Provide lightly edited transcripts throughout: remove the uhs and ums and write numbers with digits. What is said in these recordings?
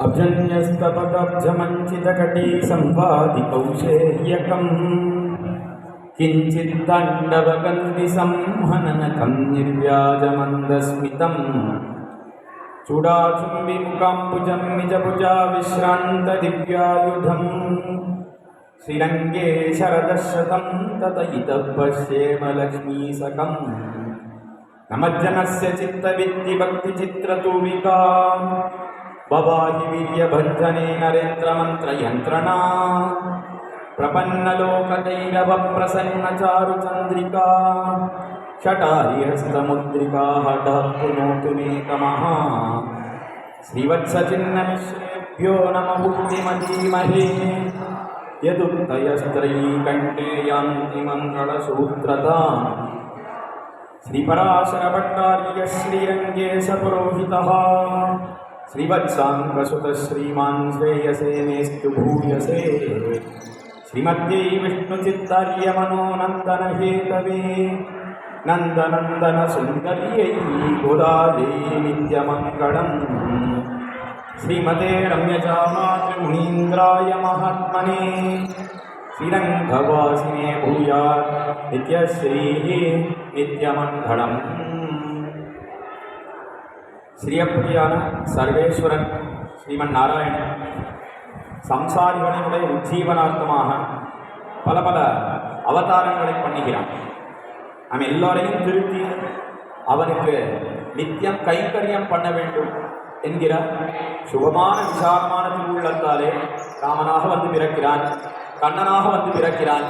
अभ्यन्यस्तपदब्जमञ्चितकटी सम्पादिकौशेयकम् किञ्चित्ताण्डवगन्धिसंहननकं निर्व्याजमन्दस्मितम् चूडाचुम्बिमुकाम्बुजं निजभुजा विश्रान्तदिव्यायुधम् श्रीरङ्गे शरदशतं ततयितः पश्येम लक्ष्मीसकम् नमज्जनस्य चित्तविद्धिभक्तिचित्रतूलिका बबाहि वीर्यभञ्जने नरेन्द्रमन्त्रयन्त्रणा प्रपन्नलोकदैरवप्रसन्नचारुचन्द्रिका शटारिहस्तमुद्रिका हठः पुनोतु मे तमः श्रीवत्सचिन्नमिश्रेभ्यो नमः बुद्धिमतीमहे यदुक्तयस्त्रयीकण्ठे यान्ति मङ्गलसूत्रताम् श्रीपराशरभट्टार्य श्रीरङ्गेश पुरोहितः श्रीवत्साङ्गसुतः श्रीमान् श्रेयसे मेस्तु भूयसे श्रीमद्यै विष्णुचित्तार्यमनोनन्दनहेतवे नन्दनन्दनसुन्दर्यै गोदायै नित्यमङ्गलम् श्रीमते रम्यजामातृमुनीन्द्राय महात्मने श्रीरङ्गवासिने भूयात् नित्यश्रीः नित्यमङ्गलम्. ஸ்ரீயப்பிரியான சர்வேஸ்வரன் ஸ்ரீமன் நாராயணன் சம்சாரிகளுடைய உஜ்ஜீவனார்த்தமாக பல பல அவதாரங்களை பண்ணுகிறான். நாம் எல்லோரையும் திருத்தி அவனுக்கு நித்தியம் கைங்கரியம் பண்ண வேண்டும் என்கிற சுகமான விசாலமான திருவுள்ளத்தாலே ராமனாக வந்து பிறக்கிறான், கண்ணனாக வந்து பிறக்கிறான்.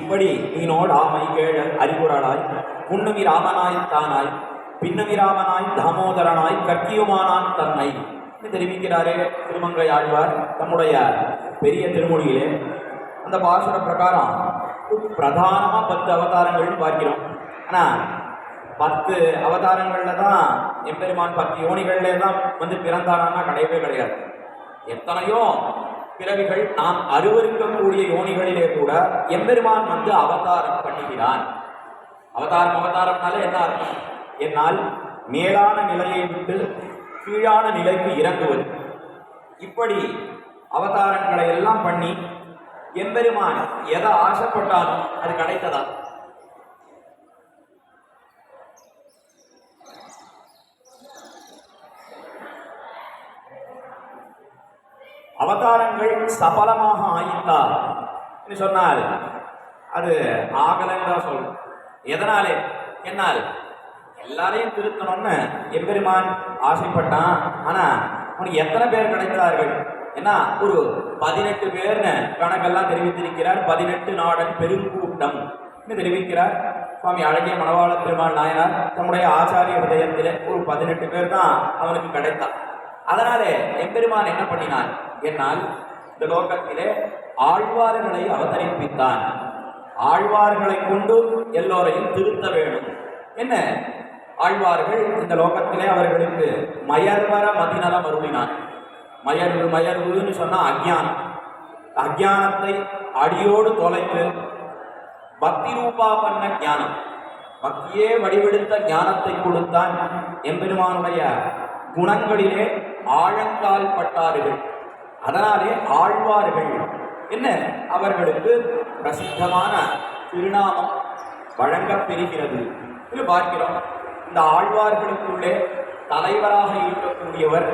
இப்படி நீனோடு ஆமை கேழல் அறிகுறளாய் முன்னுமி ராமனாய் தானாய் பின்னமி ராமனாய் தாமோதரனாய் கற்கியுமானான் தன்னை தெரிவிக்கிறாரே திருமங்கை ஆழ்வார் தம்முடைய பெரிய திருமொழியிலே. அந்த பாசுர பிரகாரம் பிரதானமாக 10 அவதாரங்கள் பார்க்கிறோம். ஆனால் 10 அவதாரங்களில் தான் எம்பெருமான் 10 யோனிகள்லே தான் வந்து பிறந்தாரான்னா கிடையவே கிடையாது. எத்தனையோ பிறவிகள் நாம் அருவருக்கக்கூடிய யோனிகளிலே கூட எம்பெருமான் வந்து அவதாரம் பண்ணுகிறான். அவதாரம்னால என்ன அர்த்தம்? என்னால் மேலான நிலையை விட்டு கீழான நிலைக்கு இறங்குவது. இப்படி அவதாரங்களை எல்லாம் பண்ணி எம்பெருமான் எதை ஆசைப்பட்டாலும் அது கிடைத்ததா? அவதாரங்கள் சபலமாக ஆயித்தார் என்று சொன்னால் அது ஆகலன்னு தான் சொல்லும். எதனாலே? என்னால் எல்லாரையும் திருத்தணும்னு எம்பெருமான் ஆசைப்பட்டான். ஆனால் உனக்கு எத்தனை பேர் கிடைத்தார்கள்? ஏன்னா ஒரு 18 பேர்னு கணக்கெல்லாம் தெரிவித்திருக்கிறார். 18 நாடன் பெருங்கூட்டம் தெரிவிக்கிறார் சுவாமி அழகிய மணவாள பெருமாள் நாயனார் தம்முடைய ஆச்சாரிய விடயத்தில் ஒரு 18 பேர் தான் அவனுக்கு கிடைத்தான். அதனாலே எம்பெருமான் என்ன பண்ணினான்? என்னால் இந்த லோகத்திலே ஆழ்வார்களை அவதரிப்பித்தான். ஆழ்வார்களை கொண்டு எல்லோரையும் திருத்த வேண்டும். என்ன ஆழ்வார்கள் இந்த லோகத்திலே அவர்களுக்கு மயர்வர மதிநலம் அருளினான். மயர்வுன்னு சொன்னால் அஜ்ஞானம். அஜ்ஞானத்தை அடியோடு தொலைத்து பக்தி ரூபா பண்ண ஞானம், பக்தியே வடிவெடுத்த ஞானத்தை கொடுத்தான். எம்பெருமானுடைய குணங்களிலே ஆழங்கால் பட்டார்கள். அதனாலே ஆழ்வார்கள் என்ன அவர்களுக்கு பிரசித்தமான திருநாமம் வழங்கப் பெறுகிறது என்று பார்க்கிறோம். இந்த ஆழ்வார்களுக்குள்ளே தலைவராக இருக்கக்கூடியவர்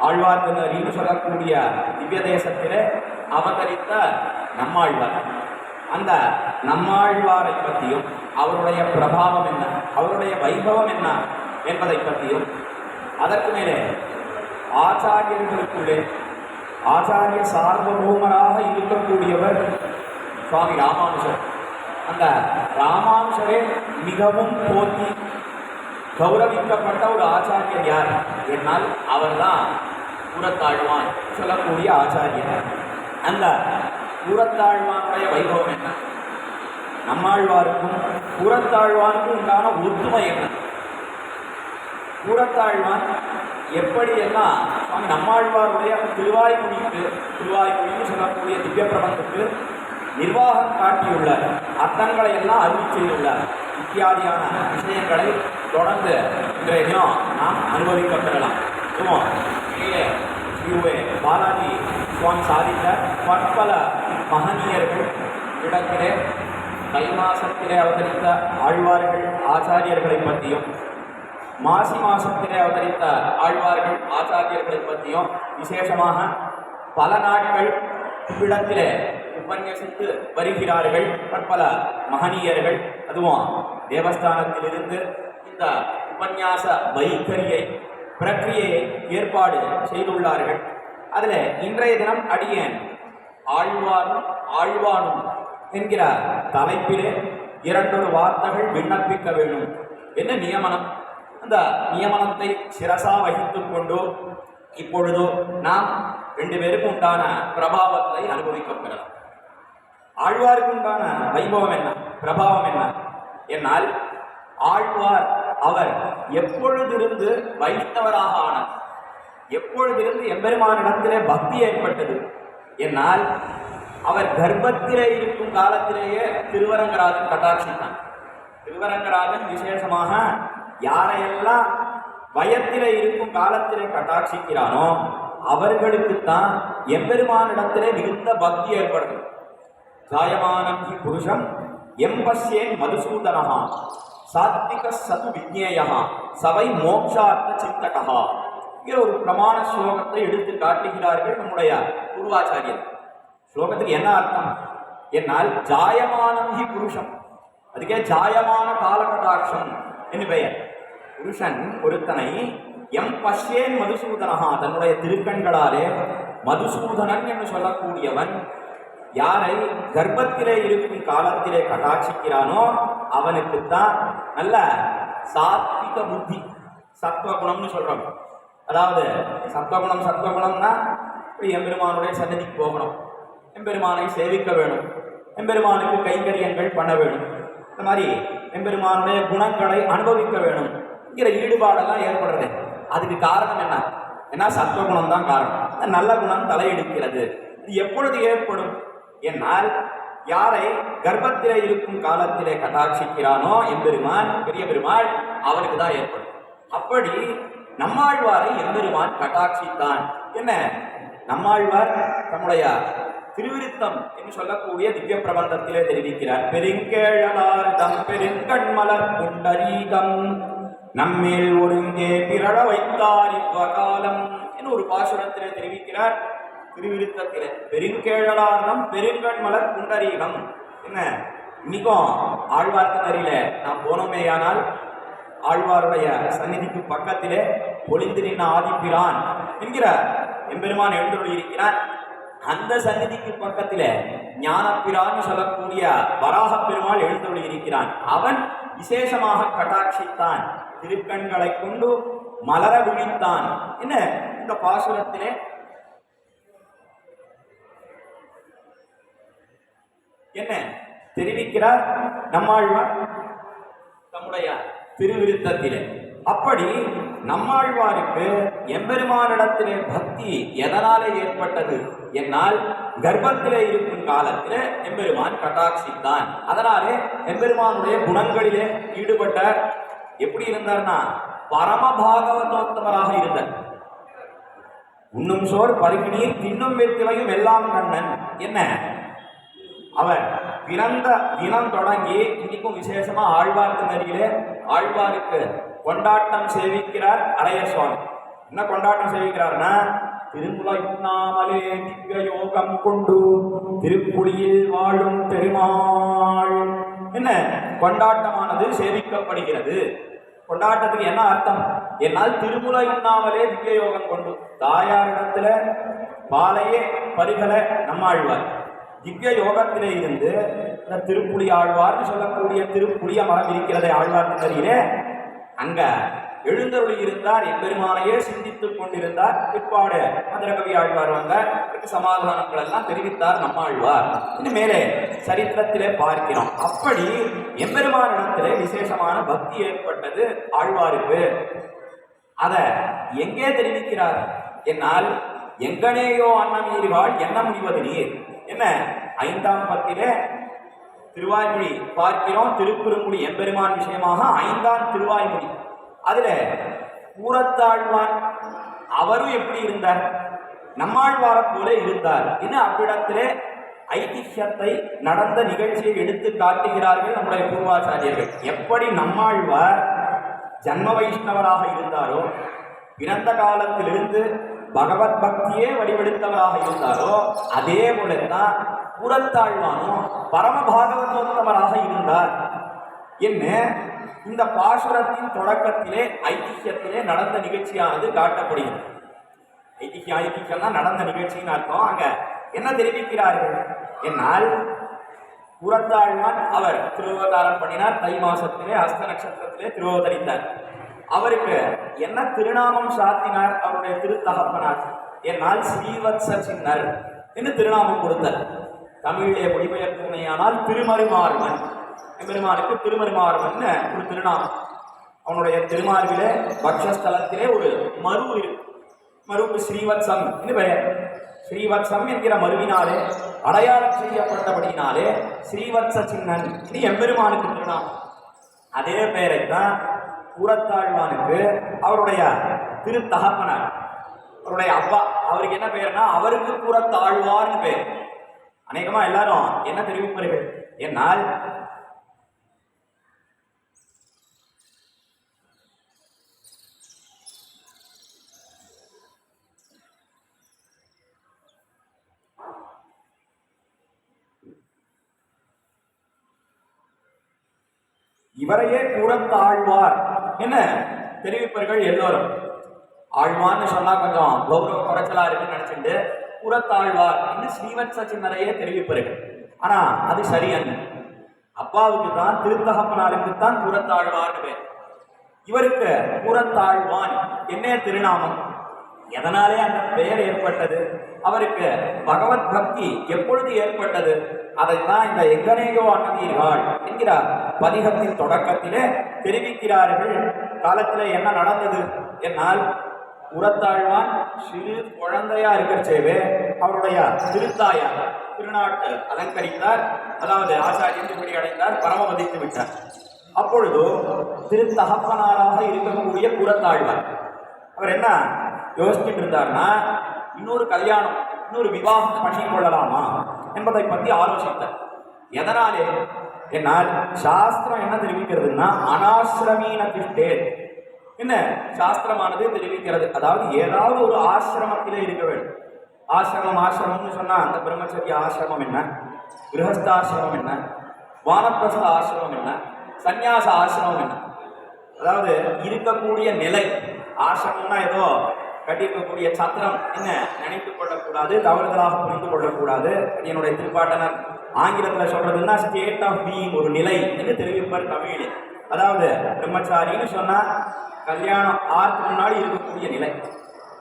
ஆழ்வார் என்று சொல்லக்கூடிய திவ்ய தேசத்திலே அவதரித்த நம்மாழ்வார். அந்த நம்மாழ்வாரை பற்றியும் அவருடைய பிரபாவம் என்ன, அவருடைய வைபவம் என்ன என்பதை பற்றியும், அதற்கு மேலே ஆச்சாரியர்களுக்குள்ளே ஆச்சாரிய சார்வபௌமராக இருக்கக்கூடியவர் சுவாமி ராமானுஜர். அந்த ராமானுஜரே மிகவும் போற்றி கௌரவிக்கப்பட்ட ஒரு ஆச்சாரியர் யார் என்னால் அவர்தான் கூரத்தாழ்வான் சொல்லக்கூடிய ஆச்சாரியர். அந்த கூரத்தாழ்வானுடைய வைபவம் என்ன, நம்மாழ்வாருக்கும் கூரத்தாழ்வானுக்கும் உண்டான ஒத்துமை என்ன, கூரத்தாழ்வான் எப்படியெல்லாம் சுவாமி நம்மாழ்வாருடைய திருவாய்மொழின்னு சொல்லக்கூடிய திவ்ய பிரபந்தத்துக்கு நிர்வாகம் காட்டியுள்ள அர்த்தங்களை எல்லாம் அருளி செய்துள்ளார். இத்தியாதியான விஷயங்களை தொடர்ந்து இன்றைய தினம் நாம் அனுபவிக்க பெறலாம். யூவே பாலாஜி சுவாமி சாதித்த பற்பல மகனீயர்கள் இடத்திலே தை மாசத்திலே அவதரித்த ஆழ்வார்கள் ஆச்சாரியர்களை பற்றியும் மாசி மாசத்திலே அவதரித்த ஆழ்வார்கள் ஆச்சாரியர்களை பற்றியும் விசேஷமாக பல நாட்கள் இவ்விடத்திலே உபன்யசித்து வருகிறார்கள் பற்பல மகனீயர்கள். அதுவும் தேவஸ்தானத்திலிருந்து இந்த உபன்யாச வைகரியை பிரக்கிரியை ஏற்பாடு செய்துள்ளார்கள். அதில் இன்றைய தினம் அடியேன் ஆழ்வாரும் ஆழ்வானும் என்கிற தலைப்பிலே 2 வார்த்தைகள் விண்ணப்பிக்க வேண்டும் என்ன நியமனம். அந்த நியமனத்தை சிரசா வகித்துக் கொண்டு இப்பொழுதோ நாம் 2 பேருக்கும் உண்டான பிரபாவத்தை அனுபவிக்கப்பெறலாம். ஆழ்வாருக்கு உண்டான வைபவம் என்ன, பிரபாவம் என்ன என்னால், ஆழ்வார் அவர் எப்பொழுதிருந்து வைஷ்ணவராக ஆனார், எப்பொழுதிருந்து எம்பெருமானிடத்திலே பக்தி ஏற்பட்டது என்னால், அவர் கர்ப்பத்திலே இருக்கும் காலத்திலேயே திருவரங்கராஜன் கட்டாட்சித்தான். திருவரங்கராஜன் விசேஷமாக யாரையெல்லாம் வயத்திலே இருக்கும் காலத்திலே கட்டாட்சிக்கிறானோ அவர்களுக்குத்தான் எம்பெருமானிடத்திலே மிகுந்த பக்தி ஏற்படுது. ஜாயமானம் ஹி புருஷம் எம்பஸ்யேன் மதுசூதனஹா சாத்விக சது விஜ்ஞேயா சவை மோக்ஷார்த்த சிந்தகா என்கிற ஒரு பிரமாண ஸ்லோகத்தை எடுத்து காட்டுகிறார்கள் நம்முடைய பூர்வாச்சாரியர். ஸ்லோகத்துக்கு என்ன அர்த்தம் என்னால், ஜாயமானம் ஹி புருஷம், அதுக்கே ஜாயமான காலகட்டாட்சம் என்று பெயர். புருஷன் ஒருத்தனை எம் பஷ்யேன் மதுசூதனஹா, தன்னுடைய திருக்கண்களாலே மதுசூதனன் என்று சொல்லக்கூடியவன் யாரை கர்ப்பத்திலே இருக்கும் காலத்திலே கட்டாட்சிக்கிறானோ அவனுக்குத்தான் நல்ல சாத்விக புத்தி, சத்வகுணம்னு சொல்றோம். அதாவது சத்வகுணம்னா எம்பெருமானுடைய சன்னதிக்கு போகணும், எம்பெருமானை சேவிக்க வேணும், எம்பெருமானுக்கு கைங்கரியங்கள் பண்ண வேணும், இந்த மாதிரி எம்பெருமானுடைய குணங்களை அனுபவிக்க வேணும் என்கிற ஈடுபாடெல்லாம் ஏற்படுறது. அதுக்கு காரணம் என்ன, சத்வகுணம் தான் காரணம். நல்ல குணம் தலையெடுக்கிறது. இது எப்பொழுது ஏற்படும் என்னால், யாரை கர்ப்பத்திலே இருக்கும் காலத்திலே கட்டாட்சிக்கிறானோ எம்பெருமான் பெரிய பெருமாள் அவனுக்கு தான் ஏற்படும். அப்படி நம்மாழ்வாரை எம்பெருமான் கட்டாட்சித்தான். என்ன, நம்மாழ்வார் தம்முடைய திருவிருத்தம் என்று சொல்லக்கூடிய திவ்ய பிரபந்தத்திலே தெரிவிக்கிறார். பெருங்கேழலார் தம் பெருங்கண்மலர் புண்டரீகம் நம்மேல் ஒருங்கே பிறழ வைத்தார் இவ்வகாலம் என்று ஒரு பாசுரத்திலே தெரிவிக்கிறார். திருவிருத்தத்திலே பெருங்கேழலார்தம் பெருங்கண்மலர் புண்டரீகம். என்ன, இன்னைக்கும் ஆழ்வார்க்கு தெரியல நாம் போனோமேயானால் ஆழ்வாருடைய சந்நிதிக்கு பக்கத்திலே பொழிந்து நின்ன ஆதிப்பிரான் என்கிற எம்பெருமான் எழுந்தருளி இருக்கிறார். அந்த சந்நிதிக்கு பக்கத்திலே ஞானப்பிரான் சொல்லக்கூடிய வராக பெருமாள் எழுந்தருளி இருக்கிறான். அவன் விசேஷமாக கட்டாட்சித்தான், திருக்கண்களை கொண்டு மலர விழித்தான். என்ன, இந்த பாசுரத்திலே என்ன தெரிவிக்கிறார் நம்மாழ்வார் தம்முடைய திருவிருத்தத்திலே. அப்படி நம்மாழ்வாருக்கு எம்பெருமானிடத்திலே பக்தி எதனாலே ஏற்பட்டது என்னால், கர்ப்பத்திலே இருக்கும் காலத்திலே எம்பெருமான் கட்டாட்சித்தான். அதனாலே எம்பெருமானுடைய குணங்களிலே ஈடுபட்டார். எப்படி இருந்தார்னா, பரம பாகவதோத்தமராக இருந்தார். உண்ணும் சோர் பருகினீர் தின்னும் வெற்றிலையும் எல்லாம் கண்ணன். என்ன, அவர் பிறந்த தினம் தொடங்கி இன்னைக்கும் விசேஷமா ஆழ்வார்க்கு நடிகளே ஆழ்வாருக்கு கொண்டாட்டம் சேவிக்கிறார் அரைய சுவாமி. என்ன கொண்டாட்டம் சேவிக்கிறார்னா, திருமுலையுண்ணாமலே திவ்ய யோகம் கொண்டு திருப்புலியில் வாழும் பெருமாள். என்ன, கொண்டாட்டமானது சேவிக்கப்படுகிறது. கொண்டாட்டத்துக்கு என்ன அர்த்தம் என்னால், திருமுலை உண்ணாமலே திவ்ய யோகம் கொண்டு, தாயாரிடத்துல பாலையே பருகல நம்மாழ்வார் திவ்ய யோகத்திலே இருந்து இந்த திருப்புலி ஆழ்வார்னு சொல்லக்கூடிய திருப்புளிய மரம் இருக்கிறதை ஆழ்வார்க்கு தெரியலே, அங்க எழுந்தருளி இருந்தார். எம்பெருமானையே சிந்தித்துக் கொண்டிருந்தார். பிற்பாடு மதுரகவி ஆழ்வார் வந்தார். சமாதானங்கள் எல்லாம் தெரிவித்தார் நம்மாழ்வார். இன்னும் மேலே சரித்திரத்திலே பார்க்கிறோம். அப்படி எம்பெருமானிடத்திலே விசேஷமான பக்தி ஏற்பட்டது ஆழ்வாருக்கு. அத எங்கே தெரிவிக்கிறார் என்னால், எங்கனேயோ அன்னமீறிவாள் என்ன முடிவது நீர். என்ன, 5ஆம் பத்திலே திருவாய்மொழி பார்க்கிறோம். திருக்குறுங்குடி எம்பெருமான் விஷயமாக 5ஆம் திருவாய்மொழி. அதுல கூரத்தாழ்வான் அவரும் எப்படி இருந்தார் நம்மாழ்வார போல இருந்தார் இன்னும் அவ்விடத்திலே ஐதிஹ்யத்தை நடந்த நிகழ்ச்சியை எடுத்து காட்டுகிறார்கள் நம்முடைய பூர்வாச்சாரியர்கள். எப்படி நம்மாழ்வார் ஜன்ம வைஷ்ணவராக இருந்தாரோ, பிறந்த காலத்திலிருந்து பகவத் பக்தியே வடிவெடுத்தவராக இருந்தாரோ, அதே போலத்தான் புறத்தாழ்வானும் பரம பாகவதோத்தமராக இருந்தார் என்ன இந்த பாசுரத்தின் தொடக்கத்திலே ஐதிஹ்யத்திலே நடந்த நிகழ்ச்சியானது காட்டப்படுகிறது. ஐதிஹ்யம்னா நடந்த நிகழ்ச்சின்னு அர்த்தம். அங்க என்ன தெரிவிக்கிறார்கள் என்னால், புறத்தாழ்வான் அவர் திருவதாரம் பண்ணினார். தை மாசத்திலே ஹஸ்த நட்சத்திரத்திலே திருவதரித்தார். அவருக்கு என்ன திருநாமம் சாத்தினார்? அவருடைய திருத்தகப்பனார் என்னால் ஸ்ரீவத்ச சின்னர் என்று திருநாமம் கொடுத்தார். தமிழிலே மொழிபெயர்ப்புமையானால் திருமருமார்வன். பெருமானுக்கு திருமருமார்வன் ஒரு திருநாமம். அவனுடைய திருமார்பிலே பக்ஷஸ்தலத்திலே ஒரு மரு இருக்கு. மருவுக்கு ஸ்ரீவத்சம் என்று பெயர். ஸ்ரீவத்சம் என்கிற மருவினாலே அடையாளம் செய்யப்பட்டபடியினாலே ஸ்ரீவத்ச சின்னன் இனி எம்பெருமானுக்கு திருநாமம். அதே பெயரைத்தான் கூறத்தாழ்வானுக்கு அவருடைய திருத்தகப்பனார், அவருடைய அப்பா, அவருக்கு என்ன பெயர்னா அவருக்கு கூறத்தாழ்வார்னு பெயர். அநேகமா எல்லாரும் என்ன தெரிவிப்பார்கள் என்னால், இவரையே கூறத்தாழ்வார் என்ன தெரிவிப்பார்கள் எல்லோரும். ஆழ்வான்னு சொன்னா கொஞ்சம் கௌரவ குறைச்சலா இருக்குன்னு நினைச்சிட்டு கூறத்தாழ்வார் என்று ஸ்ரீவத்ச சின்னரையே தெரிவிப்பார்கள். ஆனா அது சரியல்ல. அப்பாவுக்கு தான் திருத்தகப்பனாருக்கு தான் கூறத்தாழ்வார்னு பேர். இவருக்கு கூறத்தாழ்வான் என்ன திருநாமம்? எதனாலே அந்த பெயர் ஏற்பட்டது? அவருக்கு பகவத் பக்தி எப்பொழுது ஏற்பட்டது? அதைத்தான் இந்த எங்கனேயோ அன்னதீர்கள் என்கிற பதிகத்தின் தொடக்கத்திலே தெரிவிக்கிறார்கள். காலத்திலே என்ன நடந்தது என்னால், உரத்தாழ்வான் சிறு குழந்தையா இருக்கிறச்சேவே அவருடைய திருத்தாயார் திருநாட்டு அலங்கரித்தார். அதாவது ஆச்சாரியன் திருப்படி அடைந்தார், பரமபதித்து விட்டார். அப்பொழுது திருத்தகப்பனாராக இருக்கக்கூடிய புறத்தாழ்வார் அவர் என்ன யோசிச்சுட்டு இருந்தார்னா, இன்னொரு கல்யாணம், இன்னொரு விவாகம் பண்ணி கொள்ளலாமா என்பதை பற்றி ஆலோசித்தார். எதனாலே என்னால், சாஸ்திரம் என்ன தெரிவிக்கிறதுனா அனாசிரமீன திஷ்டே என்ன சாஸ்திரமானது தெரிவிக்கிறது. அதாவது ஏதாவது ஒரு ஆசிரமத்திலே இருக்க வேண்டும். ஆசிரமம்னு சொன்னா அந்த பிரம்மச்சரிய ஆசிரமம் என்ன, கிரகஸ்தாசிரமம் என்ன, வானப்பிரஸ்த ஆசிரமம் என்ன, சந்நியாச ஆசிரமம் என்ன, அதாவது இருக்கக்கூடிய நிலை. ஆசிரமம்னா ஏதோ கட்டியிருக்கக்கூடிய சத்திரம் என்ன நினைத்துக் கொள்ளக்கூடாது, தவறுதலாக புரிந்து கொள்ளக்கூடாது. என்னுடைய திருப்பாட்டனர் ஆங்கிலத்தில் சொல்றதுன்னா ஸ்டேட் ஆஃப் பீயிங், ஒரு நிலை என்று தெரிவிப்பார் தமிழில். அதாவது பிரம்மச்சாரின்னு சொன்னா கல்யாணம் ஆறுக்கு முன்னாடி இருக்கக்கூடிய நிலை.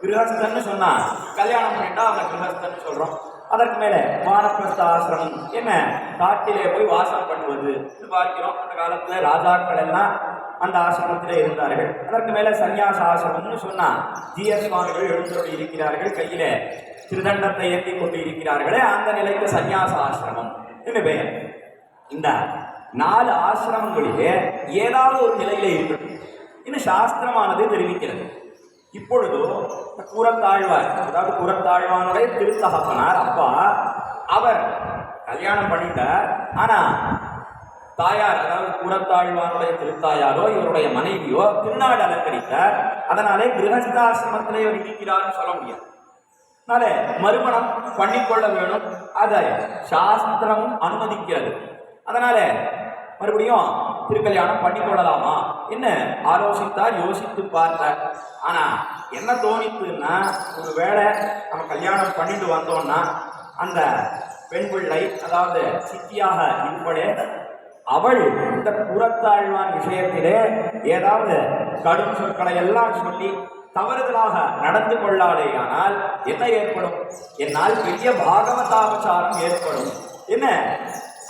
கிரகஸ்தன்னு சொன்னா கல்யாணம் பண்ணிட்டா அவன் கிரகஸ்தன்னு சொல்றோம். அதற்கு மேல வானப்பிரஸ்த ஆசிரமம் என்ன காட்டிலே போய் வாசம் பண்ணுவது பார்க்கிறோம். அந்த காலத்துல ராஜாக்கள் எல்லாம் அந்த ஆசிரமத்திலே இருந்தார்கள். அதற்கு மேல சந்நியாச ஆசிரமம்னு சொன்னா ஜிஎஸ் சுவாமிகள் எழுந்தோடு இருக்கிறார்கள், கையில திருதண்டத்தை ஏற்றி கொண்டு இருக்கிறார்களே, அந்த நிலைக்கு சந்நியாச ஆசிரமம் என்று பெயர். இந்த 4 ஆசிரமங்களிலே ஏதாவது ஒரு நிலையில இருக்கணும் இன்னும் சாஸ்திரமானது தெரிவிக்கிறது. இப்பொழுது கூறத்தாழ்வார், அதாவது கூறத்தாழ்வானுடைய திருத்தகப்பனார் அப்பா, அவர் கல்யாணம் பண்ணிட்டார். ஆனா தாயார், அதாவது கூறத்தாழ்வானுடைய திருத்தாயாரோ இவருடைய மனைவியோ திருநாடு அலங்கரித்தார். அதனாலே கிரகஸ்தாசிரமத்திலே இவர் இருக்கிறார்னு சொல்ல முடியாது. அதனால மறுமணம் பண்ணிக்கொள்ள வேணும், அதை சாஸ்திரமும் அனுமதிக்கிறது. அதனால மறுபடியும் திருக்கல்யாணம் பண்ணிக்கொள்ளலாமா என்ன ஆலோசித்தார், யோசித்து பார்த்தார். ஆனா என்ன தோணித்துன்னா, ஒரு வேளை நம்ம கல்யாணம் பண்ணிட்டு வந்தோம்னா அந்த பெண் பிள்ளை, அதாவது சித்தியாக இருப்படே, அவள் இந்த புறத்தாழ்வான் விஷயத்திலே ஏதாவது கடும் சொற்களை எல்லாம் சொல்லி தவறுதலாக நடந்து கொள்ளாதேயானால் என்ன ஏற்படும்? என்னால் பெரிய பாகவதாபசாரம் ஏற்படும் என்ன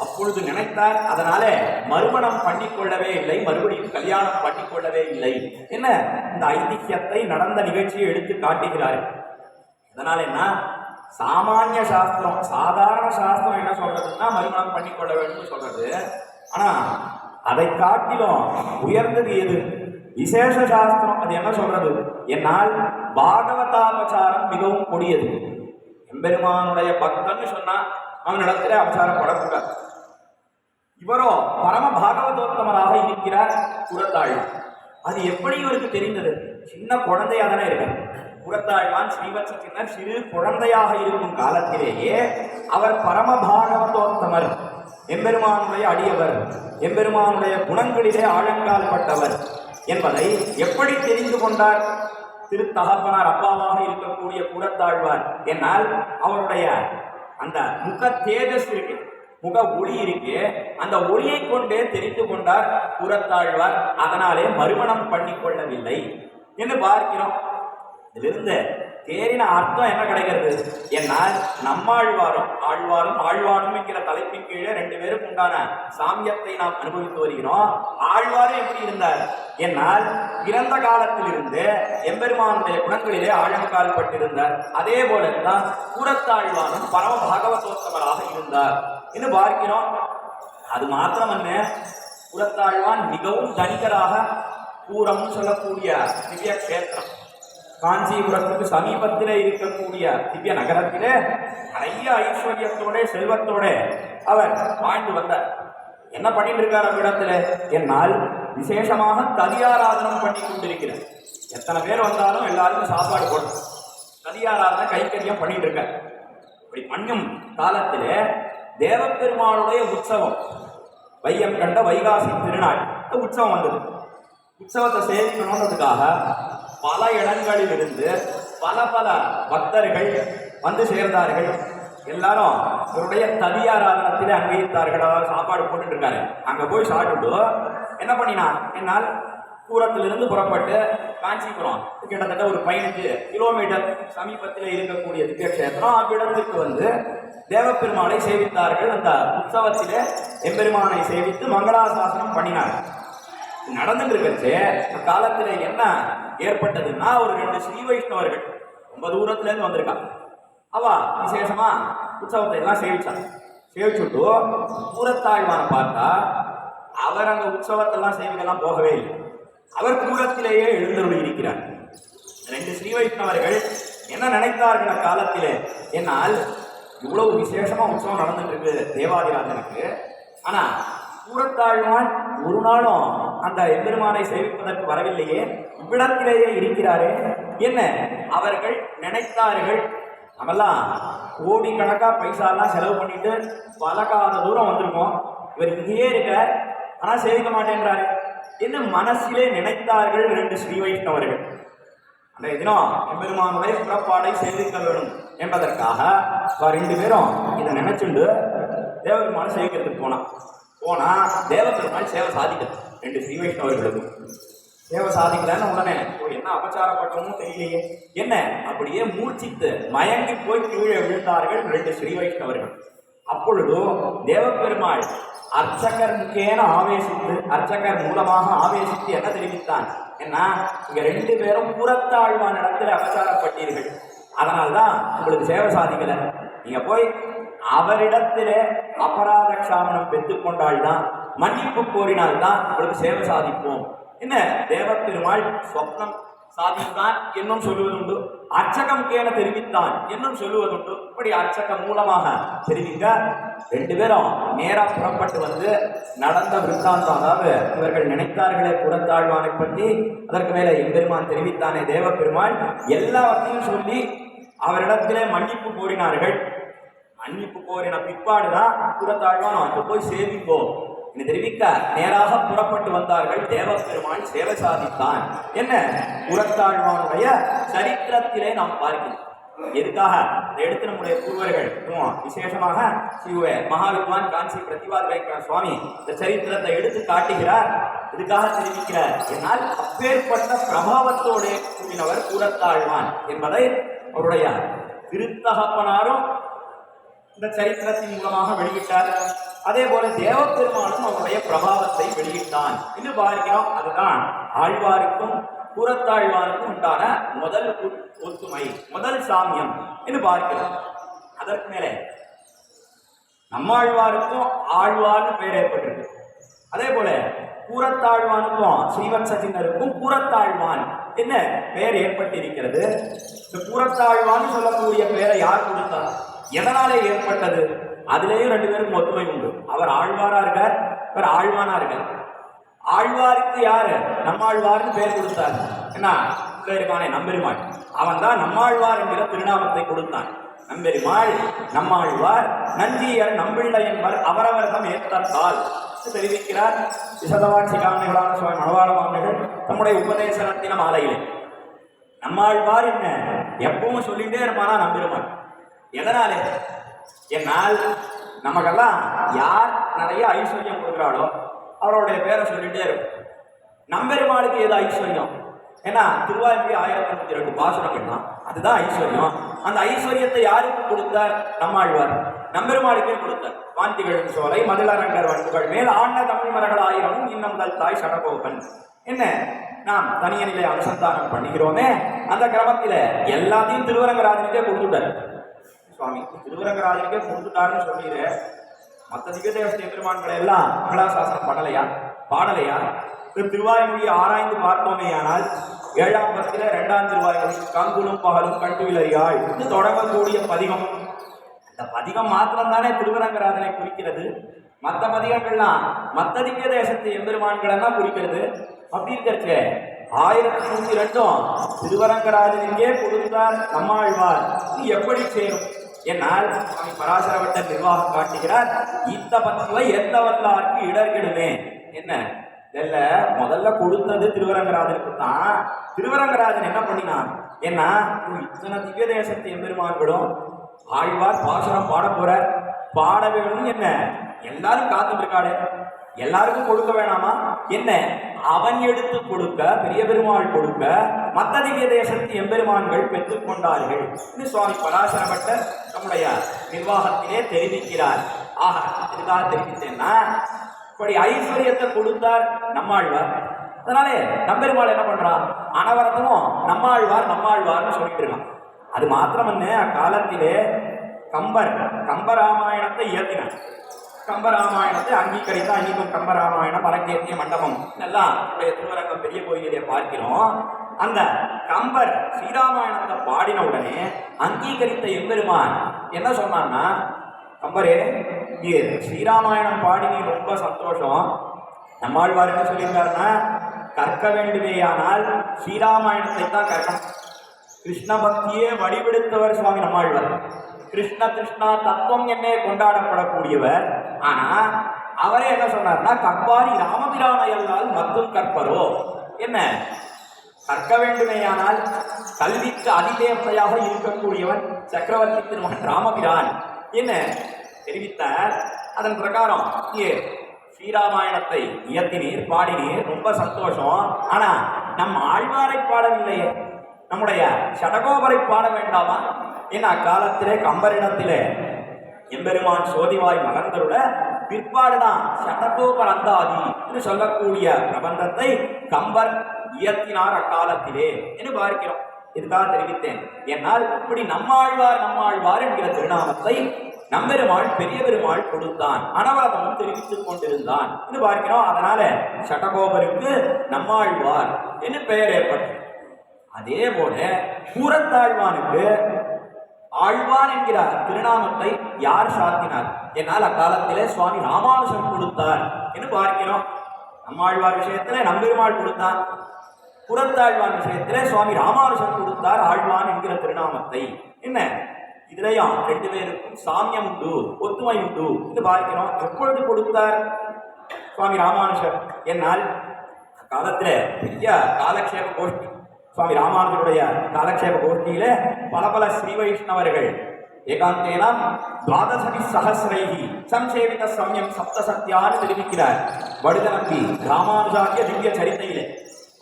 அப்பொழுது நினைத்தார். அதனால மறுமணம் பண்ணிக்கொள்ளவே இல்லை, மறுபடியும் கல்யாணம் பண்ணிக்கொள்ளவே இல்லை என்ன இந்த ஐதிஹ்யத்தை நடந்த நிகழ்ச்சியை எடுத்து காட்டுகிறார்கள். அதனால என்ன, சாமானிய சாஸ்திரம், சாதாரண சாஸ்திரம் என்ன சொல்றதுன்னா மறுமணம் பண்ணிக்கொள்ள வேண்டும் சொல்றது. ஆனா அதை காட்டிலும் உயர்ந்தது எது? விசேஷ சாஸ்திரம். அது என்ன சொல்றது? என்னால் பாகவதாபசாரம் மிகவும் கொடியது. எம்பெருமானுடைய பக்தன்னு சொன்னா அவனிடத்துல அபசாரப்படக்கூடாது. இவரோ பரம பாகவதோத்தமராக இருக்கிறார் புறத்தாழ்வான். அது எப்படி இவருக்கு தெரிந்தது? சின்ன குழந்தையா தானே இருக்கார் புறத்தாழ்வான். ஸ்ரீவத்ச சின்னர் சிறு குழந்தையாக இருக்கும் காலத்திலேயே அவர் பரம பாகவதோத்தமர், எம்பெருமானுடைய அடியவர், எம்பெருமானுடைய குணங்களிலே ஆழங்கால் பட்டவர் என்பதை எப்படி தெரிந்து கொண்டார்? திருத்தகப்பனார் அப்பாவாக இருக்கக்கூடிய புறத்தாழ்வார் என்னால் அவருடைய அந்த முக தேஜஸ் இருக்கு, முக ஒளி இருக்கு, அந்த ஒளியை கொண்டே தெரிந்து கொண்டார் புறத்தாழ்வார். அதனாலே மறுமணம் பண்ணிக்கொள்ளவில்லை என்று பார்க்கிறோம். இதிலிருந்து தேரின அர்த்தம் என்ன கிடைக்கிறது என்னால் நம்மாழ்வாரும் ஆழ்வானும் என்கிற தலைப்பின் கீழே ரெண்டு பேரும் உண்டான சாமியத்தை நாம் அனுபவித்து வருகிறோம். ஆழ்வாரும் எப்படி இருந்தார் என்னால் இறந்த காலத்திலிருந்து எம்பெருமானுடைய குணங்களிலே ஆழங்கால் பட்டிருந்தார். அதே போலத்தான் புறத்தாழ்வானும் பரம பாகவதோத்தமராக இருந்தார் என்று பார்க்கிறோம். அது மாத்திரமல்ல, புறத்தாழ்வான் மிகவும் தனிகராக பூரம் சொல்லக்கூடிய திவ்ய கஷேத்திரம், காஞ்சிபுரத்துக்கு சமீபத்திலே இருக்கக்கூடிய திவ்ய நகரத்திலே நிறைய ஐஸ்வர்யத்தோட செல்வத்தோட அவர் வாழ்ந்து வந்தார். என்ன பண்ணிட்டு இருக்கார் அவ்விடத்துல என்னால் விசேஷமாக ததியாராதனம் பண்ணி கொண்டிருக்கிறார். எத்தனை பேர் வந்தாலும் எல்லாருக்கும் சாப்பாடு போடும், ததியாராதனை கைக்கரியம் பண்ணிட்டு இருக்கார். இப்படி பண்ணும் காலத்திலே தேவப்பெருமாளுடைய உற்சவம், வையம் கண்ட வைகாசி திருநாள் உற்சவம் வந்தது. உற்சவத்தை சேவிக்கணுன்றதுக்காக பல இடங்களிலிருந்து பல பக்தர்கள் வந்து சேர்ந்தார்கள். எல்லாரும் இவருடைய ததியாராதனத்திலே அங்கீகரித்தார்கள். சாப்பாடு போட்டுட்டு இருக்காரு. அங்க போய் சாப்பிட்டு என்ன பண்ணினா என்னால் தூரத்திலிருந்து புறப்பட்டு காஞ்சிபுரம் கிட்டத்தட்ட ஒரு 15 கிலோமீட்டர் சமீபத்தில் இருக்கக்கூடிய திவ்ய கஷேத்திரம், அவ்விடத்திற்கு வந்து தேவப்பெருமானை சேவித்தார்கள். அந்த உற்சவத்திலே எம்பெருமானை சேவித்து மங்களாசாசனம் பண்ணினார். நடந்துட்டு இருக்கிறது காலத்துல என்ன ஏற்பட்டதுன்னா, ஒரு 2 ஸ்ரீ வைஷ்ணவர்கள் ரொம்ப தூரத்துல இருந்து வந்திருக்காங்க. அவ விசேஷமா உற்சவத்தை எல்லாம் சேவிச்சாங்க. சேவிச்சுட்டு புறத்தாழ்வான பார்த்தா அவர் அந்த உற்சவத்தெல்லாம் சேவிக்கெல்லாம் போகவே இல்லை. அவர் தூரத்திலேயே எழுந்தருளி இருக்கிறார். 2 ஸ்ரீ வைஷ்ணவர்கள் என்ன நினைத்தார்கள் அக்காலத்திலே என்னால் இவ்வளவு விசேஷமா உற்சவம் நடந்துட்டு இருக்கு தேவாதிராஜனுக்கு, ஆனா புறத்தாழ்வான் ஒரு நாளும் அந்த எம்பெருமானை சேவிப்பதற்கு வரவில்லையே, இவ்விடத்திலேயே இருக்கிறாரே என்ன அவர்கள் நினைத்தார்கள். நம்மெல்லாம் கோடிக்கணக்கா பைசாலாம் செலவு பண்ணிட்டு பல கால தூரம் வந்திருக்கோம், இவர் இங்கேயே இருக்க ஆனா சேவிக்க மாட்டேன்றாரு என்ன மனசிலே நினைத்தார்கள் 2 ஸ்ரீ வைஷ்ணவர்கள். அந்த தினம் எம்பெருமானுடைய புறப்பாடை சேவிக்க வேணும் என்பதற்காக 2 பேரும் இதை நினைச்சுண்டு தேவபெருமானை சேவிக்கிறதுக்கு போனா தேவபெருமான் சேவை சாதிக்கிறது. 2 ஸ்ரீ வைஷ்ணவர்களுக்கும் சேவை சாதிக்கலன்னு உடனே என்ன அபச்சாரப்பட்டமும் தெரியலையே என்ன அப்படியே மூர்ச்சித்து மயங்கி போய் கீழே விழுந்தார்கள் 2 ஸ்ரீ வைஷ்ணவர்கள். அப்பொழுது தேவபெருமாள் அர்ச்சகர் முக்கேன ஆவேசித்து, அர்ச்சகர் மூலமாக ஆவேசித்து என்ன தெரிவித்தான் என்ன, இங்க 2 பேரும் புறத்தாழ்வான இடத்துல அபச்சாரப்பட்டீர்கள், அதனால்தான் உங்களுக்கு சேவை சாதிக்கல. நீங்க போய் அவரிடத்திலே அபராத க்ஷாமனம் பெற்றுக் கொண்டால்தான், மன்னிப்பு கோரினால்தான் உங்களுக்கு சேவை சாதிப்போம் என்ன தேவப்பெருமாள் சொப்னம் சாதித்தான் என்னும் சொல்லுவதுண்டு, அர்ச்சகம் கேன தெரிவித்தான் என்னும் சொல்லுவதுண்டு. இப்படி அர்ச்சகம் மூலமாக தெரிவிக்க 2 பேரும் நேரா புறப்பட்டு வந்து நடந்த விருத்தாந்தம், அதாவது இவர்கள் நினைத்தார்களே புறத்தாழ்வானை பற்றி, அதற்கு மேலே எம்பெருமான் தெரிவித்தானே தேவப்பெருமாள், எல்லாவற்றையும் சொல்லி அவரிடத்திலே மன்னிப்பு கோரினார்கள். மன்னிப்பு கோரின பிற்பாடுதான் புறத்தாழ்வான் அங்கு போய் சேவிப்போம் என்று தெரிவிக்க நேராக புறப்பட்டு வந்தார்கள். தேவப்பெருமான் சேவை சாதித்தான் என்ன புறத்தாழ்வானுடைய சரித்திரத்திலே நாம் பார்க்கிறோம். எதுக்காக அதை எடுத்து நம்முடைய பூர்வர்கள் விசேஷமாக ஸ்ரீ மகாவித்வான் காஞ்சி பிரதிபாத சுவாமி இந்த சரித்திரத்தை எடுத்து காட்டுகிறார். இதுக்காக தெரிவிக்கிறார். என்னால் அப்பேற்பட்ட பிரபாவத்தோட கூடினவர் புறத்தாழ்வான் என்பதை அவருடைய திருத்தகப்பனாரும் இந்த சரித்திரத்தின் மூலமாக வெளியிட்டார். அதே போல தேவப்பெருமானும் அவருடைய பிரபாவத்தை வெளியிட்டான் என்று பார்க்கிறோம். அதுதான் ஆழ்வாருக்கும் புறத்தாழ்வாருக்கும் உண்டான முதல் ஒத்துமை, முதல் சாமியம் என்று பார்க்கிறோம். அதற்கு மேலே நம்மாழ்வாருக்கும் ஆழ்வார்னு பெயர் ஏற்பட்டிருக்கு. அதே போல கூரத்தாழ்வானுக்கும் ஸ்ரீவத்சசின்னருக்கும் கூரத்தாழ்வான் என்ன பெயர் ஏற்பட்டிருக்கிறது. இந்த கூரத்தாழ்வான் சொல்லக்கூடிய பெயரை யார் கொடுத்தார், எதனாலே ஏற்பட்டது? அதுலேயும் ரெண்டு பேருக்கும் ஒத்துமை உண்டு. அவர் ஆழ்வாரா இருக்கார், இவர் ஆழ்வானா இருக்கார். ஆழ்வாருக்கு யாரு நம்மாழ்வார்னு பெயர் கொடுத்தார். என்ன இருக்கானே நம்பெருமாள், அவன் தான் நம்மாழ்வார் என்கிற திருநாமத்தை கொடுத்தான். நம்பெருமாள் நம்மாழ்வார் நஞ்சியர் நம்பிள்ளை என்பர் அவரவர் தம் ஏற்றத்தால் தெரிவிக்கிறார் விசதவாட்சி காரணிகளான சுவாமி மணவாள மாமனிகள் தம்முடைய உபதேச ரத்தின மாலையிலே. நம்மாழ்வார் என்ன எப்பவும் சொல்லிட்டே இருப்பானா நம்பெருமாள். எதனாலே? என்னால் நமக்கெல்லாம் யார் நிறைய ஐஸ்வர்யம் கொடுக்குறாளோ அவருடைய பேரை சொல்லிட்டே இருக்கும். நம்பெருமாளுக்கு ஏதோ ஐஸ்வர்யம், ஏன்னா திருவாய்மொழி 1032 பாசுரங்கள்னா அதுதான் ஐஸ்வர்யம். அந்த ஐஸ்வர்யத்தை யாருக்கு கொடுத்தார்? நம்மாழ்வார் நம்பெருமாளுக்கே கொடுத்தார். வாந்திகள் சோலை மதிலரங்கர் வண்டுகள் மேல் ஆண்ட தமிழ் மரங்கள் 1000 இன்னும் தல் தாய் சடகோபன். என்ன நாம் தனியனிலே அனுசந்தானம் பண்ணுகிறோமே, அந்த கிரமத்தில எல்லாத்தையும் திருவரங்கராஜனுக்கே கொடுத்துட்டார். சுவாமி திருவரங்கராஜனுக்கே கொடுத்துட்டாருன்னு சொல்லிடு, மற்ற திவ்யதேவஸ்தே பெருமான்களை எல்லாம் மங்களாசாசனம் பண்ணலையா, பாடலையா? திருவாய்மொழி ஆராய்ந்து பார்த்தோமே ஆனால் 7ஆம் பத்தில 2ஆம் திருவாய்மொழி கங்குலும் பகலும் கண்டுவிலையாள் தொடங்கக்கூடிய பதிகம். அந்த பதிகம் மாத்திரம் தானே திருவரங்கராஜனை குறிக்கிறது. மற்ற பதிகங்கள்லாம் மற்ற திவ்ய தேசத்து எம்பெருமான்கள் எல்லாம் குறிக்கிறது. அப்படி இருக்கிறச்சே 1102 திருவரங்கராஜனுக்கே கொடுத்தார் நம்மாழ்வார். நீ எப்படி சேரும்? என்னால் சுவாமி பராசரவட்ட நிர்வாகம் காட்டுகிறார். இத்த பத்தில எந்த வல்லாருக்கு இடர்கிடுமே. என்ன இல்ல முதல்ல கொடுத்தது திருவரங்கராஜனுக்கு தான். திருவரங்கராஜன் என்ன பண்ணினான்? ஏன்னா இத்தனை திவ்ய தேசத்து எம்பெருமான்களும் ஆழ்வார் பாசுரம் பாட போற, பாட வேணும். என்ன எல்லாரும் காத்துட்டு இருக்காளே, எல்லாருக்கும் கொடுக்க வேணாமா? என்ன அவன் எடுத்து கொடுக்க, பெரிய பெருமாள் கொடுக்க, மத்த திவ்ய தேசத்து எம்பெருமான்கள் பெற்றுக் கொண்டார்கள் என்று சுவாமி பராசரப்பட்டர் நம்முடைய நிர்வாகத்திலே தெரிவிக்கிறார். ஆக இதுக்காக தெரிவித்தேன்னா இப்படி ஐஸ்வர்யத்தை கொடுத்தார் நம்மாழ்வார். அதனாலே நம்பெருமாள் என்ன பண்றான்? அனவரத்தமும் நம்மாழ்வார் நம்மாழ்வார்னு சொல்லிட்டு இருக்கான். அது மாத்திரம் என்ன, அக்காலத்திலே கம்பராமாயணத்தை இயற்றினார். கம்பராமாயணத்தை அங்கீகரித்தா அன்னைக்கும் கம்பராமாயணம் அரங்கேற்றிய மண்டபம் எல்லாம் திருவரங்கம் பெரிய கோயிலே பார்க்கிறோம். அந்த கம்பர் ஸ்ரீராமாயணத்தை பாடின உடனே அங்கீகரித்த எம்பெருமான் என்ன சொன்னான்னா, கம்பரே நீ ஸ்ரீராமாயணம் பாடினி ரொம்ப சந்தோஷம். நம்மாழ்வார் என்ன சொல்லியிருக்காருன்னா, கற்க வேண்டுமேயானால் ஸ்ரீராமாயணத்தை தான் கற்கணும். கிருஷ்ண பக்தியே வடிவெடுத்தவர் சுவாமி நம்மாழ்வார். கிருஷ்ண கிருஷ்ணா தத்துவம் என்னே கொண்டாடப்படக்கூடியவர். ஆனா அவரே என்ன சொன்னார்னா, கற்பாரி ராமபிரானையல்லால் மட்டும் கற்பரோ. என்ன கற்க வேண்டுமேயானால் கல்விக்கு அதிதேவதையாக இருக்கக்கூடியவன் சக்கரவர்த்தி திருமகன் ராமபிரான் என்ன தெரிவித்தார். அதன் பிரகாரம் ஸ்ரீராமாயணத்தை இயற்றினீர், பாடினீர், ரொம்ப சந்தோஷம். ஆனா நம் ஆழ்வாரை பாடவில்லையே, நம்முடைய சடகோபரை பாட வேண்டாமா? ஏன்னா அக்காலத்திலே கம்பரிடத்திலே எம்பெருமான் சோதிவாய் மலர்ந்தருட பிற்பாடுதான் சடகோபர் அந்தாதி என்று சொல்லக்கூடிய பிரபந்தத்தை கம்பர் இயற்றினார் அக்காலத்திலே என்று பார்க்கிறோம். இதுக்காக தெரிவித்தேன். என்னால் இப்படி நம்மாழ்வார் நம்மாழ்வார் என்கிற திருநாமத்தை நம்பெருமாள் பெரிய பெருமாள் கொடுத்தான், அனவரதமும் தெரிவித்துக் கொண்டிருந்தான் என்று பார்க்கிறோம். அதனால சடகோபருக்கு நம்மாழ்வார் என்று பெயர் ஏற்பட்டது. அதே போல கூரத்தாழ்வானுக்கு ஆழ்வான் என்கிறார் திருநாமத்தை யார் சாத்தினார்? என்னால் அக்காலத்திலே சுவாமி ராமானுஜன் கொடுத்தார் என்று பார்க்கிறோம். நம்மாழ்வார் விஷயத்திலே நம்பெருமாள் கொடுத்தான், புறத்தாழ்வான் விஷயத்திலே சுவாமி ராமானுஜன் கொடுத்தார் ஆழ்வான் என்கிற திருநாமத்தை. என்ன இதுலயும் ரெண்டு பேருக்கும் சாமியம் உண்டு, ஒத்துமை உண்டு என்று பார்க்கிறோம். எப்பொழுது கொடுத்தார் சுவாமி ராமானுஜர்? என்னால் காலத்துல பெரிய காலக்ஷேப கோஷ்டி, சுவாமி ராமானுஜருடைய காலக்ஷேப கோஷ்டியில பல ஸ்ரீ வைஷ்ணவர்கள் ஏகாந்தேனாம் துவாதசபி சஹஸ்ரைஹி சம்சேவித சமயம் சப்தசத்யான்னு தெரிவிக்கிறார். வடுதநம்பி ராமானுஜாரிய திவ்ய சரித்தையிலே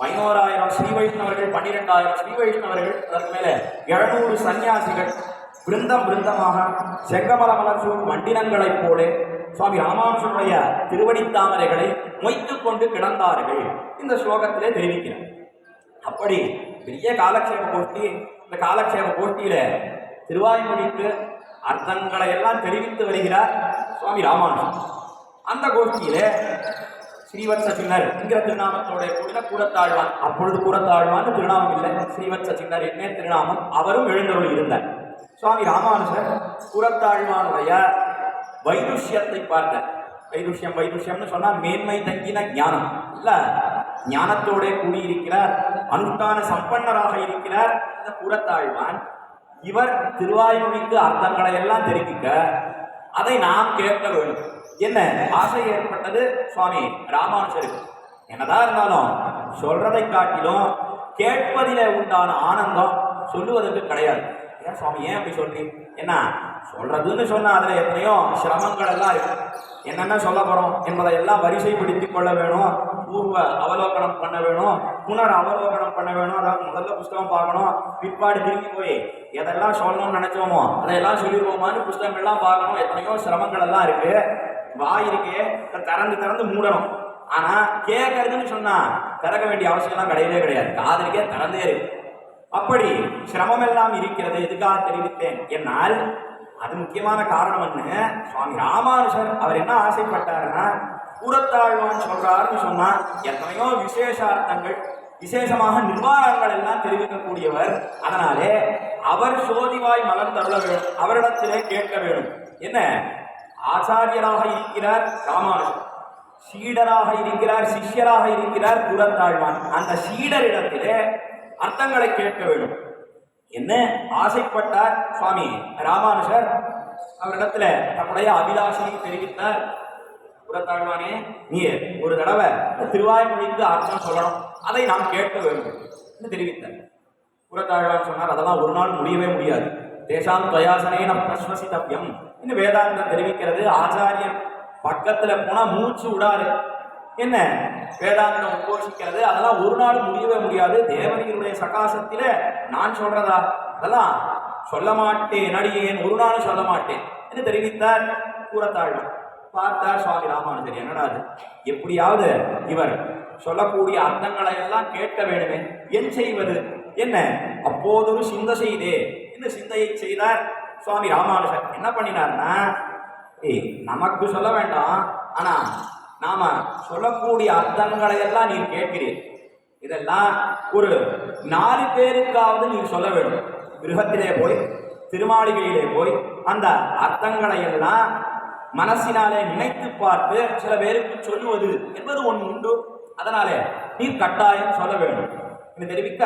11,000 ஸ்ரீ வைஷ்ணவர்கள், 12,000 ஸ்ரீ வைஷ்ணவர்கள், அதற்கு மேல 700 சன்னியாசிகள் பிருந்தமாக செங்கமல மலர்சூழ் வண்டினங்களைப் போல சுவாமி ராமானுஜனுடைய திருவடி தாமரைகளை மொய்த்துக் கொண்டு கிடந்தார்கள் இந்த ஸ்லோகத்திலே தெரிவிக்கிறார். அப்படி பெரிய காலக்ஷேப கோஷ்டி. இந்த காலக்ஷேப கோஷ்டியில திருவாய்மொழிக்கு அர்த்தங்களை எல்லாம் தெரிவித்து வருகிறார் சுவாமி ராமானுஜன். அந்த கோஷ்டியில ஸ்ரீவத்ச சின்னர் என்கிற திருநாமத்தோட கூடின கூரத்தாழ்வான். அப்பொழுது கூரத்தாழ்வான் திருநாமம் இல்லை, ஸ்ரீவத்ச சின்னர் என்ன திருநாமம். அவரும் எழுந்தருள் இருந்தார். சுவாமி ராமானுஜர் கூரத்தாழ்வானுடைய வைதுஷ்யத்தை பார்த்தார். வைதுஷ்யம்னு சொன்னா மேன்மை தங்கின ஞானம் இல்ல, ஞானத்தோட கூடியிருக்கிறார், அனுஷ்டான சம்பன்னராக இருக்கிறார் இந்த கூரத்தாழ்வான். இவர் திருவாய்மொழிக்கு அர்த்தங்களை எல்லாம் தெரிவிக்க அதை நாம் கேட்க வேண்டும் என்ன ஆசை ஏற்பட்டது சுவாமி ராமானுஜருக்கு. என்னதான் இருந்தாலும் சொல்றதை காட்டிலும் கேட்பதிலே உண்டான ஆனந்தம் சொல்லுவதற்கு கிடையாது. ஏன் சுவாமி ஏன் அப்படி சொல்றீங்க? என்ன சொல்றதுன்னு சொன்னா அதுல எத்தனையோ சிரமங்கள் எல்லாம் இருக்கு. என்னென்ன சொல்ல போறோம் என்பதை எல்லாம் வரிசைப்படுத்திக் கொள்ள வேணும், பூர்வ அவலோகனம் பண்ண வேணும், புனர் அவலோகனம் பண்ண வேணும். அதாவது முதல்ல புஸ்தகம் பார்க்கணும், பிற்பாடு திரும்பி போய் எதெல்லாம் சொல்லணும்னு நினைச்சோமோ அதையெல்லாம் சொல்லிடுவோமான்னு புஸ்தகங்கள்லாம் பார்க்கணும். எத்தனையோ சிரமங்கள் எல்லாம் இருக்கு. வாய் இருக்கே திறந்து மூடணும். ஆனா கேட்கறதுன்னு சொன்னா திறக்க வேண்டிய அவசியம் எல்லாம் கிடையவே கிடையாது, காதலிக்கே திறந்தே இருக்கு. அப்படி சிரமம் எல்லாம் இருக்கிறது. எதுக்காக தெரிவித்தேன் என்னால் அது முக்கியமான காரணம் என்ன, சுவாமி ராமானுஜர் அவர் என்ன ஆசைப்பட்டாருன்னா, கூரத்தாழ்வான் சொல்றாருன்னு சொன்னா எத்தனையோ விசேஷார்த்தங்கள் விசேஷமாக நிர்வாகங்கள் எல்லாம் தெரிவிக்கக்கூடியவர். அதனாலே அவர் சோதிவாய் மலர் தருள வேண்டும், அவரிடத்திலே கேட்க வேண்டும். என்ன ஆச்சாரியராக இருக்கிறார் ராமானுஜர், சீடராக இருக்கிறார், சிஷ்யராக இருக்கிறார் கூரத்தாழ்வான். அந்த சீடரிடத்திலே அர்த்தங்களை கேட்க வேண்டும் என்ன ஆசைப்பட்டார் சுவாமி ராமானுஜர். அவரிடத்துல தம்முடைய அபிலாஷையை தெரிவித்தார். கூரத்தாழ்வானே, நீ ஒரு தடவை திருவாய்மொழிக்கு அர்த்தம் சொல்லணும், அதை நாம் கேட்க வேண்டும் என்று தெரிவித்தார். கூரத்தாழ்வான் சொன்னார், அதெல்லாம் ஒரு நாள் முடியவே முடியாது. தேசாம் துவயாசனேன பிரஸ்வசித்தவ்யம் என்று வேதாந்தம் தெரிவிக்கிறது. ஆச்சாரியன் பக்கத்துல போனா மூச்சு விடாது. என்ன வேதாந்தம் உபோஷிக்கிறது, அதெல்லாம் ஒரு நாள் முடியவே முடியாது. தேவனிகளுடைய சகாசத்தில நான் சொல்றதா, அதெல்லாம் சொல்ல மாட்டேன், நடிகேன் ஒரு நாள் சொல்ல மாட்டேன் என்று தெரிவித்தார் கூரத்தாழ்வான். பார்த்தார் சுவாமி ராமானுஜர், என்னடா அது, எப்படியாவது இவர் சொல்லக்கூடிய அர்த்தங்களை எல்லாம் கேட்க வேண்டுமே, என் செய்வது என்ன. அப்போதொரு சிந்த செய்தே என்று சிந்தையை செய்தார் சுவாமி ராமானுஜர். என்ன பண்ணினார்னா, நமக்கு சொல்ல வேண்டாம், ஆனா நாம சொல்லக்கூடிய அர்த்தங்களை எல்லாம் நீர் கேட்கிறீர், இதெல்லாம் ஒரு 4 பேருக்காவது நீர் சொல்ல வேண்டும். கிரகத்திலே போய் திருமாளிகையிலே போய் அந்த அர்த்தங்களை எல்லாம் மனசினாலே நினைத்து பார்த்து சில பேருக்கு சொல்லுவது என்பது ஒன்று உண்டு. அதனாலே நீர் கட்டாயம் சொல்ல வேண்டும் என்று தெரிவிக்க,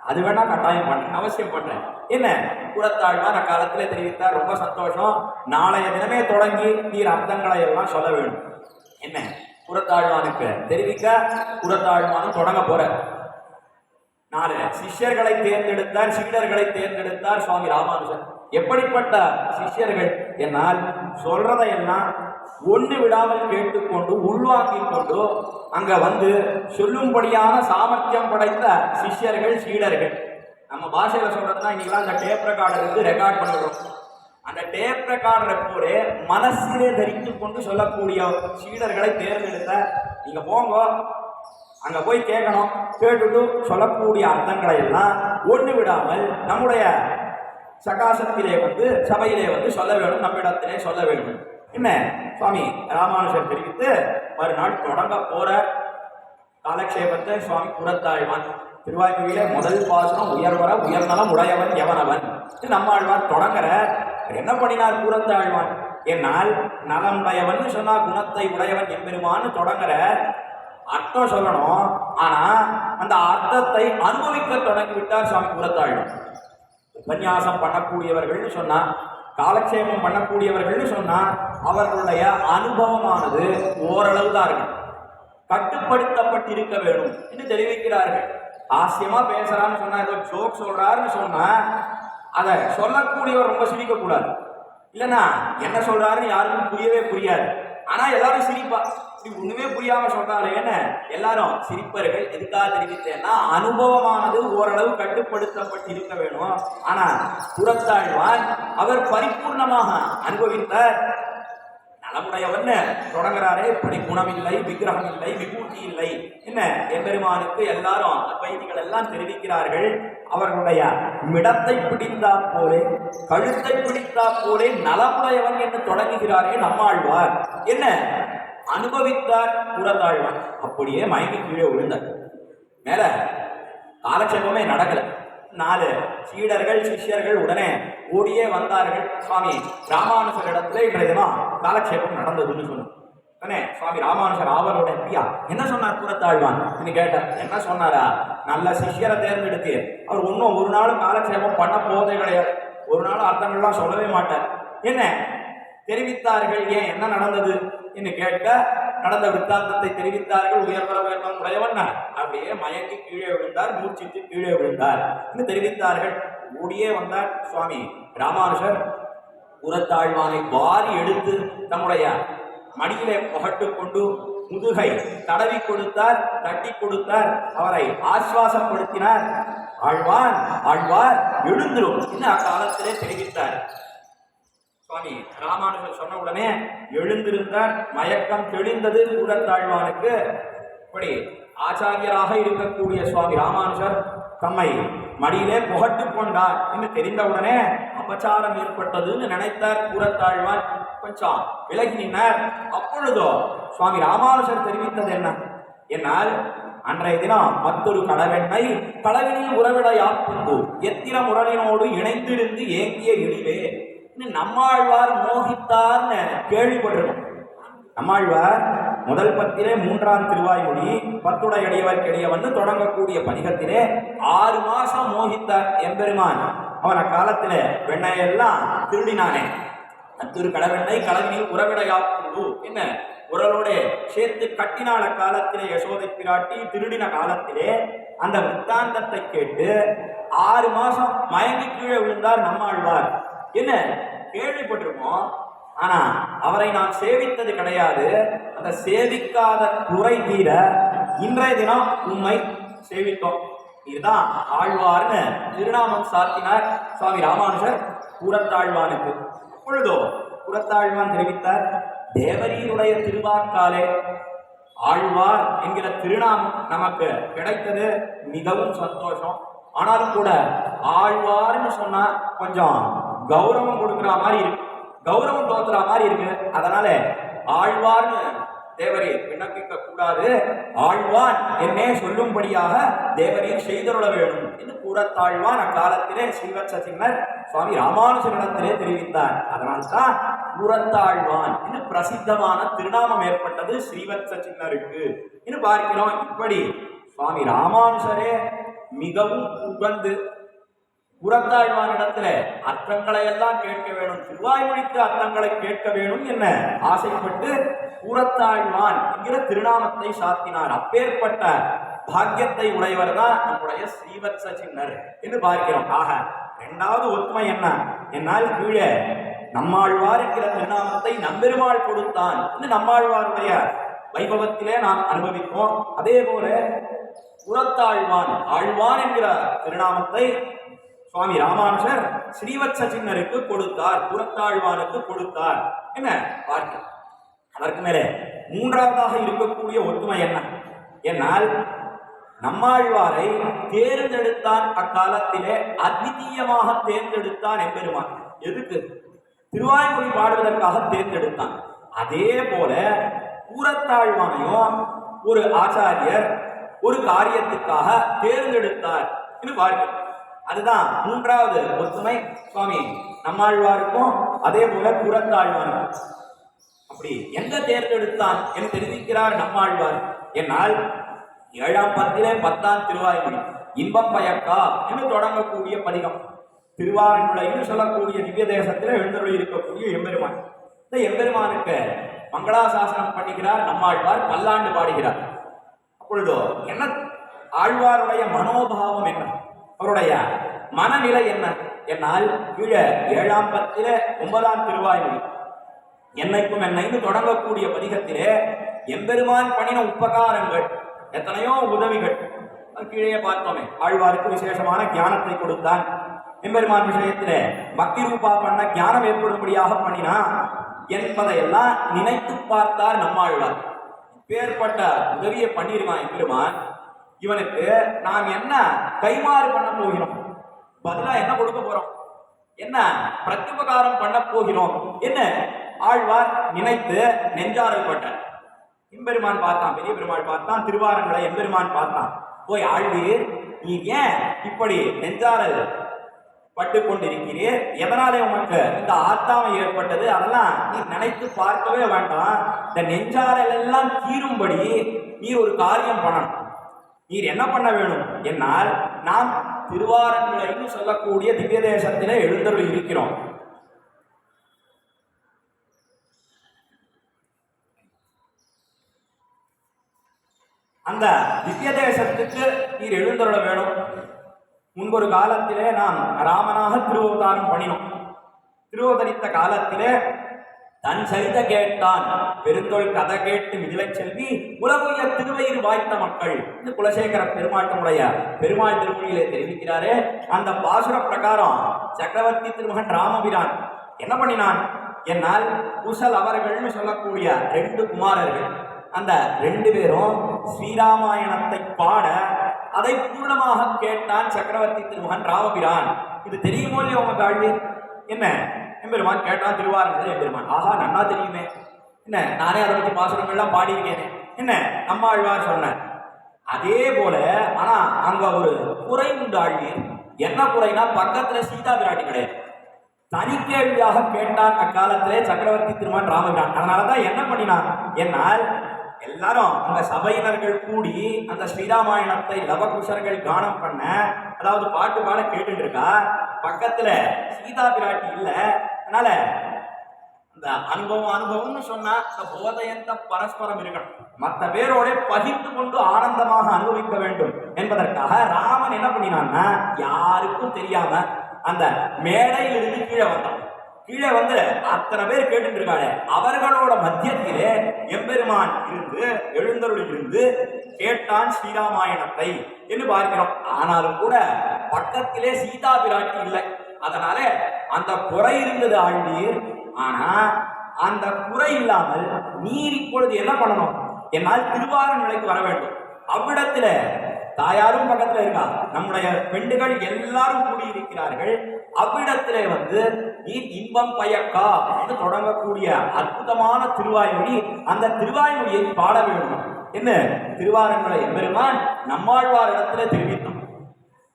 அது வேணா கட்டாயம் பண்றேன், அவசியம் பண்றேன் என்ன. கூரத்தாழ்வான் அக்காலத்திலே தெரிவித்தார். ரொம்ப சந்தோஷம், நாளைய தினமே தொடங்கி நீர் அர்த்தங்களை எல்லாம் சொல்ல வேண்டும் என்ன. கூரத்தாழ்வானுக்கு தெரிவிக்க கூரத்தாழ்வானும் தொடங்க போற. 4 சிஷ்யர்களை தேர்ந்தெடுத்தார், சீடர்களை தேர்ந்தெடுத்தார் சுவாமி ராமானுஜர். எப்படிப்பட்ட சிஷ்யர்கள் என்னால் சொல்றதையெல்லாம் ஒன்று விடாமல் கேட்டுக்கொண்டு உள்வாங்கிக் கொண்டு அங்க வந்து சொல்லும்படியான சாமர்த்தியம் படைத்த சிஷ்யர்கள், சீடர்கள். நம்ம பாஷையில சொல்றதுன்னா இன்னைக்கெல்லாம் அந்த டேப் ரெக்கார்டர் இருந்து ரெக்கார்ட் பண்ணுறோம். அந்த டேப் ரெக்கார்டரை போல மனசிலே தரித்து கொண்டு சொல்லக்கூடிய சீடர்களை தேர்ந்தெடுத்த. நீங்க போங்க, அங்க போய் கேட்கணும், கேட்டுட்டு சொல்லக்கூடிய அர்த்தங்களை எல்லாம் ஒன்று விடாமல் நம்முடைய சகாசத்திலே வந்து சபையிலே வந்து சொல்ல வேண்டும், நம்மிடத்திலே சொல்ல வேண்டும் என்ன சுவாமி ராமானுஜர் தெரிவித்து மறுநாள் தொடங்க போற காலக்ஷேபத்தை சுவாமி கூரத்தாழ்வான் திருவாய்மொழியில முதல் பாசனம் உயர்வர உயர்நலம் உடையவன் எவனவன் நம்மாழ்வார் தொடங்குற. என்ன பண்ணினார் கூரத்தாழ்வான், என்னால் நலம் உடையவன் சொன்னா குணத்தை உடையவன் எம்பெருமான்னு தொடங்குற. அர்த்தம் சொல்லணும், ஆனா அந்த அர்த்தத்தை அனுபவிக்க தொடங்கிவிட்டார் சுவாமி கூரத்தாழ்வான். உபன்யாசம் பண்ணக்கூடியவர்கள்னு சொன்னா, காலக்ஷேபம் பண்ணக்கூடியவர்கள்னு சொன்னா அவர்களுடைய அனுபவமானது ஓரளவு தான் இருக்கு, கட்டுப்படுத்தப்பட்டிருக்க வேணும் என்று தெரிவிக்கிறார்கள். ஆசியமா பேசுறான்னு சொன்னா, ஏதோ ஜோக் சொல்றாருன்னு சொன்னா அதை சொல்லக்கூடியவர் ரொம்ப சிரிக்க கூடாது. இல்லைன்னா என்ன சொல்றாருன்னு யாருக்கும் புரியவே புரியாது. ஆனா எல்லாரும் சிரிப்பா, ஒண்ணுமே புரியாம சொல்றாருன்னு எல்லாரும் சிரிப்பர்கள். எதுக்காக தெரிவித்தேன்னா, அனுபவமானது ஓரளவு கட்டுப்படுத்தப்பட்டு இருக்க வேணும். ஆனா கூரத்தாழ்வான் அவர் பரிபூர்ணமாக அனுபவித்தார். நலமுடையவன் தொடங்குறாரே, இப்படி குணம் இல்லை, விக்கிரகம் இல்லை, விபூதி இல்லை என்ன எம்பெருமானுக்கு எல்லாரும் வைதிகள் எல்லாம் தெரிவிக்கிறார்கள். அவர்களுடைய மிடத்தை பிடித்தா போலே, கழுத்தை பிடித்தா போலே நலமுடையவன் என்று தொடங்குகிறாரே நம்மாழ்வார் என்ன. அனுபவித்தார் கூறத்தாழ்வான். அப்படியே மயங்கி கீழே விழுந்தார். மேல காலட்சேபமே நடக்கல. 4 சீடர்கள் சிஷ்யர்கள் உடனே ஓடியே வந்தார்கள். சுவாமி ராமானுஜரிடத்துல இன்றைய தினம் காலட்சேபம் நடந்ததுன்னு சொன்னார். உடனே சுவாமி ராமானுஜர் ஆவலோட பிரியா என்ன சொன்னார் கூறத்தாழ்வான் கேட்டார். என்ன சொன்னாரா? நல்ல சிஷ்யரை தேர்ந்தெடுத்து அவர் இன்னும் ஒரு நாளும் காலட்சேபம் பண்ண போவதே கிடையாது. ஒரு நாள் அர்த்தங்கள்லாம் சொல்லவே மாட்டார். என்ன தெரிவித்தார்கள். ஏன் என்ன நடந்தது என்று கேட்க நடந்த விற்த்தாந்தத்தை தெரிவித்தார்கள். உயர்வர வேண்டாம் உடையவன் அப்படியே மயங்கி கீழே விழுந்தார், மூச்சிட்டு கீழே விழுந்தார் என்று தெரிவித்தார்கள். ஓடியே வந்தார் சுவாமி ராமானுஜர். கூறத்தாழ்வானை வாரி எடுத்து தம்முடைய மடியிலே புகட்டு கொண்டு முதுகை தடவி கொடுத்தார், தட்டி கொடுத்தார், அவரை ஆஸ்வாசப்படுத்தினார். ஆழ்வான் ஆழ்வார் எழுந்திரும் என்று அக்காலத்திலே தெரிவித்தார். சுவாமி ராமானுஜர் சொன்ன உடனே எழுந்திருந்தார். மயக்கம் தெளிந்தது கூறத்தாழ்வானுக்கு. இப்படி ஆச்சாரியராக இருக்கக்கூடிய சுவாமி ராமானுஜர் தம்மை மடியிலே புகட்டு கொண்டார் என்று தெரிந்தவுடனே அபச்சாரம் ஏற்பட்டதுன்னு நினைத்தார் கூறத்தாழ்வான். கொஞ்சம் விலகி நின்றார். அப்பொழுதோ சுவாமி ராமானுஜர் தெரிவித்தது என்ன? என்னால் அன்றைய தினம் மற்றொரு கடவெண்ணை களவினில் உறவிடையாக்குண்டு எத்திர முரளினோடு இணைந்திருந்து ஏங்கிய இழிவே நம்மாழ்வார் மோகித்தார்னு கேள்விப்பட்டிருக்கோம். நம்மாழ்வார் முதல் பத்திலே 3ஆம் திருவாய்மொழி 10 தொடங்கக்கூடிய பதிகத்திலே 6 மாசம் மோகித்தார் எம்பெருமான். அவன் அக்காலத்திலே வெண்ணையெல்லாம் திருடினானே. மற்றொரு கடவெண்ணை களவினில் உறவிடையாக்குண்டு என்ன உரலோட சேர்த்து கட்டினால காலத்திலே யசோதை பிராட்டி திருடின காலத்திலே அந்த வித்தாந்தத்தை கேட்டு 6 மாசம் மயங்கி கீழே விழுந்தார் நம்மாழ்வார். என்ன கேள்விப்பட்டிருப்போம். ஆனா அவரை நாம் சேவித்தது கிடையாது. அந்த சேவிக்காத குறை தீர இன்றைய தினம் உண்மை சேவித்தோம். இதுதான் ஆழ்வார்னு திருநாமம் சாத்தினார் சுவாமி ராமானுஜர் கூறத்தாழ்வானுக்கு. அப்பொழுதோ கூறத்தாழ்வான் தெரிவித்தார், தேவரீருடைய திருவாக்காலே ஆழ்வார் என்கிற திருநாமம் நமக்கு கிடைத்தது மிகவும் சந்தோஷம். ஆனாலும் கூட ஆழ்வார்னு சொன்னா கொஞ்சம் கௌரவம் கொடுக்கிற மாதிரி இருக்கு, கௌரவம் தோத்துற மாதிரி இருக்கு. அதனால ஆழ்வார்னு தேவரீர் விண்ணப்பிக்க கூடாது, ஆழ்வான் என்னே சொல்லும்படியாக தேவரீர் செய்தருள வேண்டும் என்று கூறத்தாழ்வான் அக்காலத்திலே ஸ்ரீவத்ச சின்னர் சுவாமி ராமானுஜரிடத்திலே தெரிவித்தார். அதனால்தான் கூறத்தாழ்வான் என்று பிரசித்தமான திருநாமம் ஏற்பட்டது ஸ்ரீவத்ச சின்னருக்கு என்று பார்க்கிறோம். இப்படி சுவாமி ராமானுஜரே மிகவும் உகந்து கூறத்தாழ்வானிடத்துல அர்த்தங்களை எல்லாம் கேட்க வேணும், திருவாய்மொழிக்கு அர்த்தங்களை கேட்க வேணும் என்ன ஆசைப்பட்டு கூறத்தாழ்வான் என்கிற திருநாமத்தை சாத்தினார். அப்பேற்பட்ட பாக்கியத்தை உடையவர் தான் நம்முடைய ஸ்ரீவத்ச சின்னர் என்று பார்க்கிறோம். ஆக 2வது ஒத்துமை என்ன? என்னால் கீழே நம்மாழ்வார் என்கிற திருநாமத்தை நம்பெருமாள் கொடுத்தான் என்று நம்மாழ்வாருடைய வைபவத்திலே நாம் அனுபவிப்போம். அதே போல கூறத்தாழ்வான் ஆழ்வான் என்கிற திருநாமத்தை சுவாமி ராமானுஜர் ஸ்ரீவத்ச சின்னருக்கு கொடுத்தார், கூறத்தாழ்வானுக்கு கொடுத்தார் என்ன பார்க்கிறோம். அதற்கு மேலே 3ஆவதாக இருக்கக்கூடிய ஒற்றுமை என்ன? என்னால் நம்மாழ்வாரை தேர்ந்தெடுத்தான் அக்காலத்திலே, அத்விதீயமாக தேர்ந்தெடுத்தான் எம்பெருமான். எதுக்கு? திருவாய்மொழி பாடுவதற்காக தேர்ந்தெடுத்தான். அதே போல கூறத்தாழ்வானையும் ஒரு ஆச்சாரியர் ஒரு காரியத்துக்காக தேர்ந்தெடுத்தார் என்று பார்க்கிறோம். அதுதான் 3வது ஒற்றுமை சுவாமி நம்மாழ்வாருக்கும் அதே போல கூறத்தாழ்வாருக்கும். அப்படி எங்க தேர்ந்தெடுத்தான் என்று தெரிவிக்கிறார் நம்மாழ்வார். என்னால் 7ஆம் பத்திலே 10ஆம் திருவாய்மொழி இன்பம் பயக்கா என்று தொடங்கக்கூடிய பதிகம். திருவாரூரையில் சொல்லக்கூடிய திவ்ய தேசத்தில் எழுந்தருளி இருக்கக்கூடிய எம்பெருமான். இந்த எம்பெருமானுக்கு மங்களாசாசனம் பண்ணுகிறார் நம்மாழ்வார், பல்லாண்டு பாடுகிறார். அப்பொழுதோ என்ன ஆழ்வாருடைய மனோபாவம் என்ன, அவருடைய மனநிலை என்ன? என்னால் கீழே 7ஆம் பத்திலே 9ஆம் திருவாய்மொழி என்னைக்கும் என்னைக்கு தொடங்கக்கூடிய பதிகத்திலே எம்பெருமான் பண்ணின உபகாரங்கள் எத்தனையோ உதவிகள் கீழே பார்த்தோமே. ஆழ்வாருக்கு விசேஷமான ஞானத்தை கொடுத்தான். எம்பெருமான் விஷயத்திலே பக்தி ரூபா பண்ண ஞானம் ஏற்படும்படியாக பண்ணினா என்பதையெல்லாம் நினைத்து பார்த்தார் நம்மாழ்வார். பேர்பட்ட உதவியை பண்ணிருக்கான் எம்பெருமான். இவனுக்கு நாம் என்ன கைமாறு பண்ண போகிறோம், பதிலா என்ன கொடுக்க போறோம், என்ன பிரத்யுபகாரம் பண்ண போகிறோம் என்ன ஆழ்வார் நினைத்து நெஞ்சாரல் பட்டார். எம்பெருமான் பார்த்தான், பெரிய பெருமாள் பார்த்தான், திருவாரங்களை எம்பெருமான் பார்த்தான். போய் ஆழ்வீர், நீ ஏன் இப்படி நெஞ்சாரல் பட்டு கொண்டிருக்கிறீர்? எதனாலே உனக்கு இந்த ஆத்தாமை ஏற்பட்டது? அதெல்லாம் நீ நினைத்து பார்க்கவே வேண்டாம். இந்த நெஞ்சாரல் எல்லாம் தீரும்படி நீர் ஒரு காரியம் பண்ணணும். நீர் என்ன பண்ண வேணும் என்னால், நாம் திருவாரங்களை சொல்லக்கூடிய திவ்ய தேசத்திலே எழுந்தருள் இருக்கிறோம். அந்த திவ்ய தேசத்துக்கு நீர் எழுந்தருள வேணும். முன்பொரு காலத்திலே நாம் ராமனாக திருவவதாரம் பண்ணினோம். திருவதரித்த காலத்திலே தன் சரித கேட்டான் பெருந்தொள் கதை கேட்டு மிதிலை செல்வி உலகுய திருவயிறு வாய்த்த மக்கள் இந்த குலசேகர பெருமாட்டமுடைய பெருமாள் திருமொழியிலே தெரிவிக்கிறாரே. அந்த பாசுர பிரகாரம் சக்கரவர்த்தி திருமகன் ராமபிரான் என்ன பண்ணினான் என்னால், குசல் அவர்கள்னு சொல்லக்கூடிய 2 குமாரர்கள், அந்த 2 பேரும் ஸ்ரீராமாயணத்தை பாட அதை பூர்ணமாக கேட்டான் சக்கரவர்த்தி திருமகன் ராமபிரான். இது தெரியுமோ இல்லையோ உங்க காழ்வி? என்ன எம்பெருமான் கேட்டான் திருவாரூர் எம்பெருமான், ஆஹா நன்னா தெரியுமே, என்ன நானே அதை பத்தி பாசுரங்கள்லாம் பாடியிருக்கேனே, என்ன நம்மாழ்வார் சொன்ன. அதே போல ஆனா அங்க ஒரு குறை உண்டு ஆழ்வி. என்ன குறைனா, பக்கத்துல சீதா பிராட்டி கிடையாது. தனிக்கேள்வியாக கேட்டான் அக்காலத்திலே சக்கரவர்த்தி திருமகன் ராமபிரான். அதனாலதான் என்ன பண்ணினான் என்னால், எல்லாரும் அந்த சபையினர்கள் கூடி அந்த ஸ்ரீராமாயணத்தை லவகுஷர்கள் கானம் பண்ண, அதாவது பாட்டு பாட கேட்டுட்டு இருக்கா. பக்கத்துல சீதா பிராட்டி இல்ல. அதனால அந்த அனுபவம்னு சொன்னா இந்த போதையந்த பரஸ்பரம் இருக்கணும். மற்ற பேரோட பகிர்ந்து கொண்டு ஆனந்தமாக அனுபவிக்க வேண்டும் என்பதற்காக ராமன் என்ன பண்ணினான்னா, யாருக்கும் தெரியாம அந்த மேடையிலிருந்து கீழே வந்தான். கீழே வந்து அத்தனை பேர் கேட்டு இருக்காரு. அவர்களோட மத்தியத்திலே எம்பெருமான் இருந்து எழுந்தருள் இருந்து கேட்டான் ஸ்ரீராமாயணத்தை என்று பார்க்கிறோம். ஆனாலும் கூட பக்கத்திலே சீதா பிராட்டி இல்லை. அதனால அந்த குறை இருந்தது ஆழ்வீர். ஆனா அந்த குறை இல்லாமல் நீர் இப்பொழுது என்ன பண்ணணும் என்னால், திருவாரூருக்கு வர வேண்டும். அவ்விடத்துல தாயாரும் பக்கத்துல இருக்கா, நம்முடைய பெண்டுகள் எல்லாரும் கூடியிருக்கிறார்கள். அவ்விடத்திலே வந்து நீர் இன்பம் பயக்கா என்று தொடங்கக்கூடிய அற்புதமான திருவாய்மொழி, அந்த திருவாய்மொழியை பாட வேண்டும். என்ன திருவாரங்களை எம்பெருமான் நம்மாழ்வார் இடத்துல தெரிவித்தோம்.